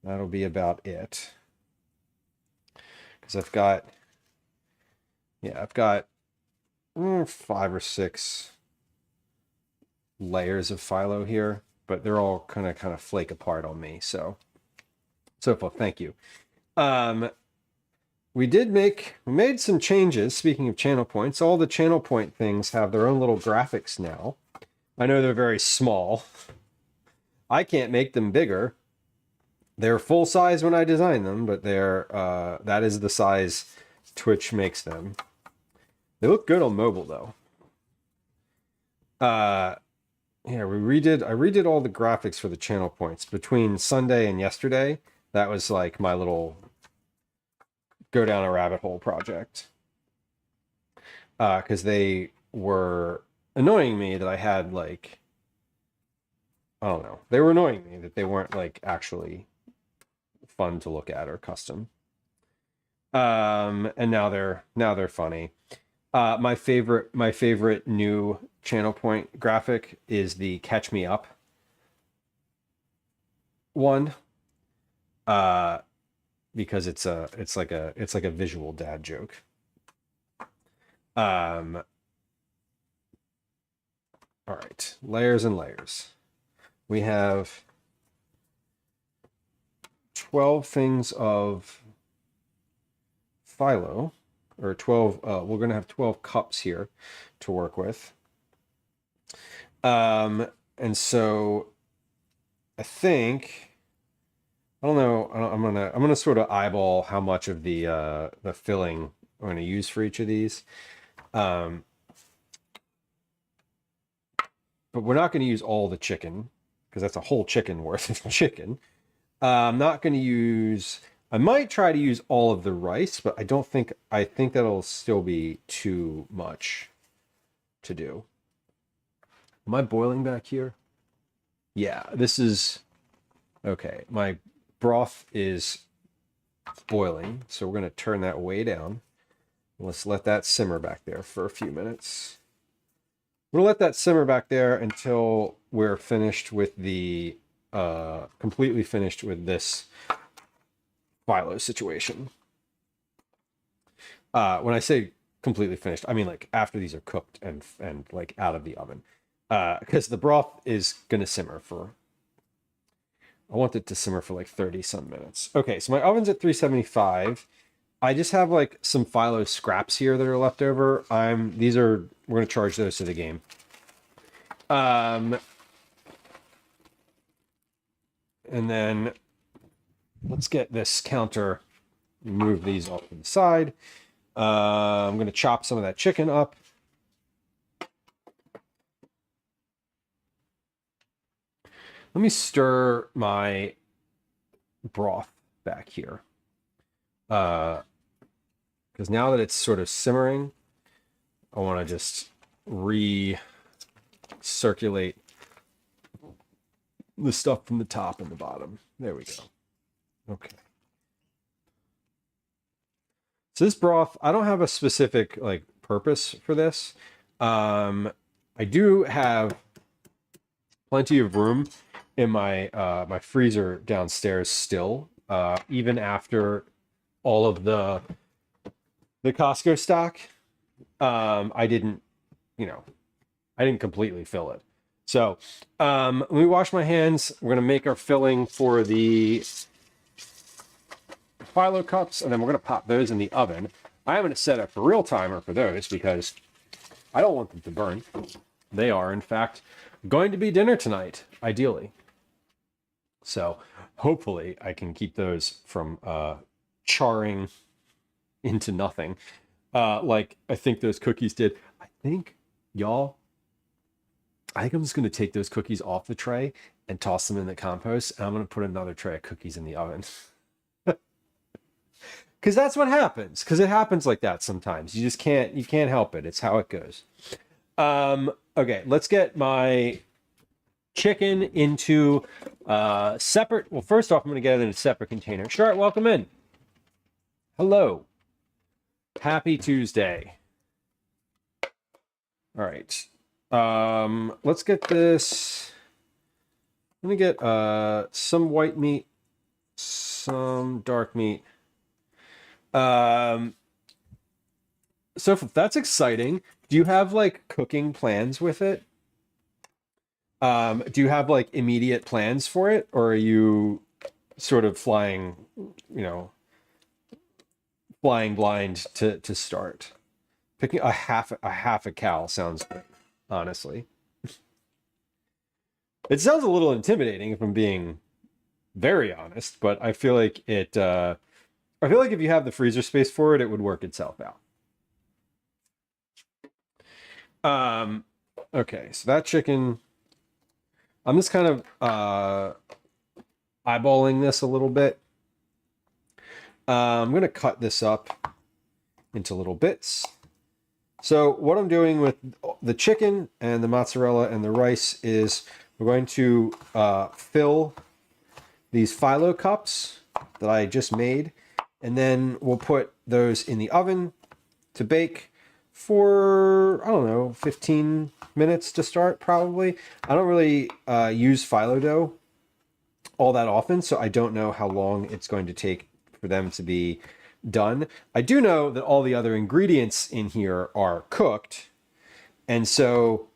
that'll be about it. Because I've got 5 or 6 layers of Phyllo here, but they're all kind of flake apart on me. So far, thank you. We made some changes. Speaking of channel points, all the channel point things have their own little graphics now. I know they're very small. I can't make them bigger. They're full size when I design them, but that is the size Twitch makes them. They look good on mobile though. Yeah, I redid all the graphics for the channel points between Sunday and yesterday. That was like my little go down a rabbit hole project. Because they were annoying me that I had like, I don't know. They were annoying me that they weren't like actually fun to look at or custom. And now they're funny. My favorite new channel point graphic is the Catch Me Up one. Because it's like a visual dad joke. All right, layers and layers. We have 12 things of Phyllo, or 12. We're gonna have 12 cups here to work with. And so I think, I don't know. I'm gonna sort of eyeball how much of the filling I'm gonna use for each of these. but we're not going to use all the chicken because that's a whole chicken worth of chicken. I'm not going to use, I might try to use all of the rice, but I think that'll still be too much to do. Am I boiling back here? Yeah, this is, okay. My broth is boiling, so we're going to turn that way down. Let's let that simmer back there for a few minutes. We'll let that simmer back there until we're finished with the, completely finished with this Phyllo situation. When I say completely finished, I mean like after these are cooked and like out of the oven. Because the broth is going to simmer for, I want it to simmer for like 30 some minutes. Okay, so my oven's at 375. I just have like some Phyllo scraps here that are left over. We're going to charge those to the game. And then let's get this counter, move these off to the side. I'm going to chop some of that chicken up. Let me stir my broth back here. Because now that it's sort of simmering, I want to just recirculate the stuff from the top and the bottom. There we go. Okay. So this broth, I don't have a specific like purpose for this. I do have plenty of room in my my freezer downstairs still, even after all of the Costco stock. I didn't completely fill it. So let me wash my hands. We're gonna make our filling for the Phyllo cups, and then we're gonna pop those in the oven. I haven't set up a real timer for those because I don't want them to burn. They are, in fact, going to be dinner tonight, ideally. So hopefully I can keep those from charring into nothing. Like I think those cookies did. I think I'm just going to take those cookies off the tray and toss them in the compost. And I'm going to put another tray of cookies in the oven. Because that's what happens. Because it happens like that sometimes. You can't help it. It's how it goes. Okay, let's get my chicken into separate. Well, first off, I'm going to get it in a separate container. Shart, welcome in. Hello. Happy Tuesday. All right. Let's get this. Let me get some white meat, some dark meat. So that's exciting. Do you have like cooking plans with it? Do you have like immediate plans for it, or are you sort of flying blind to start? Picking a half a cow sounds great, honestly. It sounds a little intimidating if I'm being very honest, but I feel like if you have the freezer space for it, it would work itself out. Okay, so that chicken, I'm just kind of eyeballing this a little bit. I'm going to cut this up into little bits. So what I'm doing with the chicken and the mozzarella and the rice is we're going to fill these Phyllo cups that I just made, and then we'll put those in the oven to bake for, I don't know, 15 minutes to start, probably. I don't really use Phyllo dough all that often, so I don't know how long it's going to take for them to be done. I do know that all the other ingredients in here are cooked, and so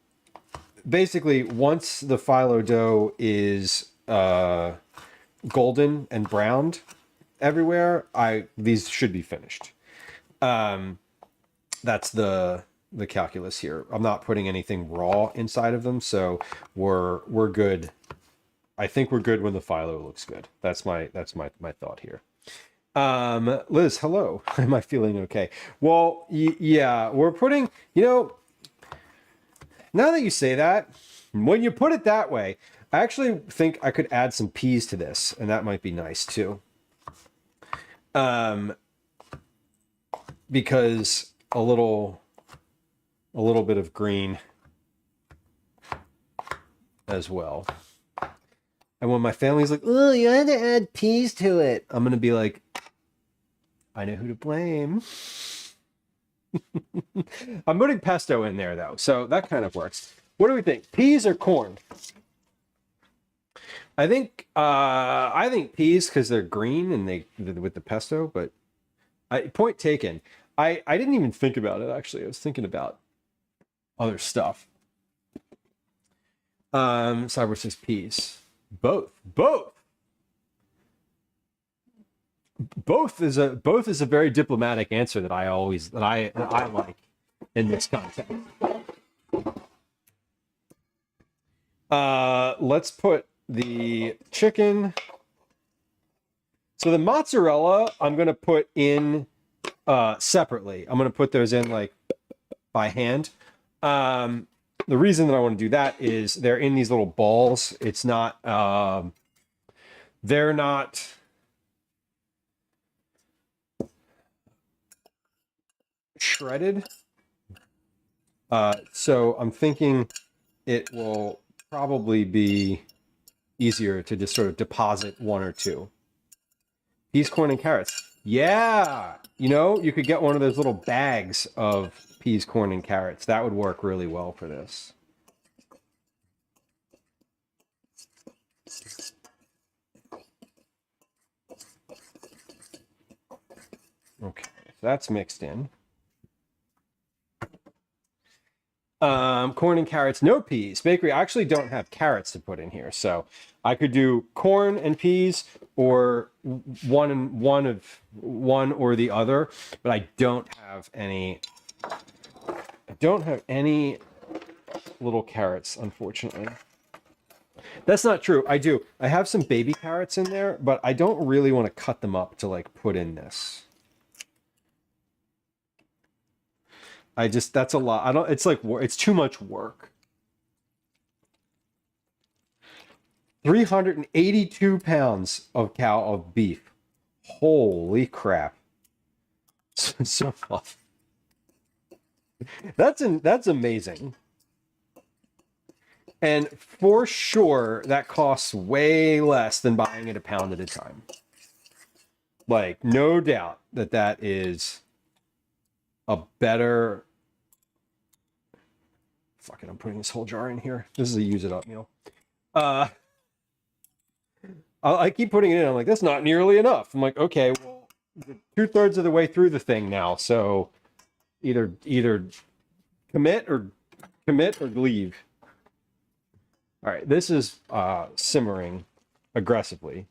basically once the Phyllo dough is golden and browned everywhere, these should be finished. That's the calculus here. I'm not putting anything raw inside of them, so we're good. I think we're good when the Phyllo looks good. That's my thought here. Liz, hello. Am I feeling okay? Well, yeah, we're putting, now that you say that, When you put it that way, I actually think I could add some peas to this, and that might be nice too. Because a little bit of green as well. And when my family's like, "Oh, you had to add peas to it," I'm gonna be like, I know who to blame. I'm putting pesto in there though, so that kind of works. What do we think? Peas or corn? I think peas because they're green and they with the pesto. But point taken. I didn't even think about it actually. I was thinking about other stuff. Cyber says peas. Both is a very diplomatic answer that I like in this context. Let's put the chicken. So the mozzarella I'm going to put in separately. I'm going to put those in like by hand. The reason that I want to do that is they're in these little balls. It's not they're not shredded. So I'm thinking it will probably be easier to just sort of deposit one or two. Peas, corn, and carrots. Yeah, you know, you could get one of those little bags of peas, corn, and carrots. That would work really well for this. Okay, so that's mixed in. Corn and carrots, no peas. Bakery, I actually don't have carrots to put in here, so I could do corn and peas, or one or the other. But I don't have any. I don't have any little carrots, unfortunately. That's not true. I do. I have some baby carrots in there, but I don't really want to cut them up to like put in this. That's a lot. It's like, it's too much work. 382 pounds of beef. Holy crap. So tough. That's amazing. And for sure, that costs way less than buying it a pound at a time. Like, no doubt that is a better... Fuck it, I'm putting this whole jar in here. This is a use it up meal. I keep putting it in. I'm like, that's not nearly enough. I'm like, okay, well, 2/3 of the way through the thing now. So either commit or leave. All right, this is simmering aggressively.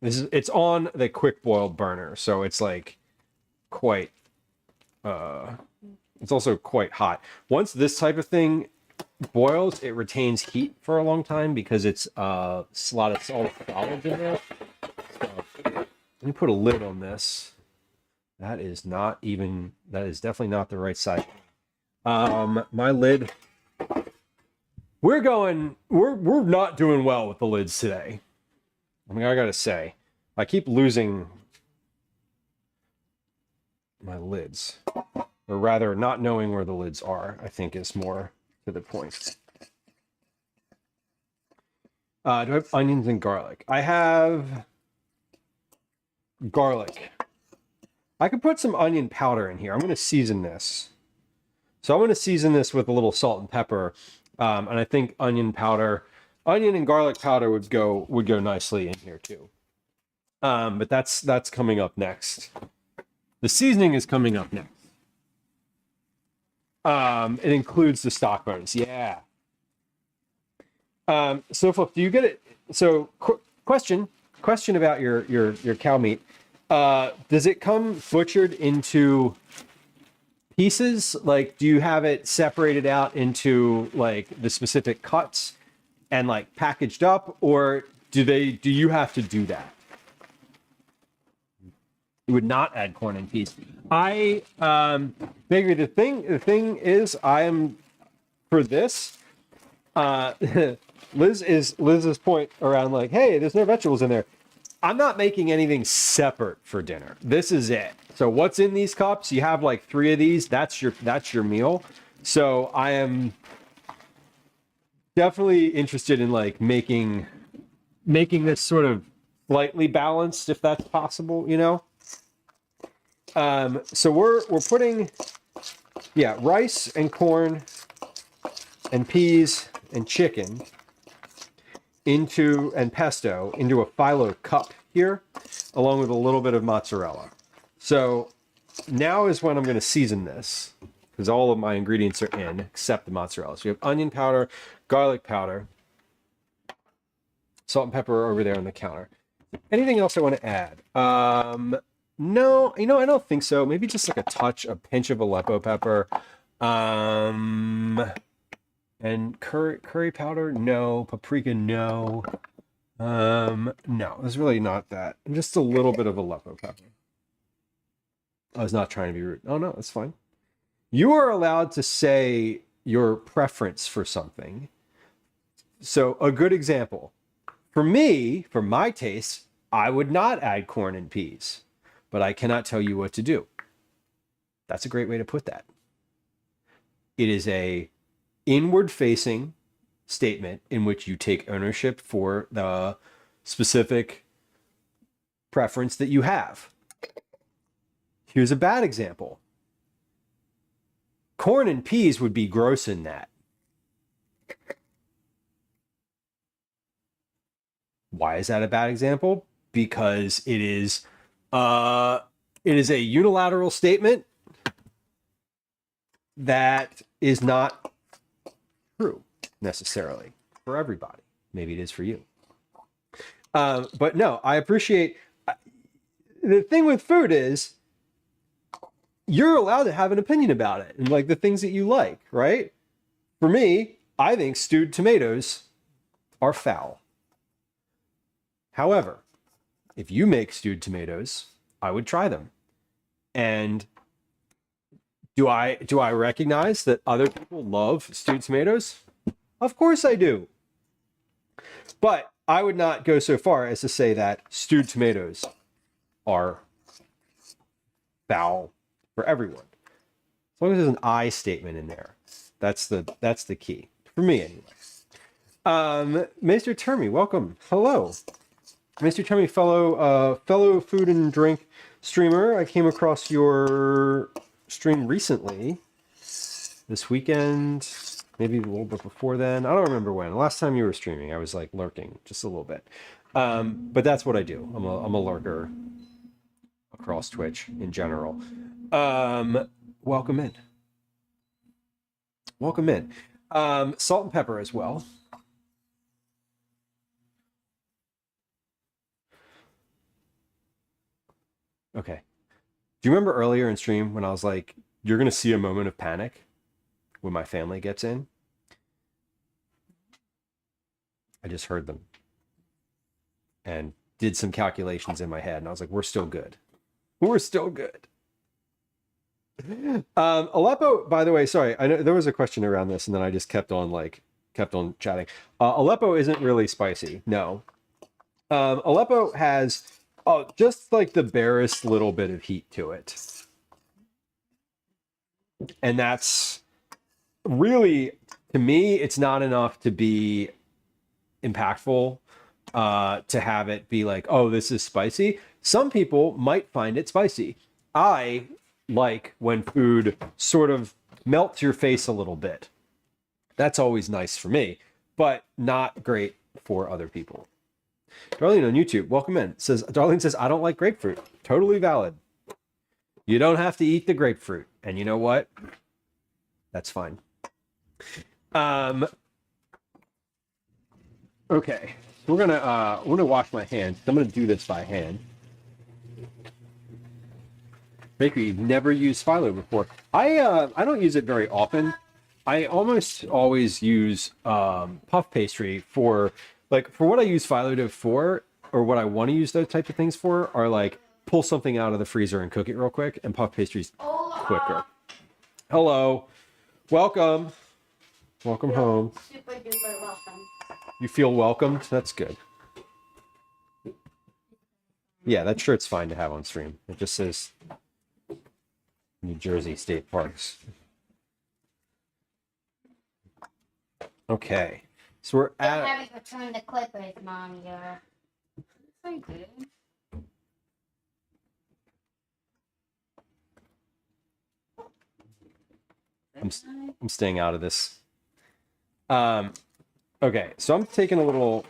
It's on the quick boil burner, so it's like quite it's also quite hot. Once this type of thing boils, it retains heat for a long time because it's a lot of solids in there. So, let me put a lid on this. That is definitely not the right size. My lid. We're not doing well with the lids today. I mean, I gotta say, I keep losing my lids. Or rather, not knowing where the lids are, I think is more to the point. Do I have onions and garlic? I have garlic. I could put some onion powder in here. I'm going to season this. So I'm going to season this with a little salt and pepper. And I think onion and garlic powder would go nicely in here too. But that's coming up next. The seasoning is coming up next. It includes the stock bones. Yeah. So Flip, do you get it? So question about your cow meat. Does it come butchered into pieces? Like, do you have it separated out into like the specific cuts and like packaged up, or do you have to do that? You would not add corn and peas. Maybe the thing is, I am for this. Liz's point around like, hey, there's no vegetables in there. I'm not making anything separate for dinner. This is it. So what's in these cups? You have like 3 of these. That's your meal. So I am definitely interested in like making this sort of slightly balanced, if that's possible, you know. So we're putting rice and corn and peas and chicken and pesto into a Phyllo cup here, along with a little bit of mozzarella. So now is when I'm going to season this, because all of my ingredients are in except the mozzarella. So we have onion powder, garlic powder, salt and pepper over there on the counter. Anything else I want to add? No, I don't think so. Maybe just like a pinch of Aleppo pepper. And curry powder, no. Paprika, no. No, there's really not that. Just a little bit of Aleppo pepper. I was not trying to be rude. Oh no, that's fine. You are allowed to say your preference for something. So a good example. For me, for my taste, I would not add corn and peas, but I cannot tell you what to do. That's a great way to put that. It is a inward-facing statement in which you take ownership for the specific preference that you have. Here's a bad example. Corn and peas would be gross in that. Why is that a bad example? Because it is a unilateral statement that is not true necessarily for everybody. Maybe it is for you. But no, I appreciate the thing with food is you're allowed to have an opinion about it and like the things that you like, right? For me, I think stewed tomatoes are foul. However, if you make stewed tomatoes, I would try them. And do I recognize that other people love stewed tomatoes? Of course I do. But I would not go so far as to say that stewed tomatoes are foul for everyone. As long as there's an I statement in there. That's the key. For me anyway. Mr. Termy, welcome. Hello. Mr. Termy, fellow food and drink streamer. I came across your stream recently. This weekend, maybe a little bit before then. I don't remember when. Last time you were streaming, I was like lurking just a little bit. But that's what I do. I'm a lurker across Twitch in general. Welcome in. Welcome in. Salt and pepper as well. Okay. Do you remember earlier in stream when I was like, you're going to see a moment of panic when my family gets in? I just heard them and did some calculations in my head. And I was like, we're still good. We're still good. Aleppo, by the way, sorry, I know there was a question around this and then I just kept on chatting. Aleppo isn't really spicy. No. Aleppo has just like the barest little bit of heat to it. And that's really, to me, it's not enough to be impactful, to have it be like, oh, this is spicy. Some people might find it spicy. I like when food sort of melts your face a little bit. That's always nice for me, but not great for other people. Darlene on YouTube, welcome in. Darlene says, I don't like grapefruit. Totally valid. You don't have to eat the grapefruit. And you know what? That's fine. Okay. We're gonna wash my hands. I'm gonna do this by hand. Bakery, you've never used Phyllo before. I don't use it very often. I almost always use puff pastry for what I use Phyllo for, or what I want to use those types of things for, are like pull something out of the freezer and cook it real quick, and puff pastry's quicker. Hello. Welcome. Welcome home. Super duper welcome. You feel welcomed? That's good. Yeah, that shirt's fine to have on stream. It just says New Jersey State Parks. Okay. So we're Still at... haven't returned the clippers, Mom. You're... I did. I'm staying out of this. Okay, so I'm taking a little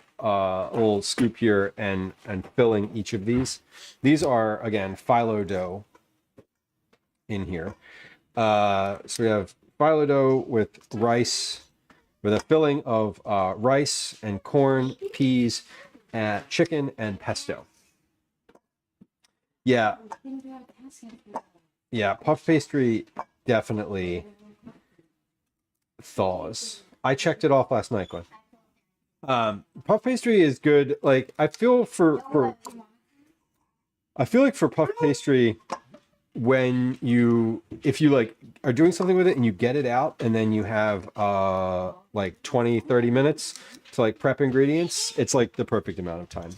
scoop here and filling each of these. These are, again, phyllo dough in here. So we have phyllo dough with rice, with a filling of rice and corn, peas, chicken, and pesto. Yeah. Yeah, puff pastry definitely thaws. I checked it off last night, Glenn. Puff pastry is good. Like I feel like for puff pastry, if you like are doing something with it and you get it out and then you have like 20-30 minutes to like prep ingredients, it's like the perfect amount of time.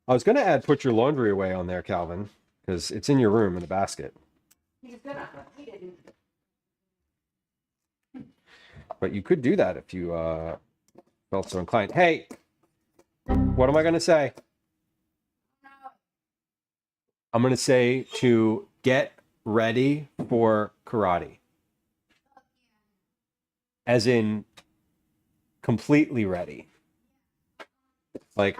I was gonna add put your laundry away on there, Calvin, because it's in your room in a basket. But you could do that if you felt so inclined. Hey, what am I going to say? I'm going to say to get ready for karate. As in completely ready. Like,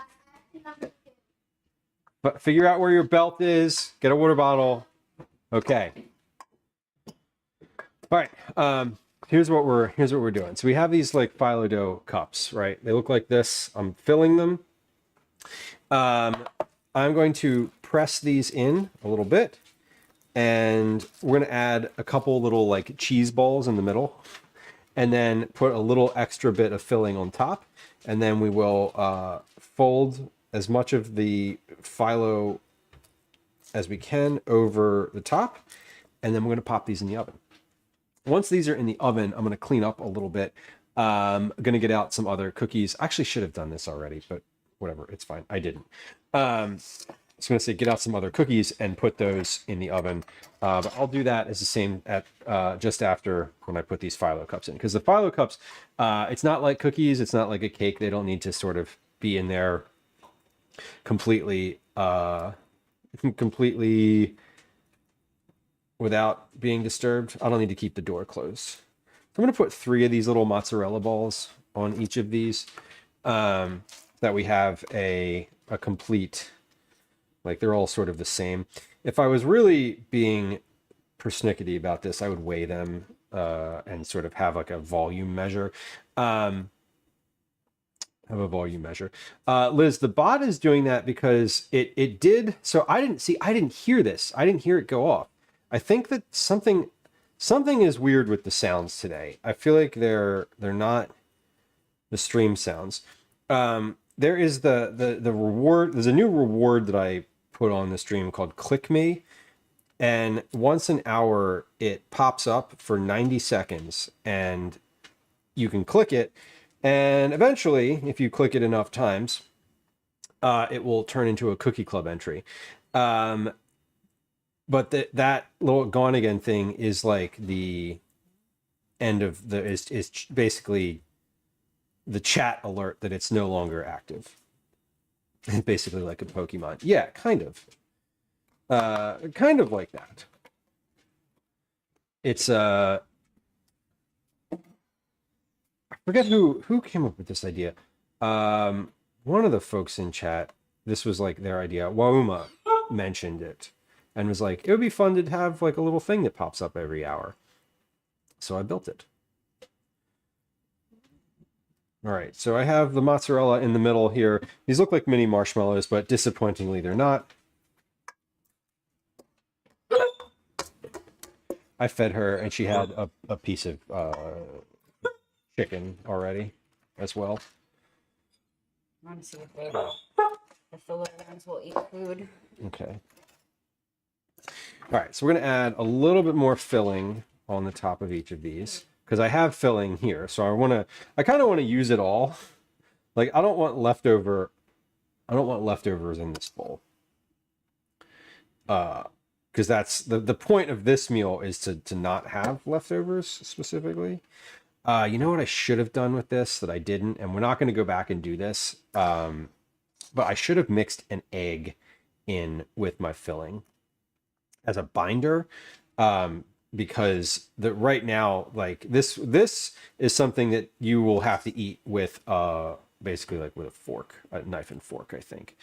but figure out where your belt is, get a water bottle. Okay. All right. Here's what we're doing. So we have these like phyllo dough cups, right? They look like this. I'm filling them. I'm going to press these in a little bit, and we're going to add a couple little like cheese balls in the middle, and then put a little extra bit of filling on top, and then we will fold as much of the phyllo as we can over the top, and then we're going to pop these in the oven. Once these are in the oven, I'm going to clean up a little bit. I'm going to get out some other cookies. I actually should have done this already, but whatever, it's fine. I didn't. I was going to say get out some other cookies and put those in the oven. But I'll do that as the same at just after when I put these phyllo cups in. Because the phyllo cups, it's not like cookies. It's not like a cake. They don't need to sort of be in there completely without being disturbed. I don't need to keep the door closed. So I'm going to put 3 of these little mozzarella balls on each of these, that we have a complete, like they're all sort of the same. If I was really being persnickety about this, I would weigh them and sort of have like a volume measure. Liz, the bot is doing that because it did. So I didn't hear this. I didn't hear it go off. I think that something is weird with the sounds today. I feel like they're not the stream sounds. There is the reward. There's a new reward that I put on the stream called Click Me, and once an hour it pops up for 90 seconds, and you can click it, and eventually, if you click it enough times, it will turn into a Cookie Club entry. But that little gone again thing is like the end of is basically the chat alert that it's no longer active. Basically like a Pokemon. Yeah, kind of like that. It's I forget who came up with this idea. One of the folks in chat, this was like their idea. Wauma mentioned it. And was like, it would be fun to have like a little thing that pops up every hour. So I built it. All right, so I have the mozzarella in the middle here. These look like mini marshmallows, but disappointingly, they're not. I fed her, and she had a piece of chicken already as well. I want to see if the Phyllo ones will eat food. Okay. All right, so we're going to add a little bit more filling on the top of each of these. because I have filling here. So I kind of want to use it all. Like I don't want leftovers in this bowl. Because that's the point of this meal is to not have leftovers specifically. You know what I should have done with this that I didn't, and we're not going to go back and do this. But I should have mixed an egg in with my filling as a binder, because right now, like this is something that you will have to eat with basically like with a knife and fork, I think,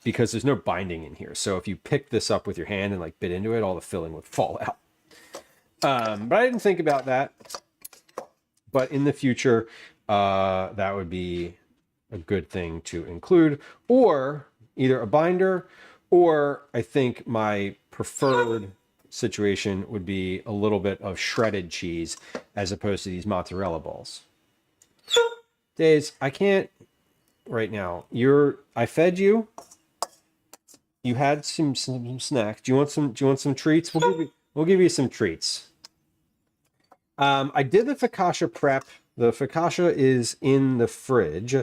because there's no binding in here. So if you pick this up with your hand and like bit into it, all the filling would fall out. But I didn't think about that. But in the future, that would be a good thing to include, or either a binder, or I think my preferred situation would be a little bit of shredded cheese as opposed to these mozzarella balls. Days, I can't right now. I fed you. You had some snacks. Do you want some treats? We'll give you some treats. I did the focaccia prep. The focaccia is in the fridge.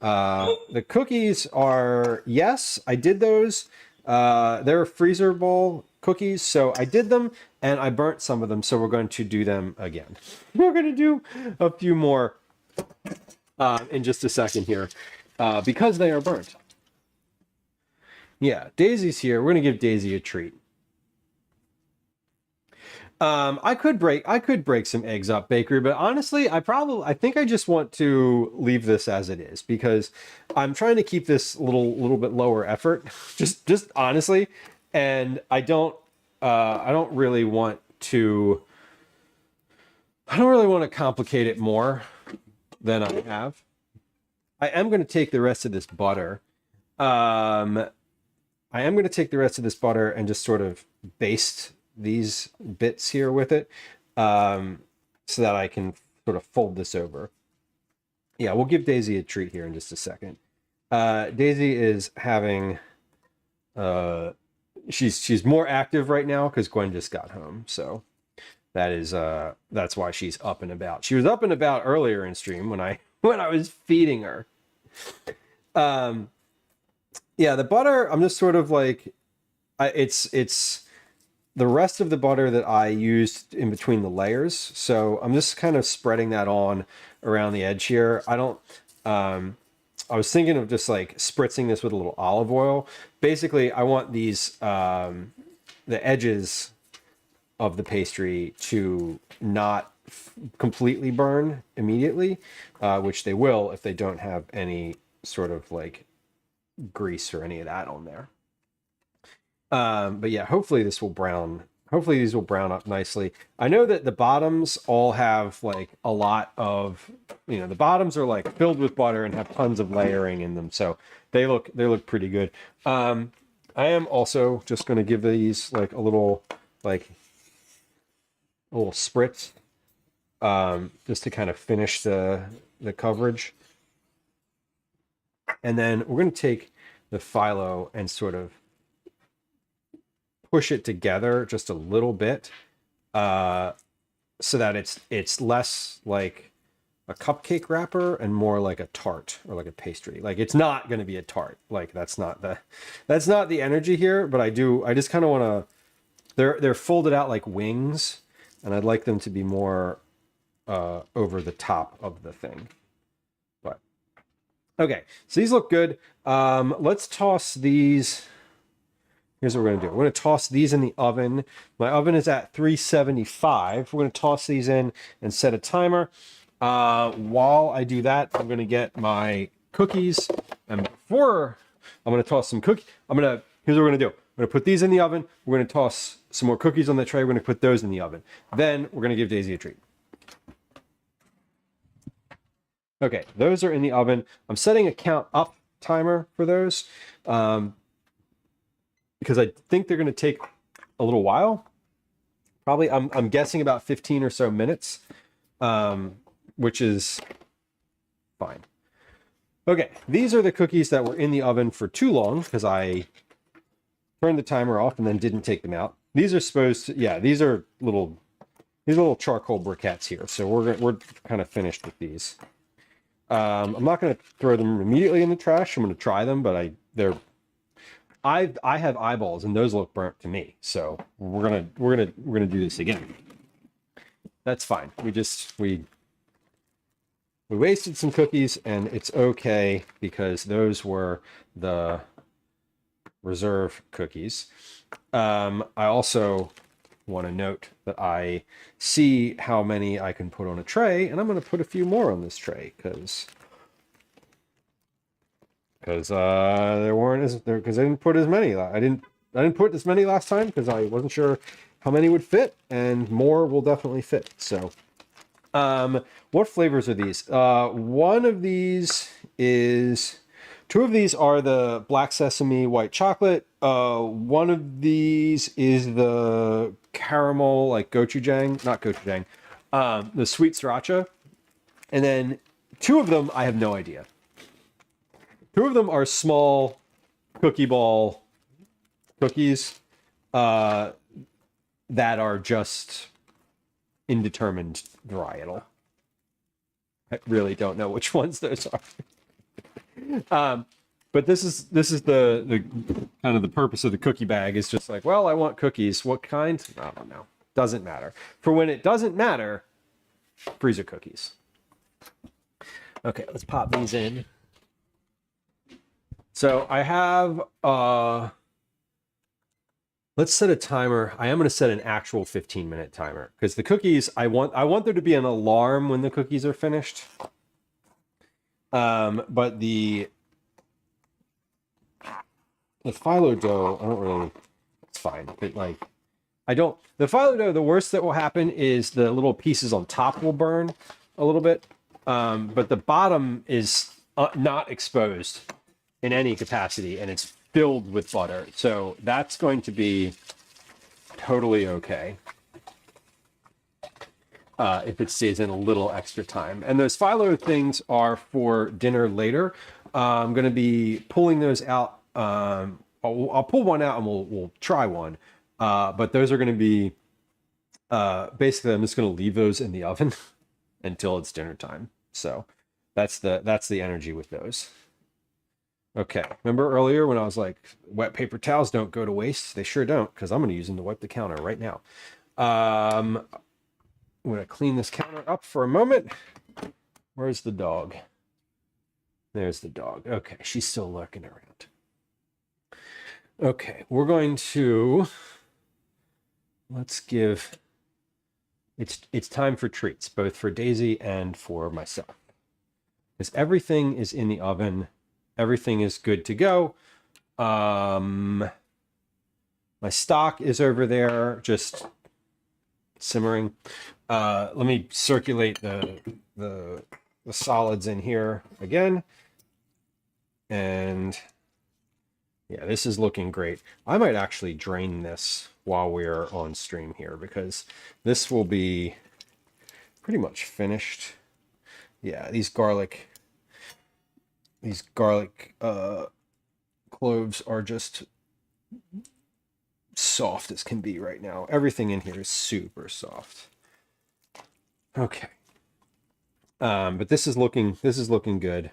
The cookies are, yes, I did those. They're freezer bowl cookies, so I did them and I burnt some of them, so we're going to do them again. We're going to do a few more in just a second here because they are burnt. Yeah, Daisy's here. We're going to give Daisy a treat. I could break some eggs up, bakery, but honestly, I think I just want to leave this as it is because I'm trying to keep this little bit lower effort, just honestly, and I don't really want to complicate it more than I have. I am going to take the rest of this butter. I am going to take the rest of this butter and just sort of baste these bits here with it, so that I can sort of fold this over. Yeah, we'll give Daisy a treat here in just a second. Daisy is having she's more active right now because Gwen just got home, so that's why she's up and about. She was up and about earlier in stream when I was feeding her. Yeah, the butter, I'm just sort of like it's the rest of the butter that I used in between the layers. So I'm just kind of spreading that on around the edge here. I was thinking of just like spritzing this with a little olive oil. Basically, I want these, the edges of the pastry to not completely burn immediately, which they will if they don't have any sort of like grease or any of that on there. But yeah, hopefully these will brown up nicely. I know that the bottoms all have like a lot of, the bottoms are like filled with butter and have tons of layering in them. So they look pretty good. I am also just going to give these like a little spritz, just to kind of finish the coverage. And then we're going to take the phyllo and sort of push it together just a little bit, so that it's less like a cupcake wrapper and more like a tart or like a pastry. Like it's not going to be a tart. Like that's not the energy here. But I just kind of want to. They're folded out like wings, and I'd like them to be more over the top of the thing. But okay, so these look good. Let's toss these. Here's what we're going to do. We're going to toss these in the oven. My oven is at 375. We're going to toss these in and set a timer. While I do that, I'm going to get my cookies. And before I'm going to toss some cookies, here's what we're going to do. We're going to put these in the oven. We're going to toss some more cookies on the tray. We're going to put those in the oven. Then we're going to give Daisy a treat. Okay, those are in the oven. I'm setting a count up timer for those. Because I think they're going to take a little while. Probably, I'm guessing about 15 or so minutes, which is fine. Okay, these are the cookies that were in the oven for too long because I turned the timer off and then didn't take them out. These are these are little these little charcoal briquettes here. So we're kind of finished with these. I'm not going to throw them immediately in the trash. I'm going to try them, but I have eyeballs and those look burnt to me. So we're gonna do this again. That's fine. We wasted some cookies and it's okay because those were the reserve cookies. I also want to note that I see how many I can put on a tray, and I'm going to put a few more on this tray because there weren't as there because I didn't put as many. I didn't put as many last time because I wasn't sure how many would fit, and more will definitely fit. So, what flavors are these? One of these is. Two of these are the black sesame white chocolate. One of these is the caramel, like gochujang, not gochujang, the sweet sriracha. And then two of them, I have no idea. Two of them are small cookie ball cookies that are just indeterminate varietal. I really don't know which ones those are. But this is the kind of the purpose of the cookie bag is just like, well, I want cookies. What kind? I don't know. Doesn't matter. For when it doesn't matter, freezer cookies. Okay, let's pop these in. So I have let's set a timer. I am going to set an actual 15-minute timer because the cookies I want there to be an alarm when the cookies are finished. But the phyllo dough, I don't really, it's fine. But like, the phyllo dough, the worst that will happen is the little pieces on top will burn a little bit. But the bottom is not exposed in any capacity and it's filled with butter. So that's going to be totally okay. If it stays in a little extra time. And those phyllo things are for dinner later. I'm going to be pulling those out. I'll pull one out and we'll try one. But those are going to be, basically I'm just going to leave those in the oven until it's dinner time. So that's the energy with those. Okay. Remember earlier when I was like, wet paper towels don't go to waste? They sure don't, because I'm going to use them to wipe the counter right now. I'm going to clean this counter up for a moment. Where's the dog? There's the dog. Okay, she's still lurking around. Okay, we're going to... Let's give... It's time for treats, both for Daisy and for myself. Because everything is in the oven. Everything is good to go. My stock is over there, just simmering. Let me circulate the solids in here again. And yeah, this is looking great. I might actually drain this while we're on stream here because this will be pretty much finished. Yeah, these garlic cloves are just soft as can be right now. Everything in here is super soft. Okay. But this is looking good.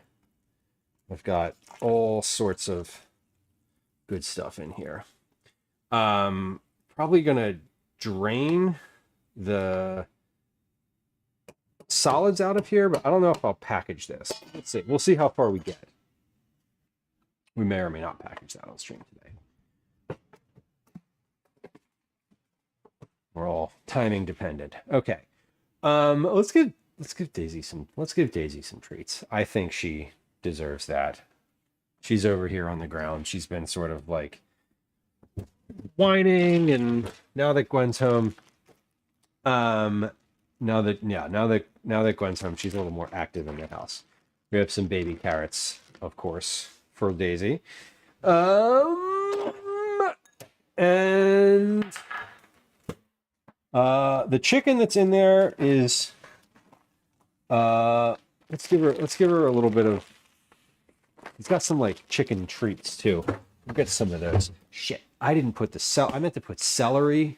I've got all sorts of good stuff in here. Probably gonna drain the solids out of here, but I don't know if I'll package this. Let's see. We'll see how far we get. We may or may not package that on stream today. We're all timing dependent. Okay. Let's give Daisy some treats. I think she deserves that. She's over here on the ground. She's been sort of like whining, and now that Gwen's home, now that Gwen's home, she's a little more active in the house. We have some baby carrots, of course, for Daisy. And the chicken that's in there is let's give her a little bit of, it's got some like chicken treats too. We'll get some of those. Shit, I didn't put I meant to put celery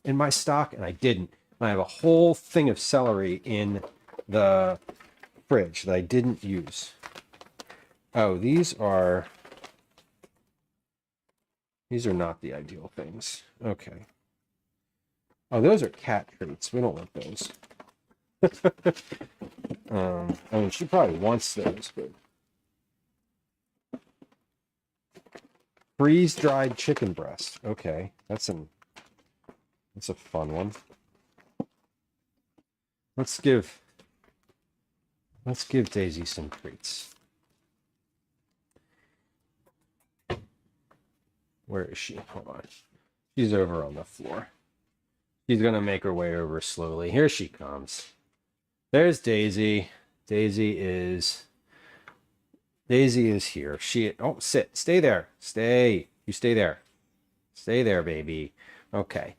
in my stock, and I didn't. I have a whole thing of celery in the fridge that I didn't use. Oh, these are not the ideal things. Okay. Oh, those are cat treats. We don't want those. I mean, she probably wants those, but freeze-dried chicken breast. Okay, that's a fun one. Let's give Daisy some treats. Where is she? Hold on. She's over on the floor. She's gonna make her way over slowly. Here she comes. There's Daisy. Daisy is here. Sit. Stay there. Stay. You stay there. Stay there, baby. Okay.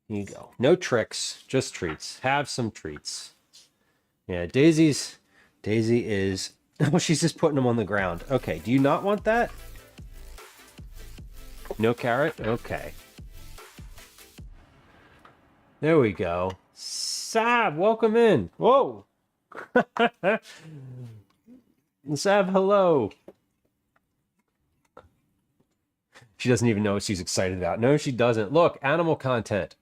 Here you go. No tricks, just treats. Have some treats. Yeah, Daisy is oh, she's just putting them on the ground. Okay, do you not want that? No carrot? Okay. There we go. Sab, welcome in. Whoa. Sab, hello. She doesn't even know what she's excited about. No, she doesn't. Look, animal content.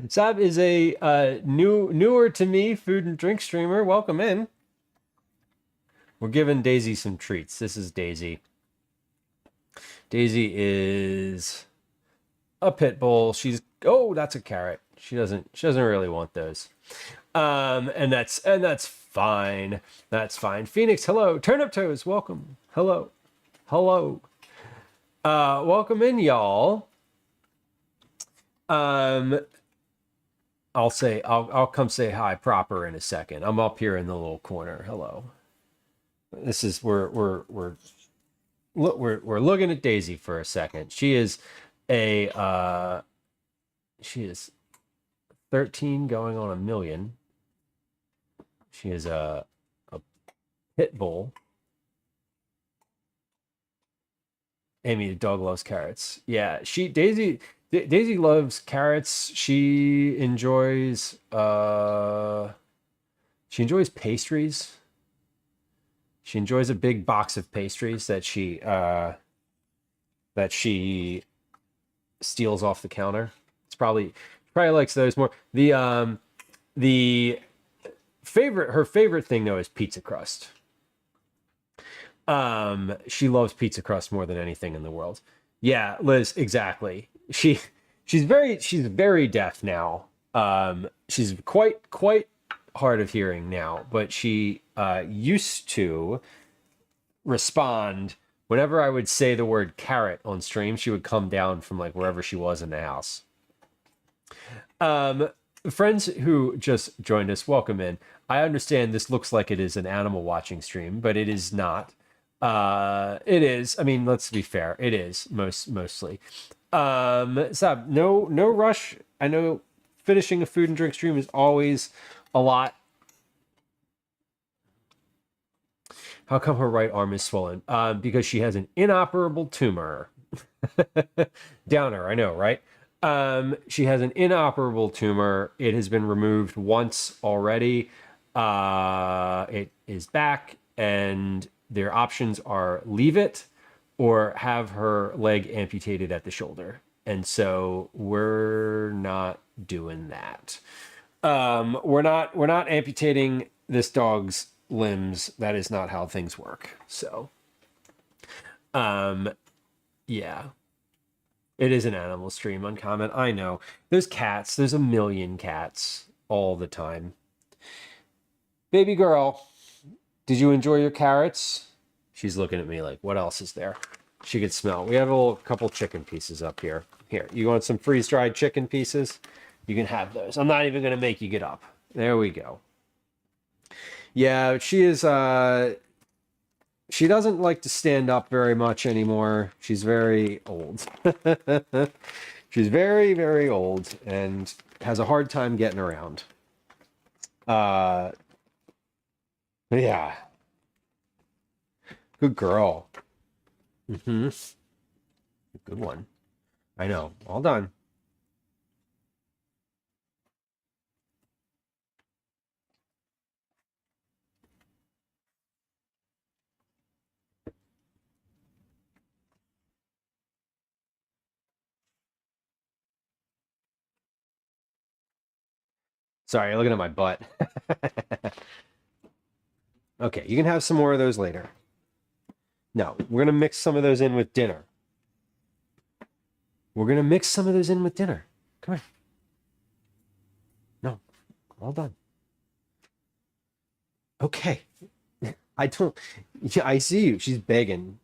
Sab is a newer to me food and drink streamer. Welcome in. We're giving Daisy some treats. This is Daisy. Daisy is a pit bull. That's a carrot. She doesn't really want those. And that's fine. That's fine. Phoenix, hello. Turnip Toes, welcome. Hello. Welcome in, y'all. I'll come say hi proper in a second. I'm up here in the little corner. Hello. This is we're looking at Daisy for a second. She is 13 going on 1 million. She is a pit bull. Amy, the dog, loves carrots. Yeah, Daisy loves carrots. She enjoys pastries. She enjoys a big box of pastries that she steals off the counter. It's probably likes those more. Her favorite thing though is pizza crust. She loves pizza crust more than anything in the world. Yeah, Liz, exactly. She's very deaf now. She's quite hard of hearing now, but she used to respond whenever I would say the word carrot on stream. She would come down from like wherever she was in the house. Friends who just joined us, welcome in. I understand this looks like it is an animal watching stream, but it is not. It is. I mean, let's be fair. It is mostly. Sab, no rush. I know finishing a food and drink stream is always a lot. How come her right arm is swollen? Because she has an inoperable tumor. Downer, I know, right? She has an inoperable tumor. It has been removed once already. It is back, and their options are leave it or have her leg amputated at the shoulder. And so we're not doing that. We're not amputating this dog's limbs. That is not how things work. So, yeah. It is an animal stream, Uncommon. I know. There's cats. There's 1 million cats all the time. Baby girl, did you enjoy your carrots? She's looking at me like, what else is there? She could smell. We have a couple chicken pieces up here. Here, you want some freeze-dried chicken pieces? You can have those. I'm not even going to make you get up. There we go. Yeah, she is... She doesn't like to stand up very much anymore. She's very old. She's very, very old and has a hard time getting around. Yeah. Good girl. Good one. I know. All done. Sorry, you're looking at my butt. Okay, you can have some more of those later. No, we're going to mix some of those in with dinner. We're going to mix some of those in with dinner. Come here. No, all done. Okay. I don't. Yeah, I see you. She's begging.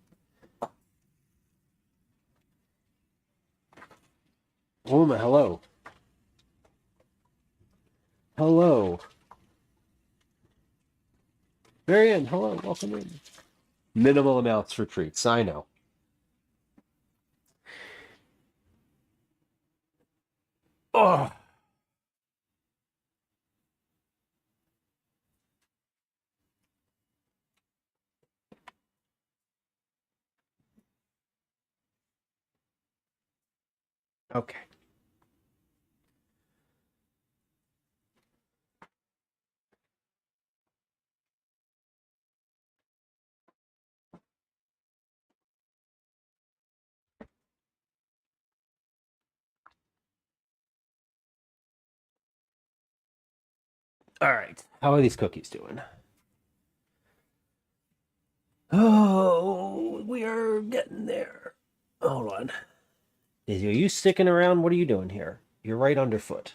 Uma, hello. Hello. Marianne, hello. Welcome in. Minimal amounts for treats. I know. Oh. Okay. All right. How are these cookies doing? Oh, we are getting there. Hold on. Are you sticking around? What are you doing here? You're right underfoot.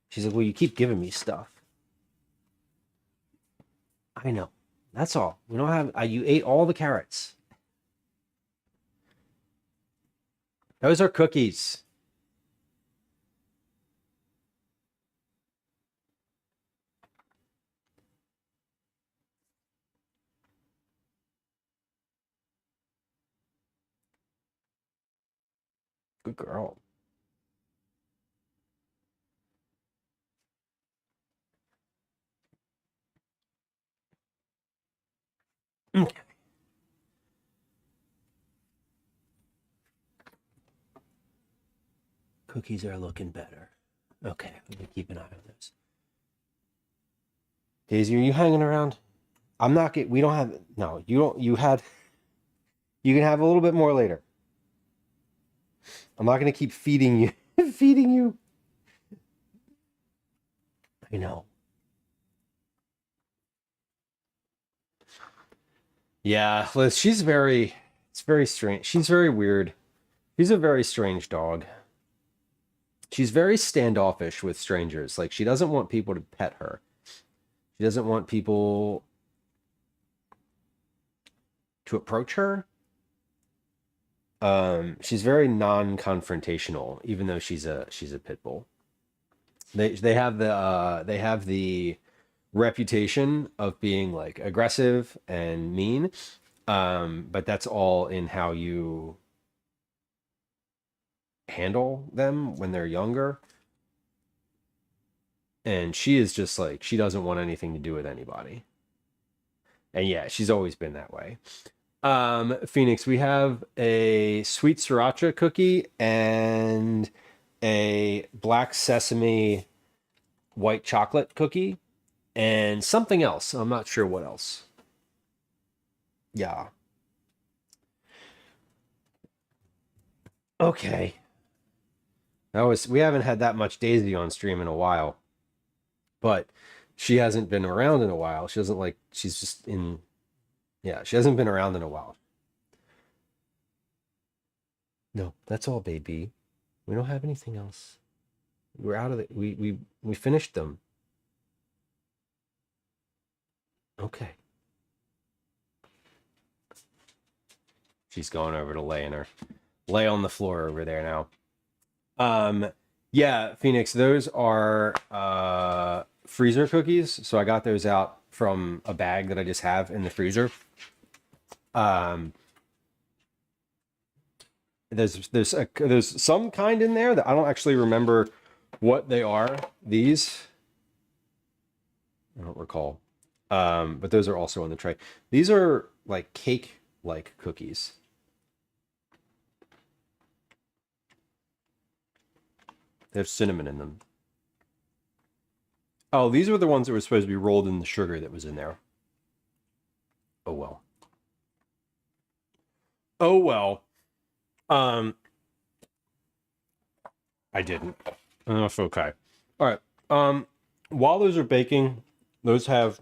She's like, well, you keep giving me stuff. I know. That's all. We don't have. You ate all the carrots. Those are cookies. Good girl. Okay. Cookies are looking better. Okay, I'm gonna keep an eye on those. Daisy, are you hanging around? I'm not get. We don't have. No, you don't. You had. You can have a little bit more later. I'm not gonna keep feeding you. Feeding you. I know. Yeah, Liz. She's very. It's very strange. She's very weird. She's a very strange dog. She's very standoffish with strangers. Like she doesn't want people to pet her. She doesn't want people to approach her. She's very non-confrontational, even though she's a pit bull. They have the reputation of being like aggressive and mean, but that's all in how you handle them when they're younger. And she is just like she doesn't want anything to do with anybody. And yeah, she's always been that way. Phoenix, we have a sweet sriracha cookie and a black sesame white chocolate cookie and something else. I'm not sure what else. Yeah. Okay. We haven't had that much Daisy on stream in a while. But she hasn't been around in a while. She doesn't like she's just in yeah, she hasn't been around in a while. No, that's all, baby. We don't have anything else. We're out of it. We finished them. Okay. She's going over to lay on the floor over there now. Yeah, Phoenix, those are freezer cookies. So I got those out from a bag that I just have in the freezer. There's some kind in there that I don't actually remember what they are. These I don't recall. But those are also on the tray. These are like cake like cookies. They have cinnamon in them. Oh, these were the ones that were supposed to be rolled in the sugar that was in there. Oh well. Oh well. I didn't. That's okay. All right. While those are baking, those have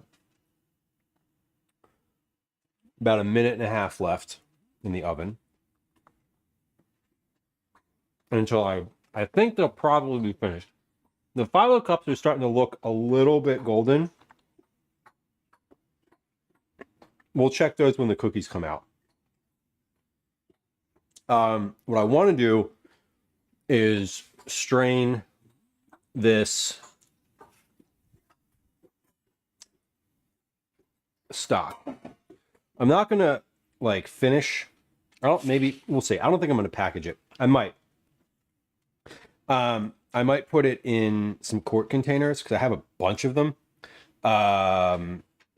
about a minute and a half left in the oven until I think they'll probably be finished. The Phyllo cups are starting to look a little bit golden. We'll check those when the cookies come out. What I want to do is strain this stock. I'm not gonna like finish. Maybe we'll see. I don't think I'm gonna package it. I might. I might put it in some quart containers because I have a bunch of them. But I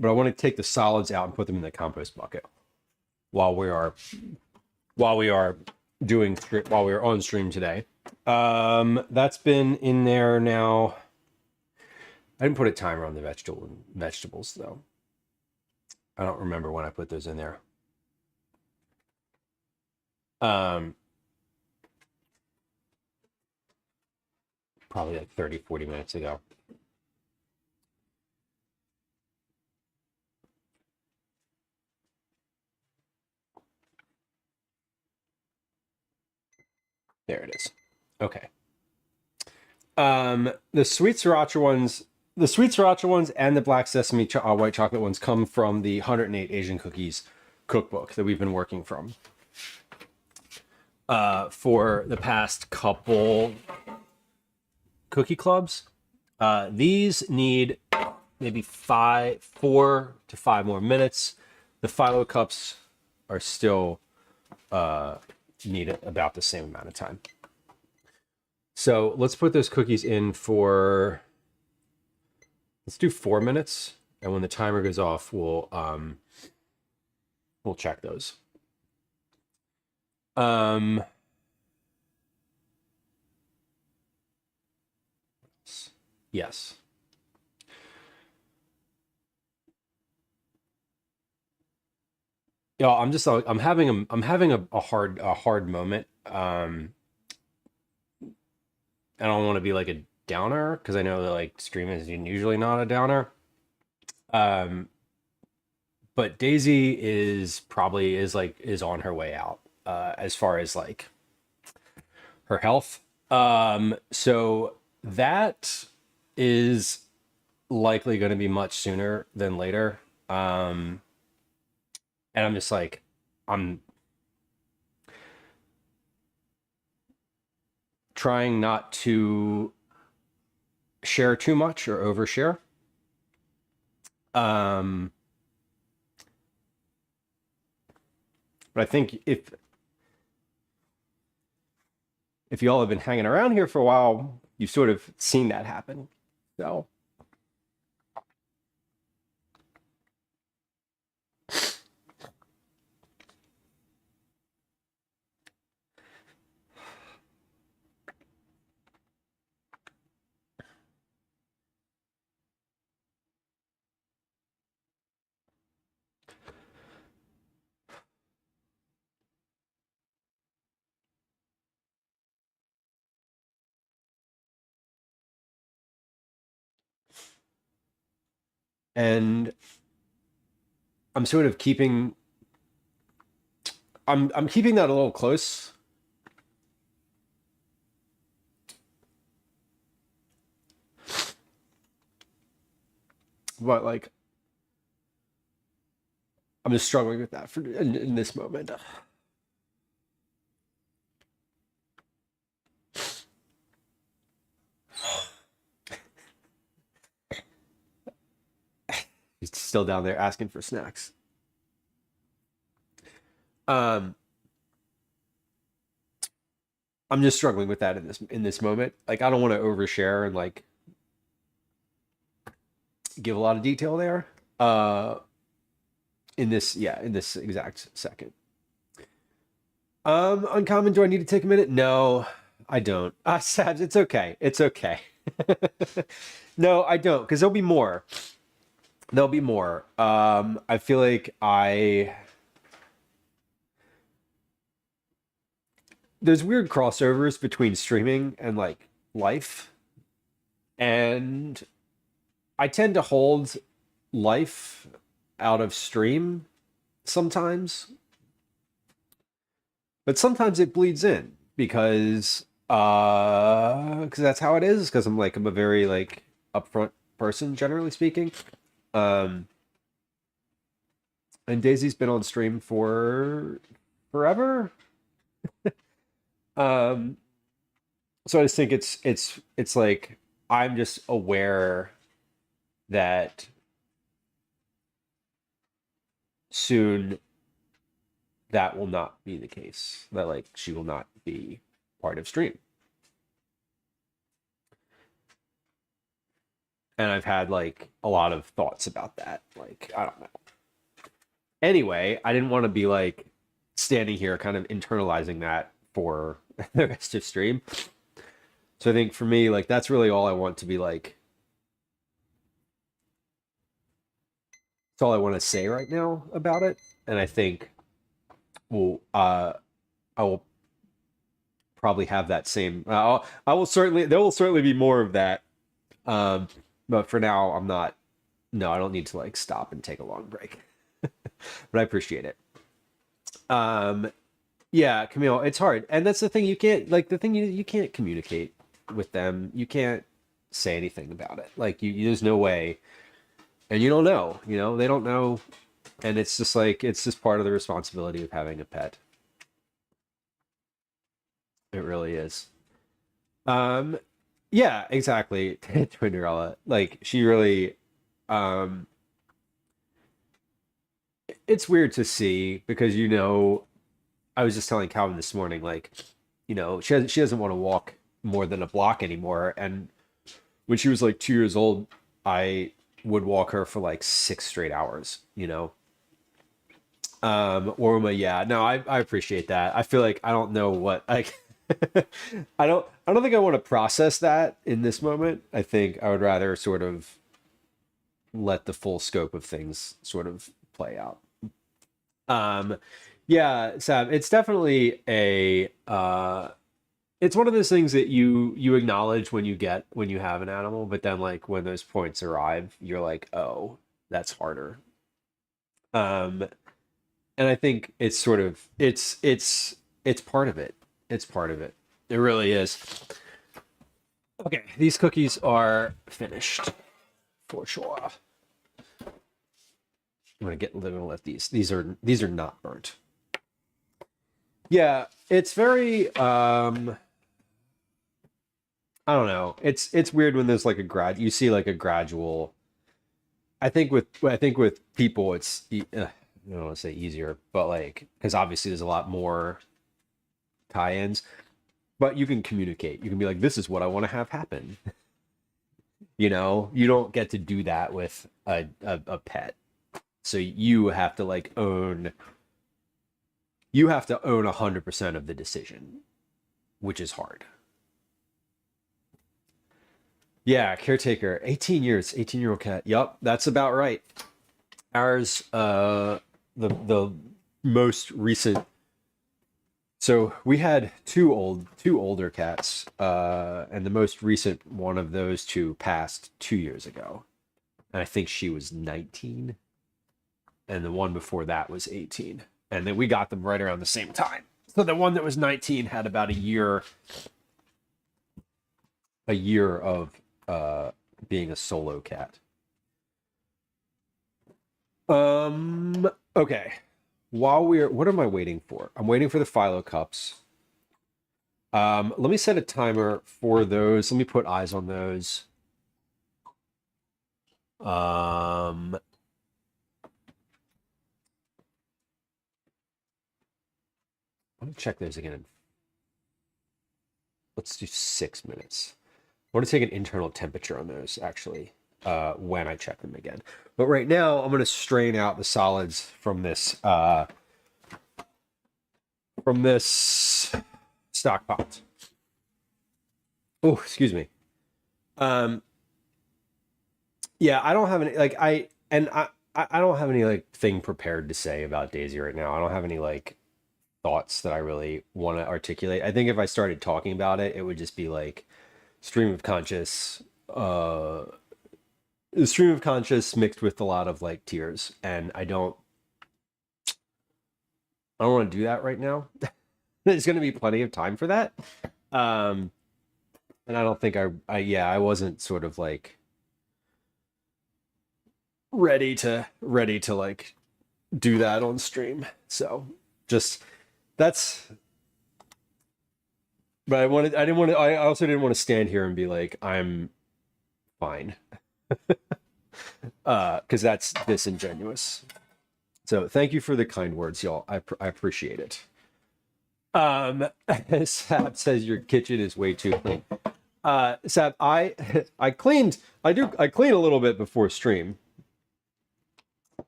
want to take the solids out and put them in the compost bucket while we are on stream today. That's been in there now. I didn't put a timer on the vegetables though. I don't remember when I put those in there. Probably like 30, 40 minutes ago. There it is. Okay. The sweet sriracha ones and the black sesame white chocolate ones come from the 108 Asian Cookies cookbook that we've been working from for the past couple cookie clubs. These need maybe 4 to 5 more minutes. The Phyllo cups are still need about the same amount of time. So let's put those cookies in for, let's do 4 minutes. And when the timer goes off, we'll check those. Yes. Yeah, I'm having a hard moment. I don't want to be like a downer because I know that like streaming is usually not a downer. But Daisy is on her way out as far as like her health. So that is likely going to be much sooner than later. And I'm just like, I'm trying not to share too much or overshare. But I think if y'all have been hanging around here for a while, you've sort of seen that happen. So and I'm sort of keeping I'm keeping that a little close. But like I'm just struggling with that in this moment. He's still down there asking for snacks. I'm just struggling with that in this moment. Like I don't want to overshare and like give a lot of detail there. In this exact second. Uncommon, do I need to take a minute? No. I don't. Sabs, it's okay. It's okay. No, I don't, because there'll be more. There'll be more. I feel like there's weird crossovers between streaming and like life, and I tend to hold life out of stream sometimes, but sometimes it bleeds in because that's how it is, because I'm a very like upfront person, generally speaking. um and Daisy's been on stream for forever. um so I just think it's like I'm just aware that soon that will not be the case, that like she will not be part of stream. And I've had like a lot of thoughts about that. Like, I don't know. Anyway, I didn't want to be like standing here kind of internalizing that for the rest of stream. So I think for me, like, that's really all I want to be like. That's all I want to say right now about it. And I think, well, I will probably have that same. I will certainly. There will certainly be more of that. But for now, I'm not. No, I don't need to like stop and take a long break. But I appreciate it. Yeah, Camille, it's hard, and that's the thing. You can't like the thing. You can't communicate with them. You can't say anything about it. Like there's no way, and you don't know. You know, they don't know, and it's just like it's just part of the responsibility of having a pet. It really is. Yeah, exactly. Twinderella. Like she really um it's weird to see because I was just telling Calvin this morning, like, she doesn't want to walk more than a block anymore. And when she was like 2 years old, I would walk her for like 6 straight hours, yeah, no, I appreciate that. I feel like I don't know what like I don't think I want to process that in this moment. I think I would rather sort of let the full scope of things sort of play out. Um, yeah, Sam, it's definitely it's one of those things that you acknowledge when you have an animal, but then like when those points arrive, you're like, oh, that's harder. Um, and I think it's sort of it's part of it. It's part of it. It really is. Okay, these cookies are finished for sure. I'm gonna let these are not burnt. Yeah, it's very I don't know. It's weird when there's like you see like a gradual. I think with people I don't want to say easier, but like because obviously there's a lot more tie-ins, but you can communicate. You can be like, this is what I want to have happen. You don't get to do that with a pet. So you have to own 100% of the decision, which is hard. Yeah, caretaker, 18 years, 18-year-old cat. Yup, that's about right. Ours, the most recent. So we had two older cats, and the most recent one of those two passed 2 years ago, and I think she was 19, and the one before that was 18, and then we got them right around the same time. So the one that was 19 had about a year of being a solo cat. Okay. What am I waiting for? I'm waiting for the Phyllo cups. Let me set a timer for those. Let me put eyes on those. Let me check those again. Let's do 6 minutes. I want to take an internal temperature on those, actually, when I check them again. But right now, I'm going to strain out the solids from this stock pot. Oh, excuse me. Yeah, I don't have any like I don't have any like thing prepared to say about Daisy right now. I don't have any like thoughts that I really want to articulate. I think if I started talking about it, it would just be like stream of conscious, uh, stream of conscious mixed with a lot of like tears, and I don't want to do that right now. There's going to be plenty of time for that, and I don't think I wasn't sort of like ready to like do that on stream. So just that's but I also didn't want to stand here and be like I'm fine. Because that's disingenuous. So thank you for the kind words, y'all. I appreciate it. Sab says your kitchen is way too clean. Sab, I clean a little bit before stream.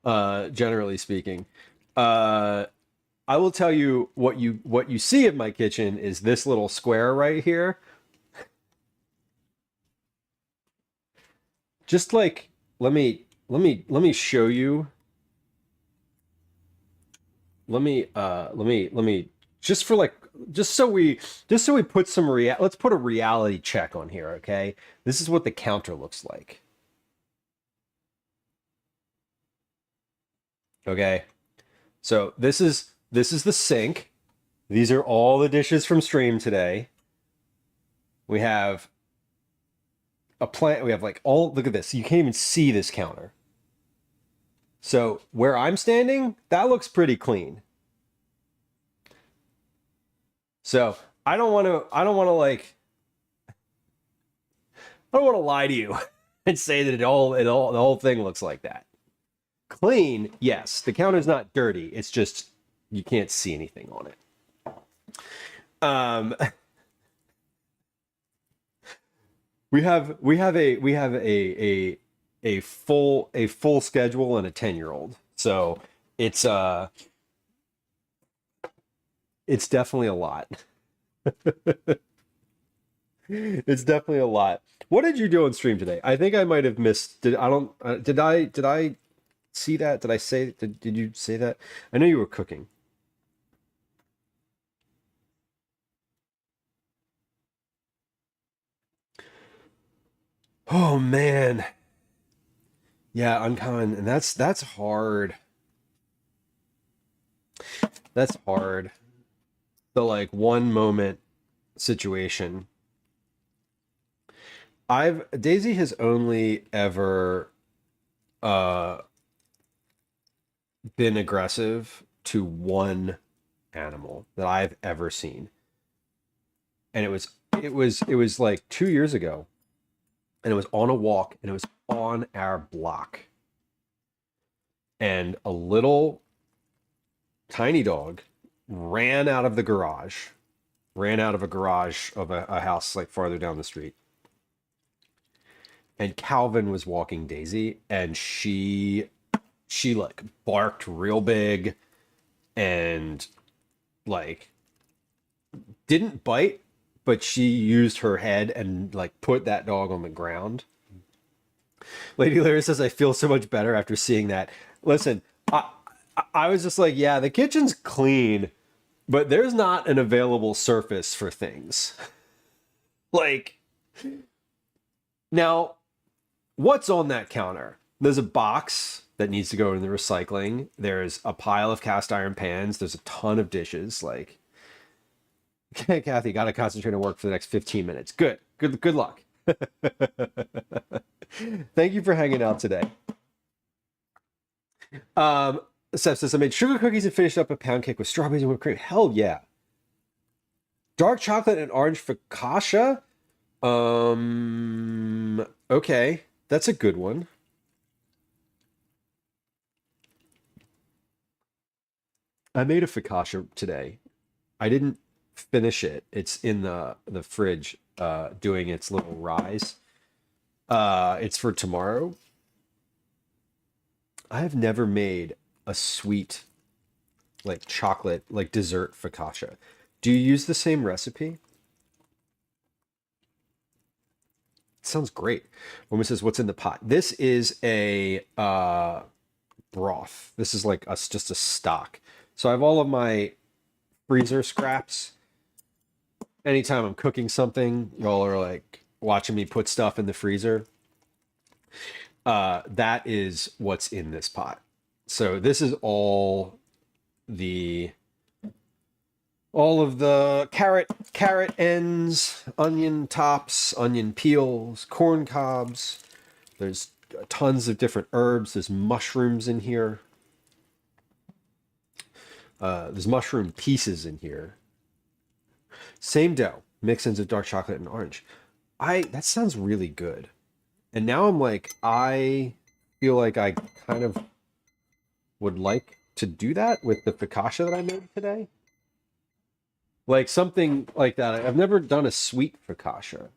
Generally speaking. I will tell you what you see in my kitchen is this little square right here. Just like let me show you. Let me just for like just so we put some let's put a reality check on here, okay? This is what the counter looks like. Okay. So this is the sink. These are all the dishes from stream today. We have a plant. We have like all, look at this. You can't even see this counter. So where I'm standing, that looks pretty clean. So I don't want to lie to you and say that the whole thing looks like that. Clean, yes. The counter's not dirty. It's just you can't see anything on it. We have a full schedule and a 10-year-old. So it's definitely a lot. It's definitely a lot. What did you do on stream today? I think I might have missed. Did I see that? Did you say that? I know you were cooking. Oh man. Yeah, uncommon, and that's hard. That's hard. The like one moment situation. Daisy has only ever been aggressive to one animal that I've ever seen. And it was like 2 years ago. And it was on a walk and it was on our block. And a little tiny dog ran out of the garage, ran out of a garage of a house like farther down the street. And Calvin was walking Daisy, and she like barked real big and like didn't bite, but she used her head and like put that dog on the ground. Lady Larry says, I feel so much better after seeing that. Listen, I was just like, yeah, the kitchen's clean, but there's not an available surface for things. Like, now, what's on that counter? There's a box that needs to go in the recycling. There's a pile of cast iron pans. There's a ton of dishes. Like, okay, Kathy, got to concentrate on work for the next 15 minutes. Good luck. Thank you for hanging out today. Seth says, I made sugar cookies and finished up a pound cake with strawberries and whipped cream. Hell yeah. Dark chocolate and orange focaccia. Okay. That's a good one. I made a focaccia today. I didn't finish it. It's in the fridge, doing its little rise. It's for tomorrow. I have never made a sweet, like chocolate, like dessert focaccia. Do you use the same recipe? sounds great. Woman says, "What's in the pot?" This is a broth. This is like just a stock. So I have all of my freezer scraps. Anytime I'm cooking something, y'all are like watching me put stuff in the freezer. That is what's in this pot. So this is all of the carrot ends, onion tops, onion peels, corn cobs. There's tons of different herbs. There's mushrooms in here. There's mushroom pieces in here. Same dough, mix-ins of dark chocolate and orange. That sounds really good. And now I'm like, I feel like I kind of would like to do that with the focaccia that I made today. Like something like that. I've never done a sweet focaccia.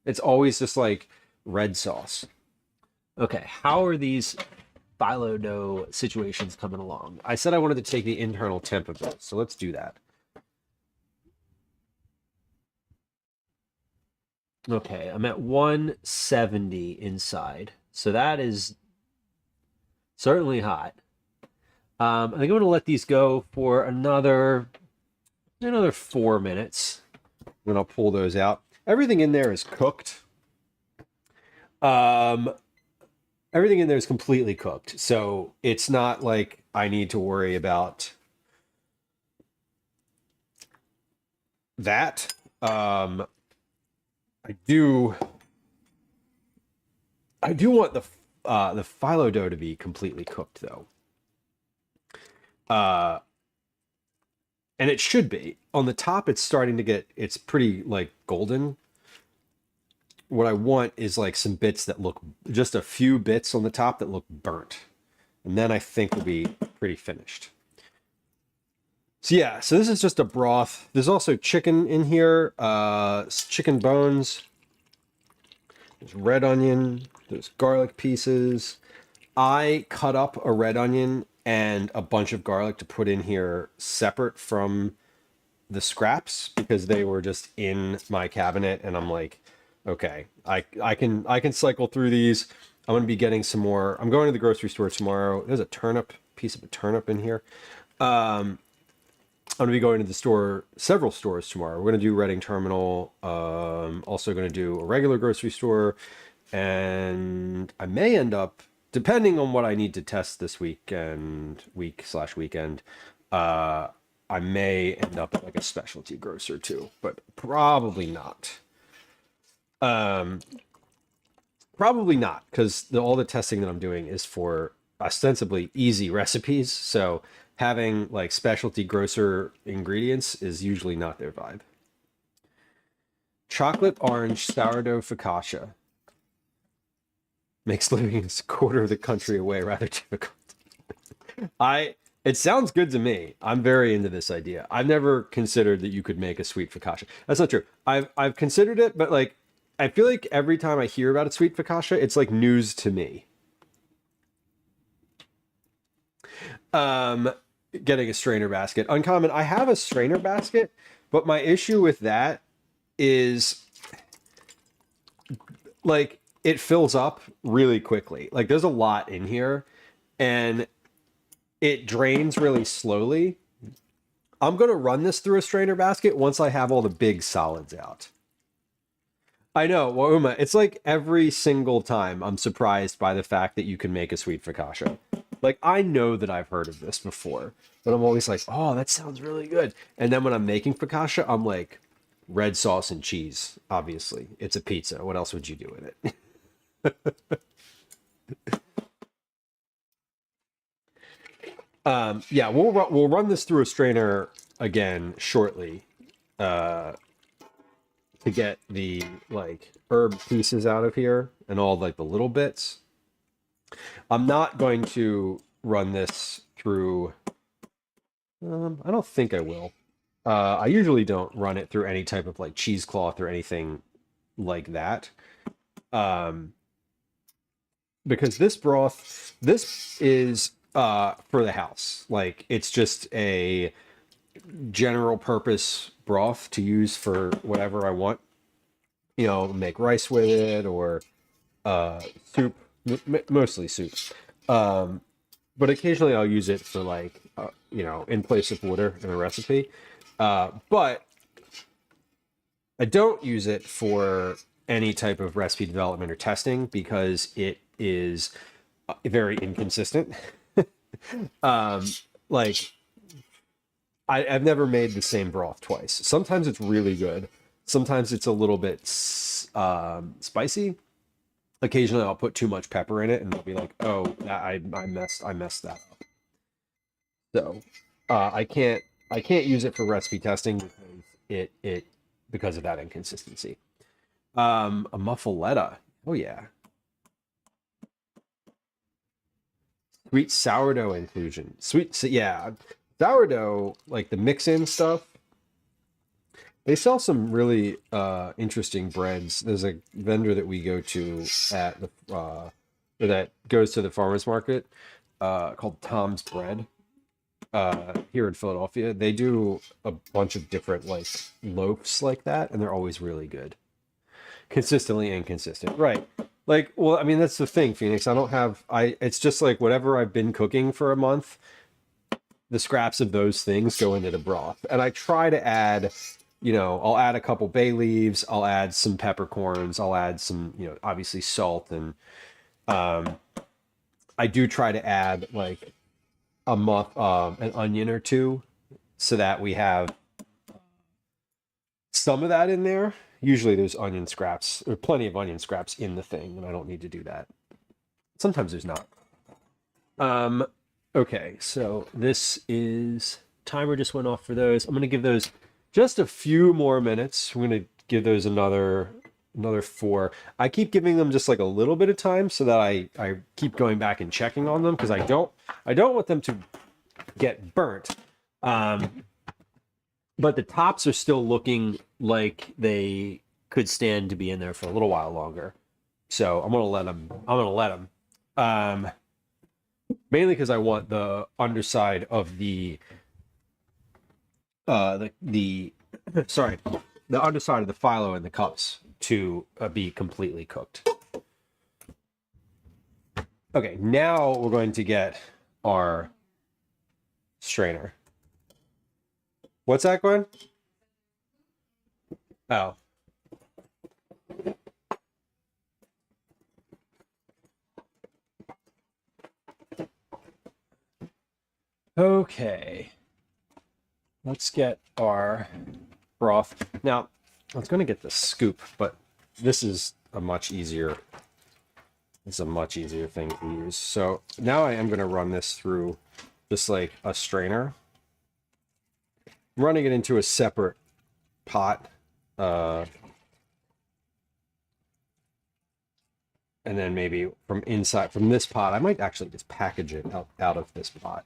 It's always just like red sauce. Okay, how are these phyllo dough situations coming along? I said I wanted to take the internal temp of this, so let's do that. Okay, I'm at 170 inside, so that is certainly hot. I think I'm going to let these go for another 4 minutes. Then I'll pull those out. Everything in there is cooked. Everything in there is completely cooked, so it's not like I need to worry about that. I do want the phyllo dough to be completely cooked though. And it should be. On the top it's starting to get, it's pretty like golden. What I want is like some bits that look, just a few bits on the top that look burnt. And then I think we'll be pretty finished. So yeah, so this is just a broth. There's also chicken in here, chicken bones. There's red onion, there's garlic pieces. I cut up a red onion and a bunch of garlic to put in here separate from the scraps because they were just in my cabinet, and I'm like, okay, I can cycle through these. I'm gonna be getting some more. I'm going to the grocery store tomorrow. There's a piece of a turnip in here. I'm going to be going to the store, several stores tomorrow. We're going to do Reading Terminal. Also going to do a regular grocery store. And I may end up, depending on what I need to test this weekend, I may end up at like a specialty grocer too, but probably not. Probably not, because all the testing that I'm doing is for ostensibly easy recipes. So having like specialty grocer ingredients is usually not their vibe. Chocolate orange sourdough focaccia makes living a quarter of the country away rather difficult. It sounds good to me. I'm very into this idea. I've never considered that you could make a sweet focaccia. That's not true. I've considered it, but like I feel like every time I hear about a sweet focaccia, it's like news to me. Getting a strainer basket. Uncommon, I have a strainer basket, but my issue with that is like it fills up really quickly. Like there's a lot in here and it drains really slowly. I'm going to run this through a strainer basket once I have all the big solids out. I know, well, Uma, it's like every single time I'm surprised by the fact that you can make a sweet focaccia. Like, I know that I've heard of this before, but I'm always like, oh, that sounds really good. And then when I'm making focaccia, I'm like, red sauce and cheese, obviously. It's a pizza. What else would you do with it? Yeah, we'll run this through a strainer again shortly to get the like herb pieces out of here and all like the little bits. I'm not going to run this through. I don't think I will. I usually don't run it through any type of like cheesecloth or anything like that. Because this broth, this is for the house. Like it's just a general purpose broth to use for whatever I want. you know, make rice with it or soup, mostly soup. But occasionally I'll use it for like, you know, in place of water in a recipe. But I don't use it for any type of recipe development or testing because it is very inconsistent. Like I've never made the same broth twice. Sometimes it's really good. Sometimes it's a little bit spicy. Occasionally I'll put too much pepper in it and I'll be like, oh, I messed that up. So I can't use it for recipe testing because because of that inconsistency. A muffaletta. Oh yeah. Sweet sourdough inclusion. Yeah. Sourdough, like the mix-in stuff. They sell some really interesting breads. There's a vendor that we go to at the that goes to the farmers market called Tom's Bread here in Philadelphia. They do a bunch of different like loaves like that, and they're always really good. Consistently inconsistent, right? Like, well, I mean, that's the thing, Phoenix. It's just like whatever I've been cooking for a month, the scraps of those things go into the broth. And I try to add, you know, I'll add a couple bay leaves, I'll add some peppercorns, I'll add some, you know, obviously salt. And I do try to add like an onion or two so that we have some of that in there. Usually there's onion scraps, or plenty of onion scraps in the thing, and I don't need to do that. Sometimes there's not. Okay, so this is, timer just went off for those. I'm going to give those just a few more minutes. I'm going to give those another 4. I keep giving them just like a little bit of time so that I keep going back and checking on them because I don't want them to get burnt. But the tops are still looking like they could stand to be in there for a little while longer. So I'm gonna let them. Mainly because I want the underside of the underside of the phyllo and the cups to be completely cooked. Okay, now we're going to get our strainer. What's that, Gwen? Oh. Okay. Let's get our broth. Now, I was going to get the scoop, but this is a much easier thing to use. So now I am going to run this through just like a strainer. I'm running it into a separate pot. And then maybe from this pot, I might actually just package it out of this pot.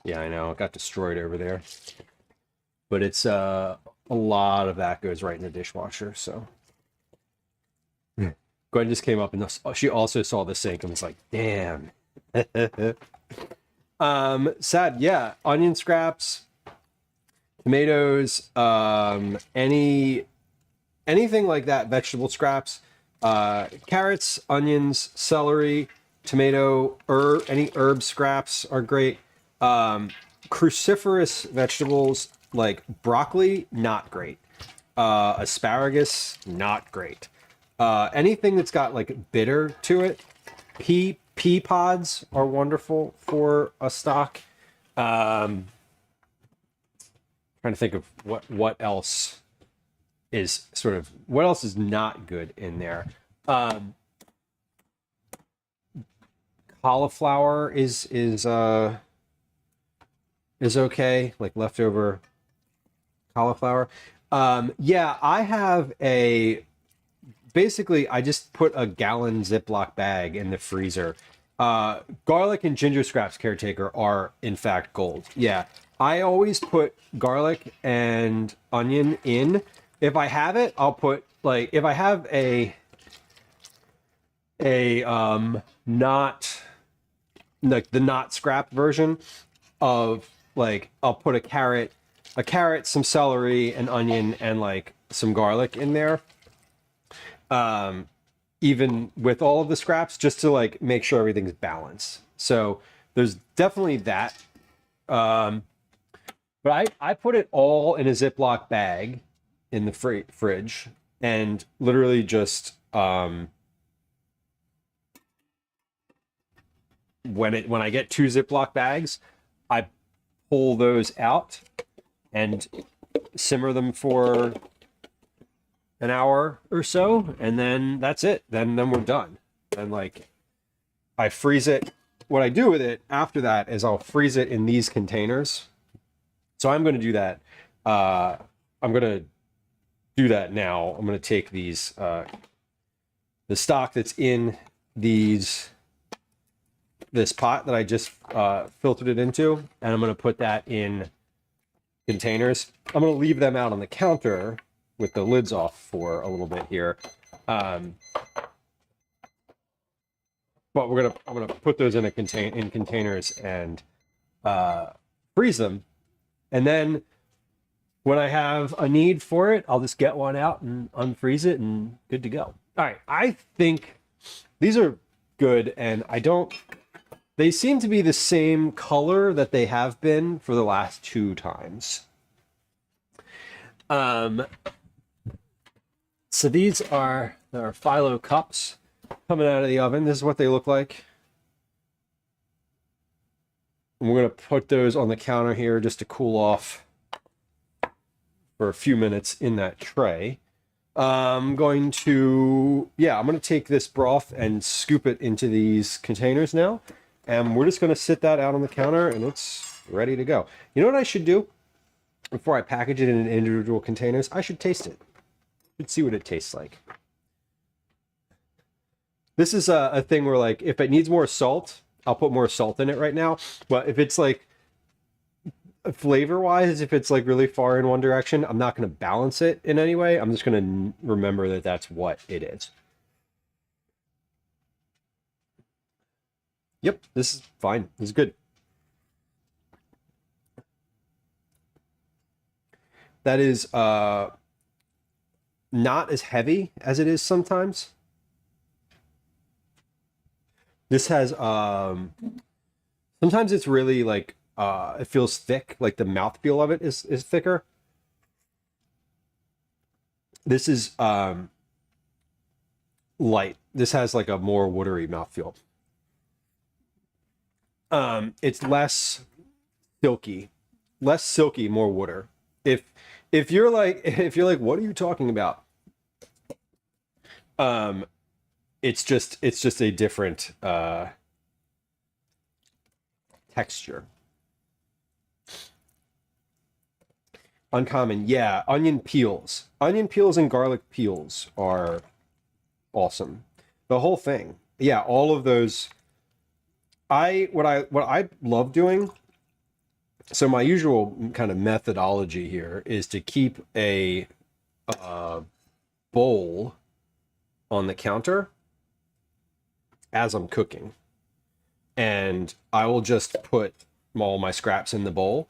Yeah, I know, it got destroyed over there. But it's a lot of that goes right in the dishwasher, so. Gwen just came up and she also saw the sink and was like, damn. Sad, yeah. Onion scraps, tomatoes, anything like that, vegetable scraps, carrots, onions, celery, tomato, any herb scraps are great. Cruciferous vegetables like broccoli, not great. Asparagus, not great. Anything that's got like bitter to it. Pea pods are wonderful for a stock. Trying to think of what else is not good in there. Cauliflower is okay, like leftover cauliflower. Yeah, I have basically I just put a gallon Ziploc bag in the freezer. Garlic and ginger scraps, caretaker, are in fact gold. Yeah, I always put garlic and onion in. If I have it, I'll put like, if I have not like the not scrap version of like I'll put a carrot, some celery, an onion, and like some garlic in there. Even with all of the scraps, just to like make sure everything's balanced. So there's definitely that. But I put it all in a Ziploc bag in the fridge and literally just when I get 2 Ziploc bags, I pull those out and simmer them for an hour or so, and then that's it. Then we're done. And like I freeze it. What I do with it after that is I'll freeze it in these containers. So I'm going to do that. I'm going to do that now. I'm going to take these the stock that's in this pot that I just filtered it into, and I'm going to put that in containers. I'm going to leave them out on the counter with the lids off for a little bit here. But I'm gonna put those in containers and freeze them, and then when I have a need for it, I'll just get one out and unfreeze it and good to go. All right, I think these are good, and they seem to be the same color that they have been for the last 2 times. So these are Phyllo cups coming out of the oven. This is what they look like. And we're going to put those on the counter here just to cool off for a few minutes in that tray. I'm going to take this broth and scoop it into these containers now. And we're just going to sit that out on the counter and it's ready to go. You know what I should do? Before I package it in individual containers, I should taste it. Let's see what it tastes like. This is a thing where, like, if it needs more salt, I'll put more salt in it right now. But if it's like flavor-wise, if it's like really far in one direction, I'm not going to balance it in any way. I'm just going to remember that that's what it is. Yep, this is fine. This is good. That is not as heavy as it is sometimes. This has sometimes it's really like it feels thick, like the mouthfeel of it is thicker. This is light. This has like a more watery mouthfeel. It's less silky, more water. If you're like, what are you talking about? It's just a different texture. Uncommon, yeah. Onion peels and garlic peels are awesome. The whole thing, yeah. All of those. What I love doing. So my usual kind of methodology here is to keep a bowl on the counter as I'm cooking. And I will just put all my scraps in the bowl.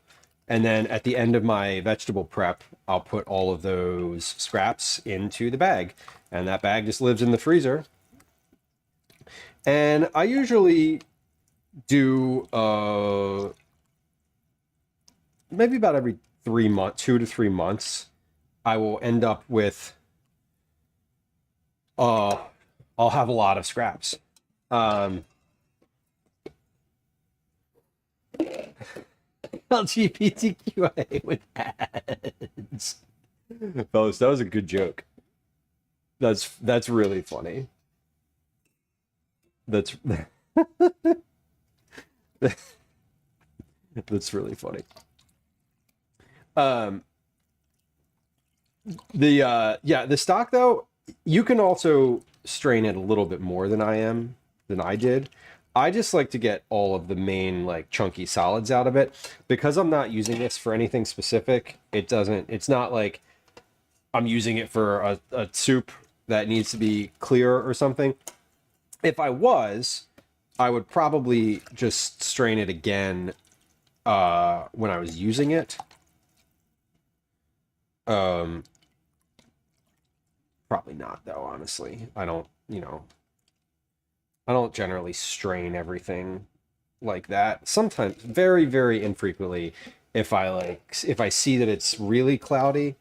And then at the end of my vegetable prep, I'll put all of those scraps into the bag. And that bag just lives in the freezer. And I usually do maybe about every 3 months, 2 to 3 months, I will end up with I'll have a lot of scraps. LGBTQIA with ads. Fellas, that was a good joke. That's really funny. That's that's really funny. The stock though, you can also strain it a little bit more than I did. I just like to get all of the main like chunky solids out of it because I'm not using this for anything specific. It's not like I'm using it for a soup that needs to be clear or something. If I was, I would probably just strain it again when I was using it. Probably not though, honestly. I don't generally strain everything like that. Sometimes, very, very infrequently, if I see that it's really cloudy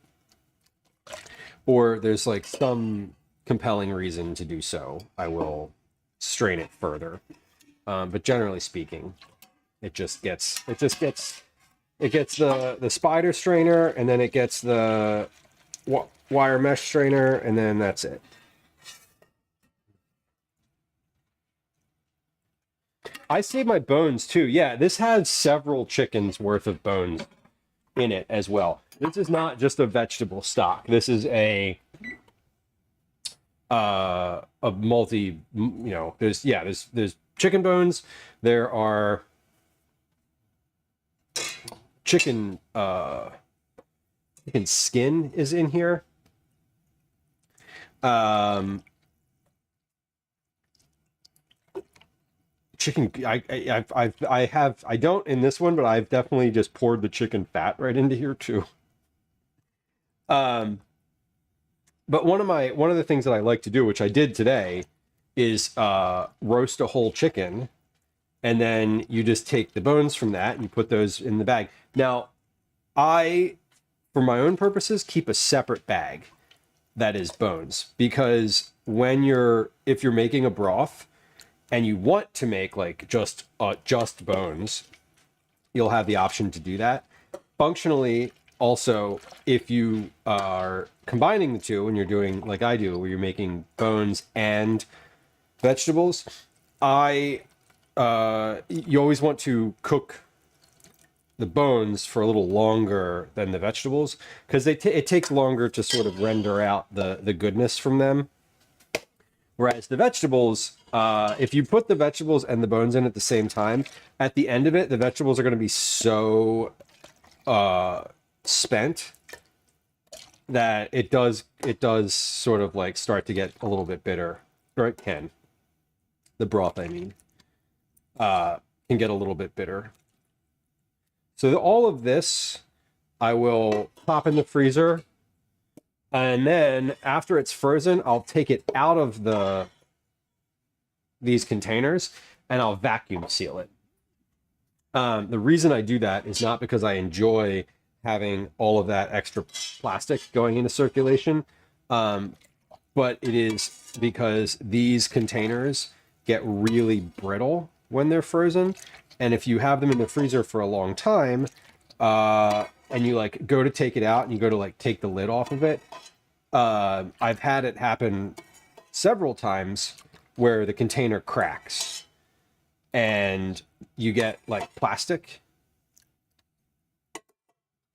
or there's like some compelling reason to do so, I will strain it further. But generally speaking, it gets the spider strainer, and then it gets the wire mesh strainer, and then that's it. I save my bones too. Yeah, this has several chickens worth of bones in it as well. This is not just a vegetable stock. This is a multi, there's chicken bones. There are chicken skin is in here. Chicken, I don't in this one, but I've definitely just poured the chicken fat right into here too. But one of the things that I like to do, which I did today, is roast a whole chicken, and then you just take the bones from that and you put those in the bag. Now, I, for my own purposes, keep a separate bag that is bones, because if you're making a broth and you want to make like just bones, you'll have the option to do that. Functionally, also, if you are combining the two and you're doing like I do, where you're making bones and vegetables, you always want to cook the bones for a little longer than the vegetables, because it takes longer to sort of render out the goodness from them. Whereas the vegetables, if you put the vegetables and the bones in at the same time, at the end of it, the vegetables are going to be so spent that it does sort of like start to get a little bit bitter, or it can. The broth, I mean, can get a little bit bitter. So all of this, I will pop in the freezer, and then after it's frozen, I'll take it out of these containers and I'll vacuum seal it. The reason I do that is not because I enjoy having all of that extra plastic going into circulation, but it is because these containers get really brittle when they're frozen. And if you have them in the freezer for a long time, and you like go to take it out and you go to like take the lid off of it, I've had it happen several times where the container cracks and you get like plastic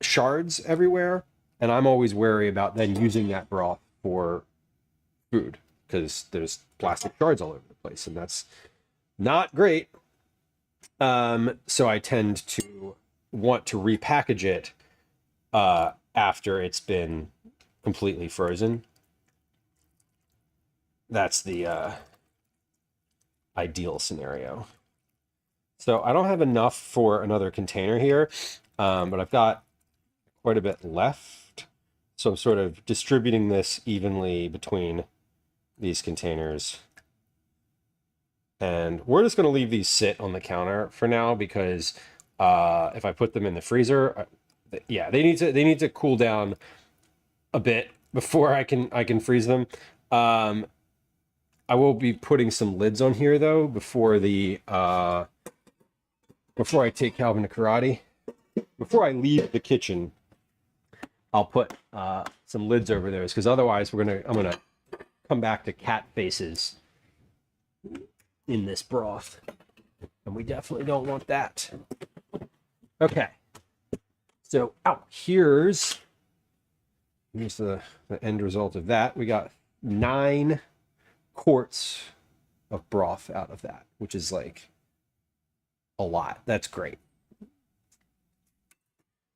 shards everywhere. And I'm always wary about then using that broth for food, because there's plastic shards all over the place, and that's not great. So I tend to want to repackage it after it's been completely frozen. That's the ideal scenario. So I don't have enough for another container here, but I've got quite a bit left. So I'm sort of distributing this evenly between these containers. And we're just going to leave these sit on the counter for now, because if I put them in the freezer, yeah, they need to cool down a bit before I can freeze them. I will be putting some lids on here though before I take Calvin to karate. Before I leave the kitchen, I'll put some lids over those, because otherwise I'm gonna come back to cat faces in this broth, and we definitely don't want that. Okay, so here's the end result of that. We got 9 quarts of broth out of that, which is like a lot. That's great.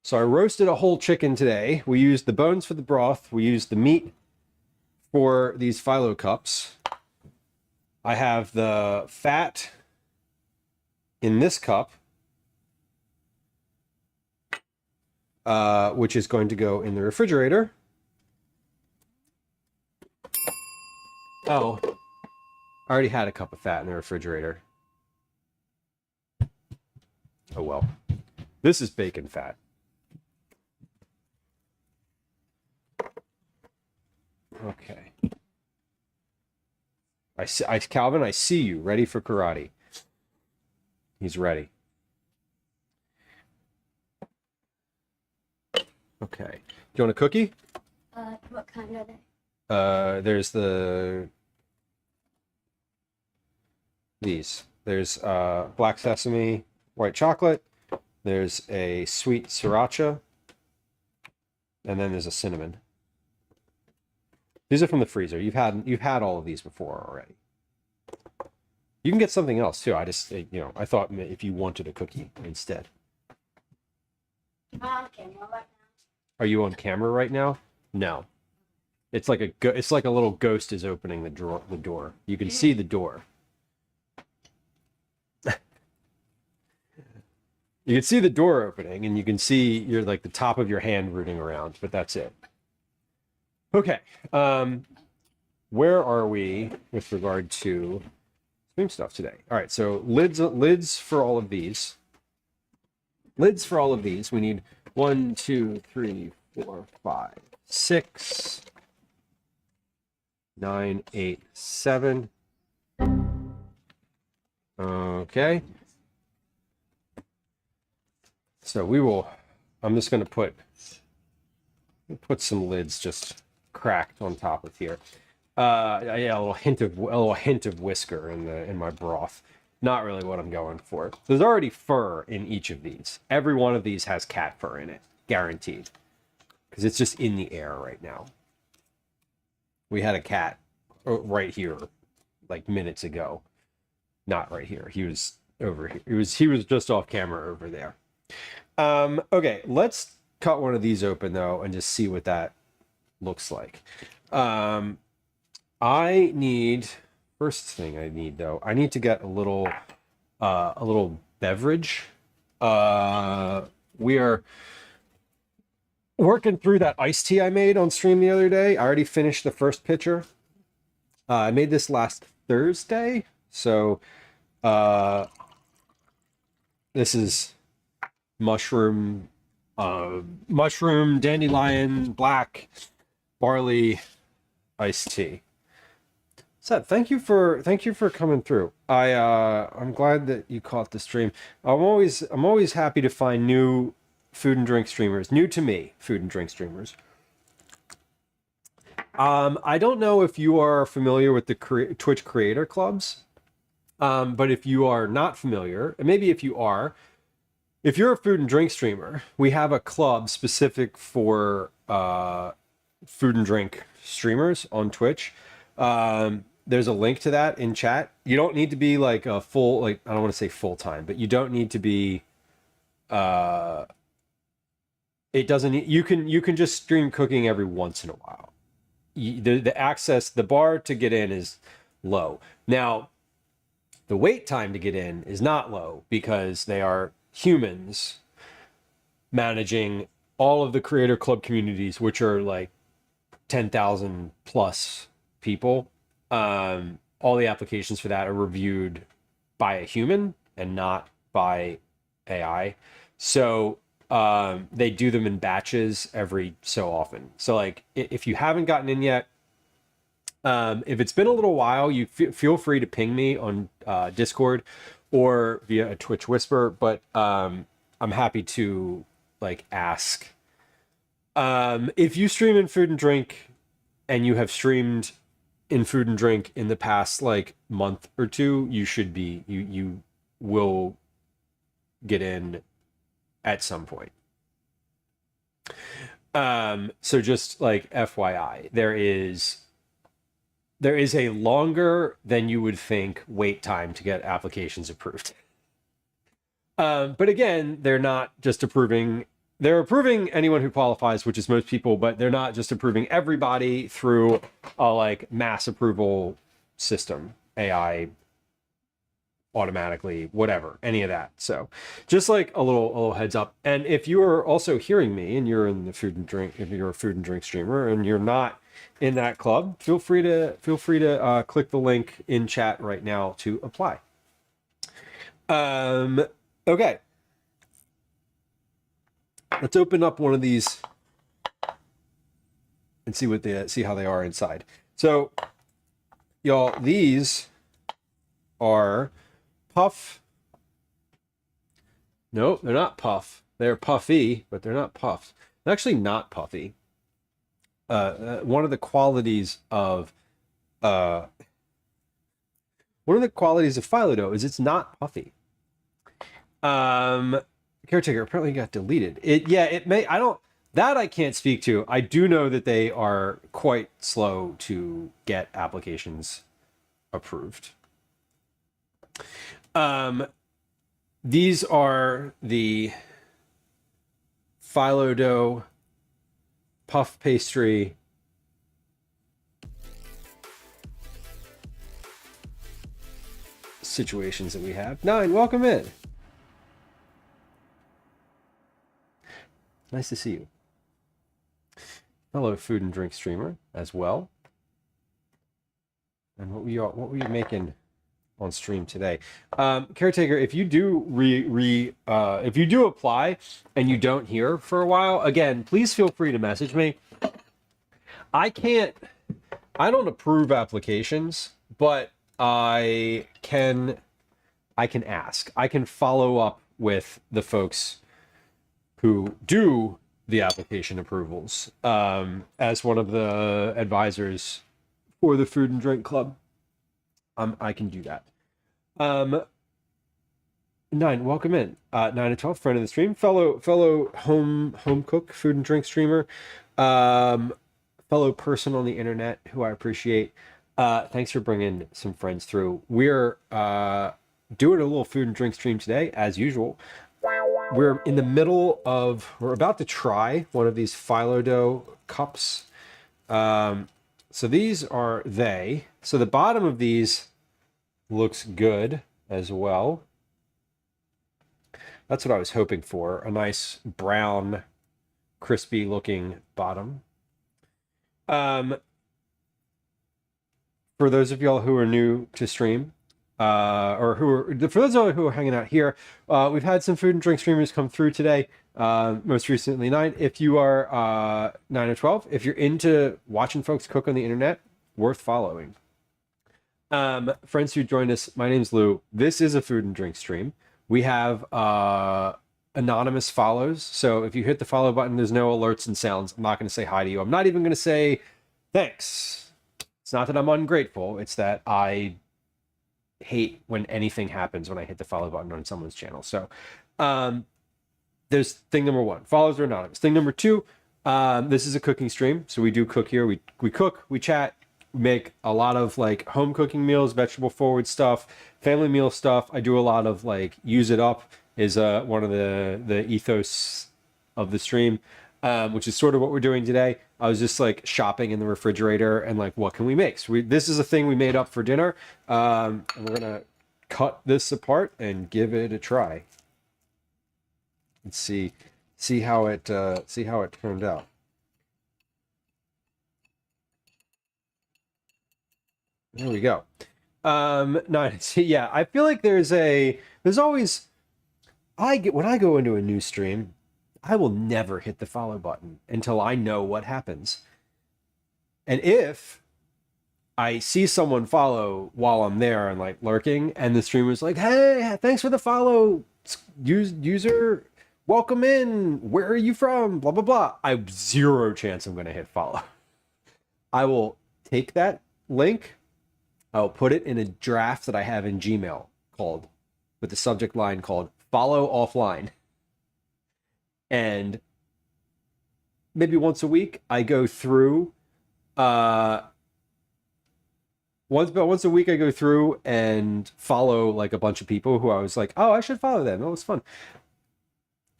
So I roasted a whole chicken today. We used the bones for the broth. We used the meat for these Phyllo cups. I have the fat in this cup. which is going to go in the refrigerator. Oh, I already had a cup of fat in the refrigerator. Oh well. This is bacon fat. Okay. Calvin, I see you. Ready for karate. He's ready. Okay. Do you want a cookie? What kind are they? There's these. There's black sesame, white chocolate. There's a sweet sriracha. And then there's a cinnamon. These are from the freezer. You've had all of these before already. You can get something else too. I just, I thought if you wanted a cookie instead. Okay, well, right Are you on camera right now? No. It's like a little ghost is opening the door. You can see the door. You can see the door opening, and you can see the top of your hand rooting around, but that's it. Okay. Where are we with regard to stream stuff today? All right, so lids for all of these. Lids for all of these. We need 1, 2, 3, 4, 5, 6, 9, 8, 7. Okay. So I'm just going to put some lids just cracked on top of here. Yeah, a little hint of whisker in my broth. Not really what I'm going for. There's already fur in each of these. Every one of these has cat fur in it, guaranteed, because it's just in the air right now. We had a cat right here, like minutes ago. Not right here. He was over here. He was just off camera over there. Okay, let's cut one of these open though and just see what that looks like. First thing I need though, I need to get a little beverage. We are working through that iced tea I made on stream the other day. I already finished the first pitcher. I made this last Thursday, so this is mushroom dandelion black barley iced tea. Seth, thank you for coming through. I'm glad that you caught the stream. I'm always happy to find new food and drink streamers, new to me food and drink streamers. I don't know if you are familiar with the Twitch creator clubs, but if you are not familiar, and maybe if you are, if you're a food and drink streamer, we have a club specific for food and drink streamers on Twitch. There's a link to that in chat. You don't need to be like a full, I don't want to say full time, but you don't need to be. It doesn't. You can just stream cooking every once in a while. The bar to get in is low. Now, the wait time to get in is not low because they are humans managing all of the creator club communities, which are like 10,000 plus people. All the applications for that are reviewed by a human and not by AI. So they do them in batches every so often. So like if you haven't gotten in yet, if it's been a little while, you feel free to ping me on Discord or via a Twitch whisper, but I'm happy to like ask. If you stream in food and drink and you have streamed in food and drink in the past like month or two, you will get in at some point. So just like FYI, there is a longer than you would think wait time to get applications approved. But again, they're not just approving, they're approving anyone who qualifies, which is most people, but they're not just approving everybody through a like mass approval system, AI automatically, whatever, any of that. So just like a little heads up. And if you are also hearing me and you're in the food and drink, if you're a food and drink streamer and you're not in that club, feel free to click the link in chat right now to apply. Okay. Let's open up one of these and see how they are inside. So, y'all, these are puff. No, they're not puff. They're puffy, but they're not puffed. They're actually not puffy. One of the qualities of Phyllo dough is it's not puffy. Caretaker apparently got deleted. It may. I can't speak to. I do know that they are quite slow to get applications approved. These are the Phyllo dough puff pastry situations that we have. Nine, welcome in. Nice to see you. Hello, food and drink streamer as well. And what were you making on stream today? Caretaker, if you do if you do apply and you don't hear for a while, again, please feel free to message me. I don't approve applications, but I can ask. I can follow up with the folks who do the application approvals as one of the advisors for the Food and Drink Club. I can do that. 9, welcome in. 9 and 12, friend of the stream, fellow home cook, food and drink streamer, fellow person on the internet who I appreciate. Thanks for bringing some friends through. We're doing a little food and drink stream today, as usual. We're in the middle of, we're about to try one of these Phyllo dough cups. So these are so the bottom of these looks good as well. That's what I was hoping for. A nice brown, crispy looking bottom. For those of y'all who are new to stream, for those of y'all who are hanging out here, we've had some food and drink streamers come through today. Most recently 9. If you are 9 or 12, if you're into watching folks cook on the internet, worth following. Friends who joined us, my name's Lou. This is a food and drink stream. We have anonymous follows. So if you hit the follow button, there's no alerts and sounds. I'm not going to say hi to you. I'm not even going to say thanks. It's not that I'm ungrateful. It's that I hate when anything happens when I hit the follow button on someone's channel. So there's thing number 1. Follows are anonymous. Thing number 2, this is a cooking stream. So we do cook here. We cook, we chat, we make a lot of like home cooking meals, vegetable forward stuff, family meal stuff. I do a lot of like use it up is one of the ethos of the stream, which is sort of what we're doing today. I was just like shopping in the refrigerator and like, what can we make? So this is a thing we made up for dinner. And we're gonna cut this apart and give it a try. Let's see how it turned out. There we go. Nice. Yeah, I feel like there's always, when I go into a new stream, I will never hit the follow button until I know what happens. And if I see someone follow while I'm there and like lurking, and the streamer's like, "Hey, thanks for the follow, user, welcome in. Where are you from? Blah blah blah." I have 0 chance I'm going to hit follow. I will take that link. I'll put it in a draft that I have in Gmail with the subject line called "Follow Offline." And maybe once a week I go through once a week I go through and follow like a bunch of people who I was like, oh, I should follow them. It was fun.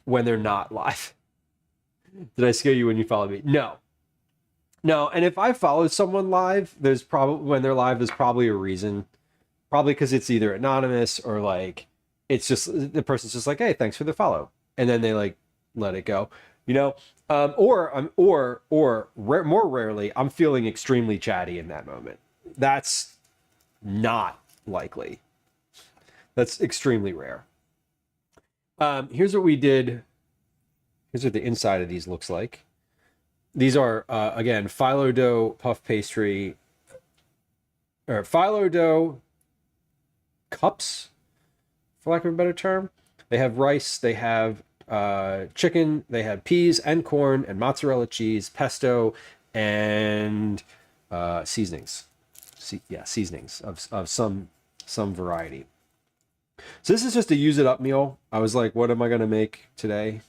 When they're not live. Did I scare you when you followed me? No. And if I follow someone live, when they're live, there's probably a reason probably because it's either anonymous or like it's just the person's just like, hey, thanks for the follow, and then they like let it go, you know. More rarely, I'm feeling extremely chatty in that moment. That's not likely. That's extremely rare. Here's what we did. Here's what the inside of these looks like. These are, again, phyllo dough puff pastry, or phyllo dough cups, for lack of a better term. They have rice, they have chicken, they have peas and corn and mozzarella cheese, pesto, and seasonings. Seasonings of some variety. So this is just a use it up meal. I was like, what am I gonna make today?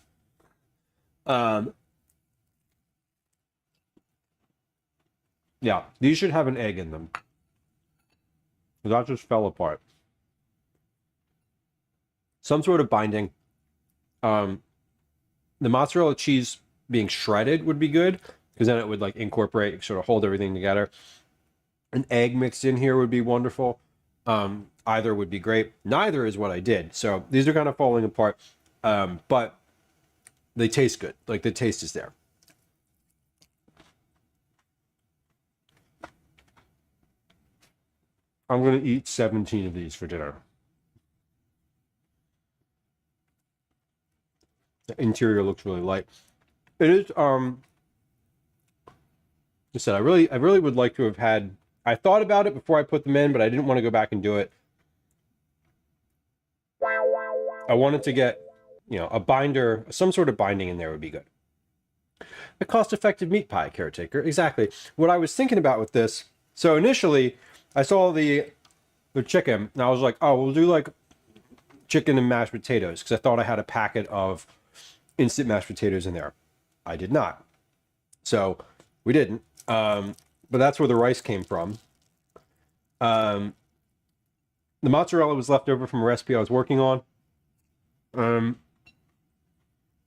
Yeah, these should have an egg in them. That just fell apart. Some sort of binding. The mozzarella cheese being shredded would be good, because then it would like incorporate, sort of hold everything together. An egg mixed in here would be wonderful. Either would be great. Neither is what I did. So these are kind of falling apart, but they taste good. Like the taste is there. I'm going to eat 17 of these for dinner. The interior looks really light. It is, I said, I really would like to have had, I thought about it before I put them in, but I didn't want to go back and do it. I wanted to get, you know, a binder, some sort of binding in there would be good. A cost-effective meat pie, caretaker. Exactly. What I was thinking about with this, so initially I saw the chicken and I was like, oh, we'll do like chicken and mashed potatoes, because I thought I had a packet of instant mashed potatoes in there. I did not. So we didn't. But that's where the rice came from. The mozzarella was left over from a recipe I was working on.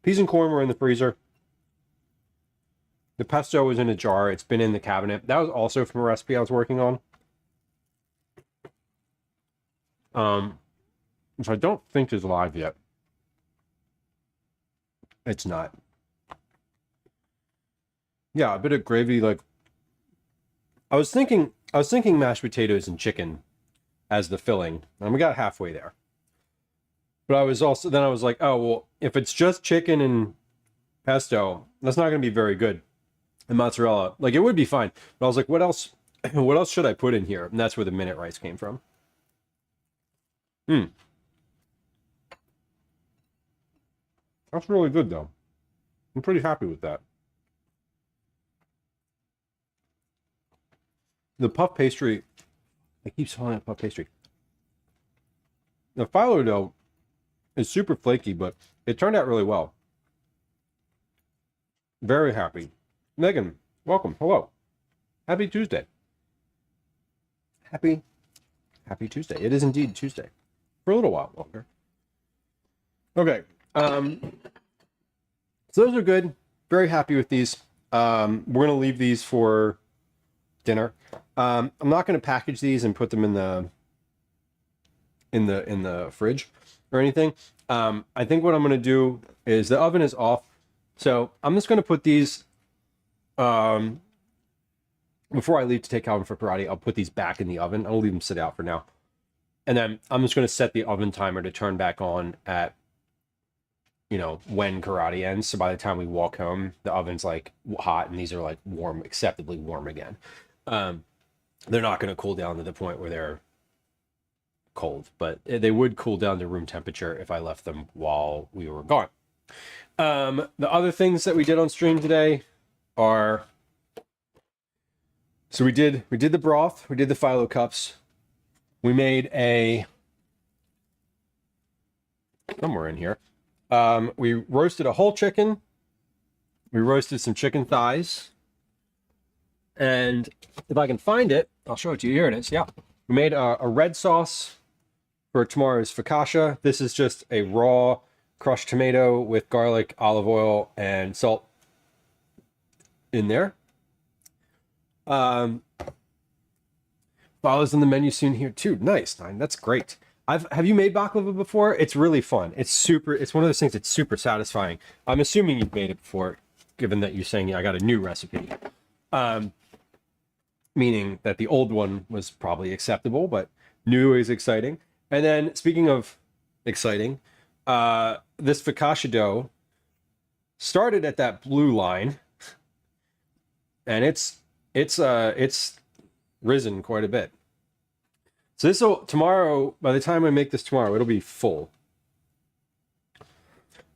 Peas and corn were in the freezer. The pesto was in a jar. It's been in the cabinet. That was also from a recipe I was working on. Which I don't think is live yet. It's not. Yeah, a bit of gravy, like I was thinking mashed potatoes and chicken as the filling, and we got halfway there. But I was like, oh, well, if it's just chicken and pesto, that's not going to be very good. And mozzarella, like it would be fine. But I was like, what else should I put in here? And that's where the minute rice came from. That's really good, though. I'm pretty happy with that. The puff pastry, I keep calling it puff pastry. The phyllo dough is super flaky, but it turned out really well. Very happy. Megan, welcome. Hello. Happy Tuesday. Happy Tuesday. It is indeed Tuesday. For a little while longer. Okay. So those are good. Very happy with these. We're gonna leave these for dinner. I'm not gonna package these and put them in the fridge or anything. I think what I'm gonna do is, the oven is off, so I'm just gonna put these before I leave to take Calvin for karate. I'll put these back in the oven. I'll leave them sit out for now, and then I'm just gonna set the oven timer to turn back on at, you know, when karate ends. So by the time we walk home, the oven's like hot and these are like warm, acceptably warm again. They're not going to cool down to the point where they're cold, but they would cool down to room temperature if I left them while we were gone. The other things that we did on stream today are, so we did the broth, we did the phyllo cups, we made somewhere in here. We roasted a whole chicken. We roasted some chicken thighs. And if I can find it, I'll show it to you. Here it is. Yeah. We made a red sauce for tomorrow's focaccia. This is just a raw crushed tomato with garlic, olive oil, and salt in there. Follows on the menu soon here too. Nice, Nine. That's great. Have you made baklava before? It's really fun. It's one of those things that's super satisfying. I'm assuming you've made it before, given that you're saying, yeah, I got a new recipe. Meaning that the old one was probably acceptable, but new is exciting. And then speaking of exciting, this focaccia dough started at that blue line, and it's risen quite a bit. So this will tomorrow. By the time I make this tomorrow, it'll be full.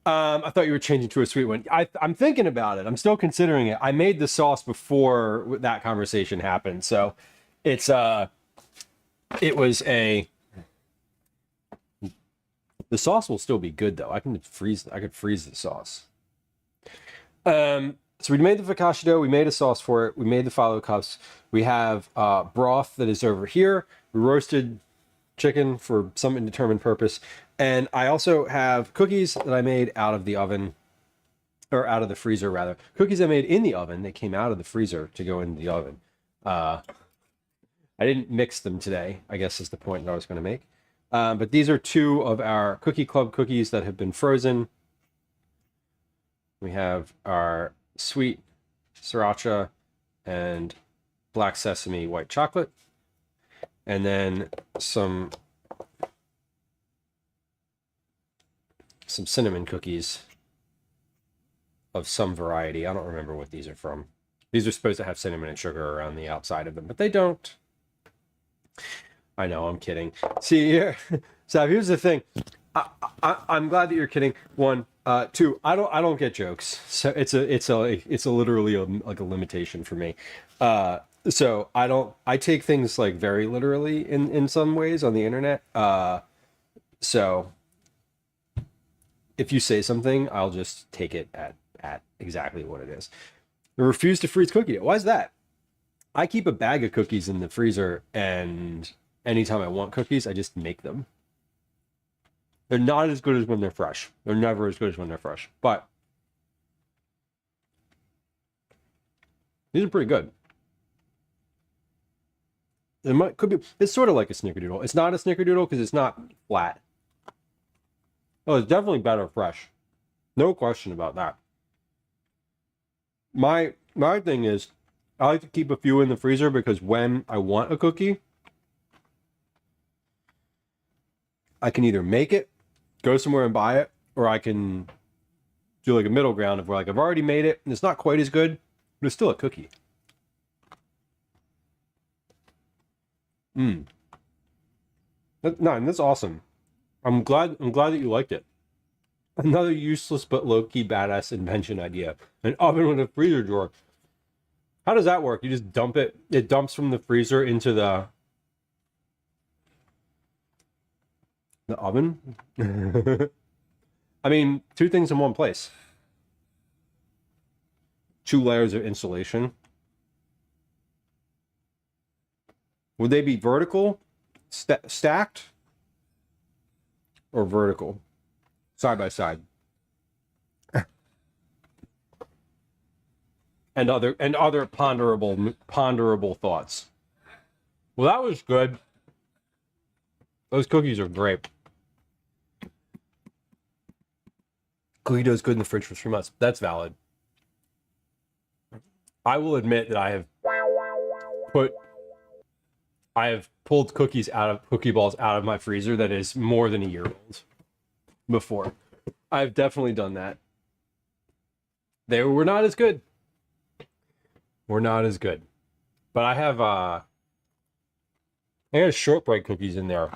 I thought you were changing to a sweet one. I'm thinking about it. I'm still considering it. I made the sauce before that conversation happened, so it's the sauce will still be good though. I could freeze the sauce. So we made the focaccia dough. We made a sauce for it. We made the Phyllo cups. We have broth that is over here. We roasted chicken for some indeterminate purpose. And I also have cookies that I made out of the oven, or out of the freezer rather. Cookies I made in the oven. They came out of the freezer to go into the oven. I didn't mix them today, I guess is the point that I was going to make. But these are two of our Cookie Club cookies that have been frozen. We have our sweet sriracha and black sesame white chocolate. And then some cinnamon cookies of some variety. I don't remember what these are from. These are supposed to have cinnamon and sugar around the outside of them, but they don't. I know, I'm kidding. See here, so here's the thing. I'm glad that you're kidding. One, two. I don't get jokes, so it's a literally like a limitation for me. So I take things like very literally in some ways on the internet. So if you say something, I'll just take it at exactly what it is. I refuse to freeze cookie dough. Why is that? I keep a bag of cookies in the freezer, and anytime I want cookies, I just make them. They're not as good as when they're fresh. They're never as good as when they're fresh. But these are pretty good. It's sort of like a snickerdoodle. It's not a snickerdoodle because it's not flat. Oh, it's definitely better fresh. No question about that. My thing is, I like to keep a few in the freezer because when I want a cookie, I can either make it, go somewhere and buy it, or I can do like a middle ground of where like I've already made it and it's not quite as good, but it's still a cookie. No, and that's awesome. I'm glad that you liked it. Another useless but low-key badass invention idea. An oven with a freezer drawer. How does that work? You just dump it. It dumps from the freezer into the oven? I mean, two things in one place. 2 layers of insulation. Would they be vertical, stacked, or vertical, side by side? and other ponderable thoughts. Well, that was good. Those cookies are great. Cookie dough is good in the fridge for 3 months. That's valid. I will admit that I have pulled cookie balls out of my freezer that is more than a year old before. I've definitely done that. They were not as good. But I have shortbread cookies in there.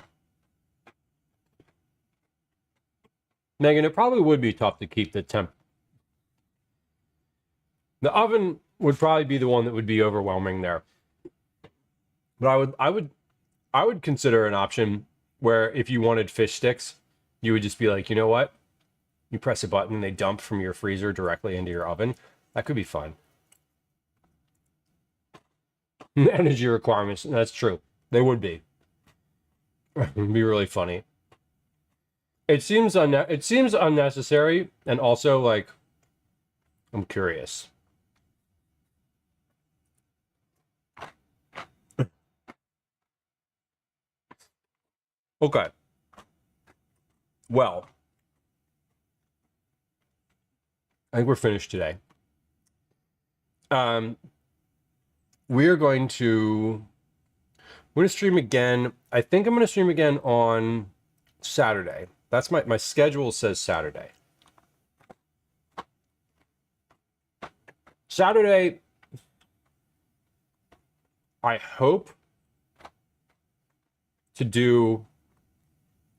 Megan, it probably would be tough to keep the temp. The oven would probably be the one that would be overwhelming there. But I would consider an option where if you wanted fish sticks, you would just be like, you know what? You press a button and they dump from your freezer directly into your oven. That could be fun. Energy requirements, that's true. They would be. It would be really funny. It seems unnecessary, and also like I'm curious. Okay. Well, I think we're finished today. We're going to stream again. I think I'm going to stream again on Saturday. That's my schedule says Saturday. Saturday, I hope to do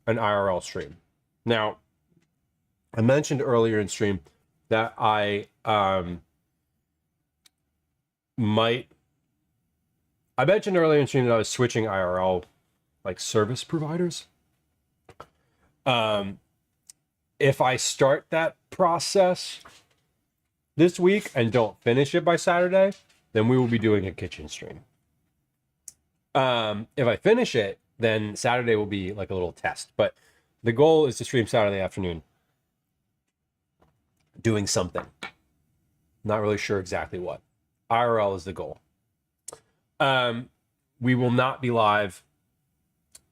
an IRL stream. Now, I mentioned earlier in stream that I mentioned earlier in stream that I was switching IRL like service providers. If I start that process this week and don't finish it by Saturday, then we will be doing a kitchen stream. If I finish it, then Saturday will be like a little test. But the goal is to stream Saturday afternoon doing something. Not really sure exactly what. IRL is the goal. We will not be live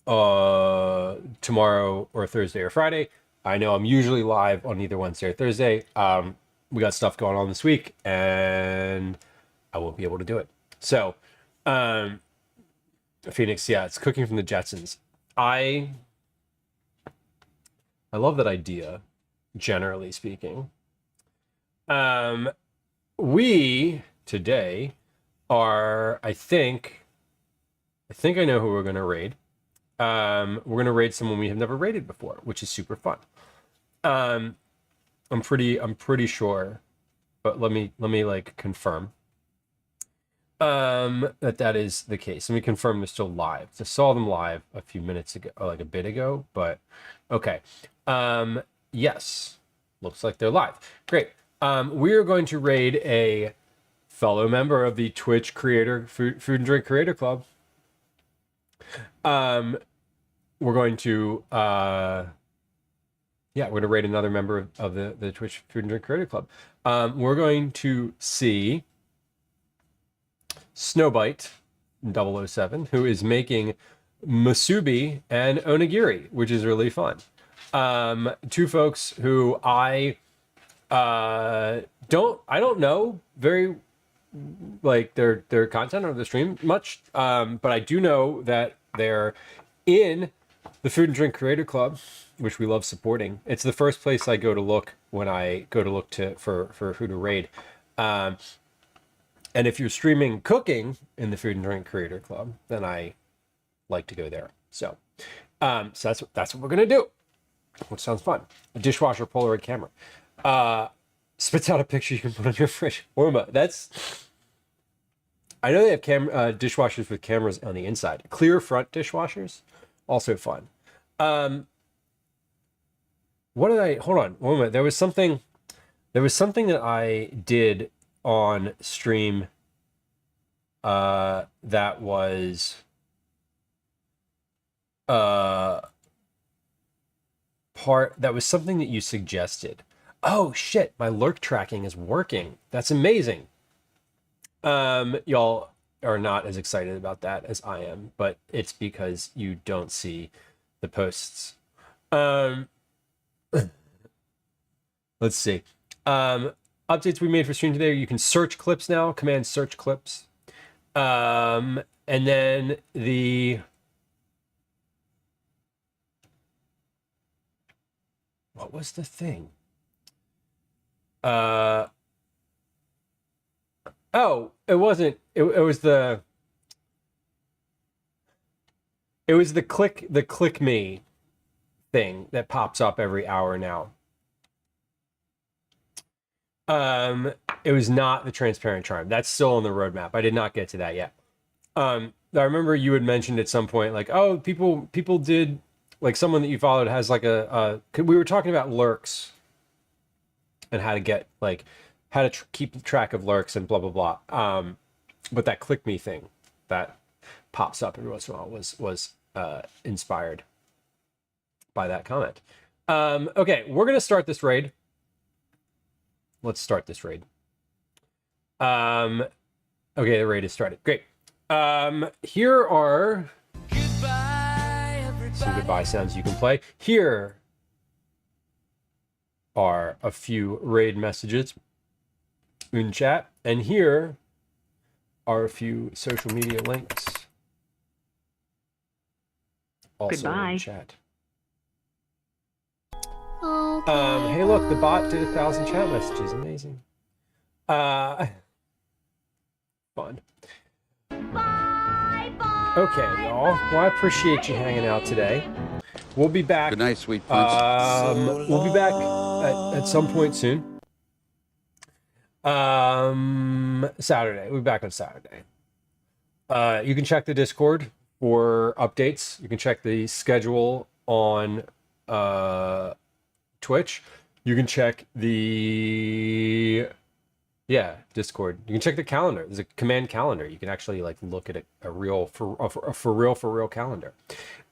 tomorrow or Thursday or Friday. I know I'm usually live on either Wednesday or Thursday. We got stuff going on this week and I won't be able to do it. So, Phoenix, yeah, it's cooking from the Jetsons. I love that idea, generally speaking. We today are, I think I know who we're going to raid. We're going to raid someone we have never raided before, which is super fun. I'm pretty sure, but let me like confirm that is the case. Let me confirm they're still live. I saw them live a few minutes ago, or like a bit ago, but okay. Yes, looks like they're live. Great. We're going to raid a fellow member of the Twitch creator food and drink creator club. We're going to we're going to raid another member of the Twitch food and drink creator club. We're going to see Snowbite 007, who is making musubi and onigiri, which is really fun. Two folks who I don't know very like their content or the stream much, but I do know that they're in the Food and Drink Creator Club, which we love supporting. It's the first place I go to look when I go to look for who to raid. And if you're streaming cooking in the Food and Drink Creator Club, then I like to go there. So that's what we're gonna do, which sounds fun. A dishwasher Polaroid camera. Spits out a picture you can put on your fridge. Orma, I know they have dishwashers with cameras on the inside. Clear front dishwashers, also fun. Hold on, one minute. There was something that I did on stream that was something that you suggested. Oh shit, my lurk tracking is working. That's amazing. Y'all are not as excited about that as I am, but it's because you don't see the posts. Let's see. Updates we made for stream today. You can search clips now, command search clips. And then what was the thing? Oh, it wasn't. It was the click me thing that pops up every hour now. It was not the transparent charm. That's still on the roadmap. I did not get to that yet. I remember you had mentioned at some point, like, oh, people did, like, someone that you followed has like we were talking about lurks and how to get, like, how to keep track of lurks and blah, blah, blah. But that click me thing that pops up every once in a while was inspired by that comment. Okay, we're going to start this raid. Let's start this raid. Okay, the raid is started. Great. Here are some goodbye sounds you can play. Here are a few raid messages in chat, and here are a few social media links also in chat. Hey, look, the bot did 1,000 chat messages. Amazing. Fun. Okay, y'all. Well, I appreciate you hanging out today. We'll be back. Good night, sweet prince. We'll be back at some point soon. Saturday. We'll be back on Saturday. You can check the Discord for updates. You can check the schedule on Twitch. You can check the Discord. You can check the calendar. There's a command calendar. You can actually like look at a real for real calendar.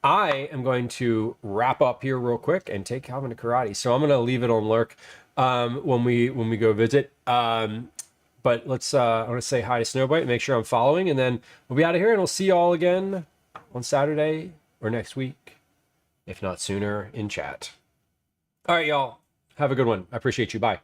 I am going to wrap up here real quick and take Calvin to karate. So I'm going to leave it on lurk when we go visit. But let's I want to say hi to Snowbite, make sure I'm following, and then we'll be out of here, and we'll see you all again on Saturday or next week, if not sooner, in chat. All right, y'all. Have a good one. I appreciate you. Bye.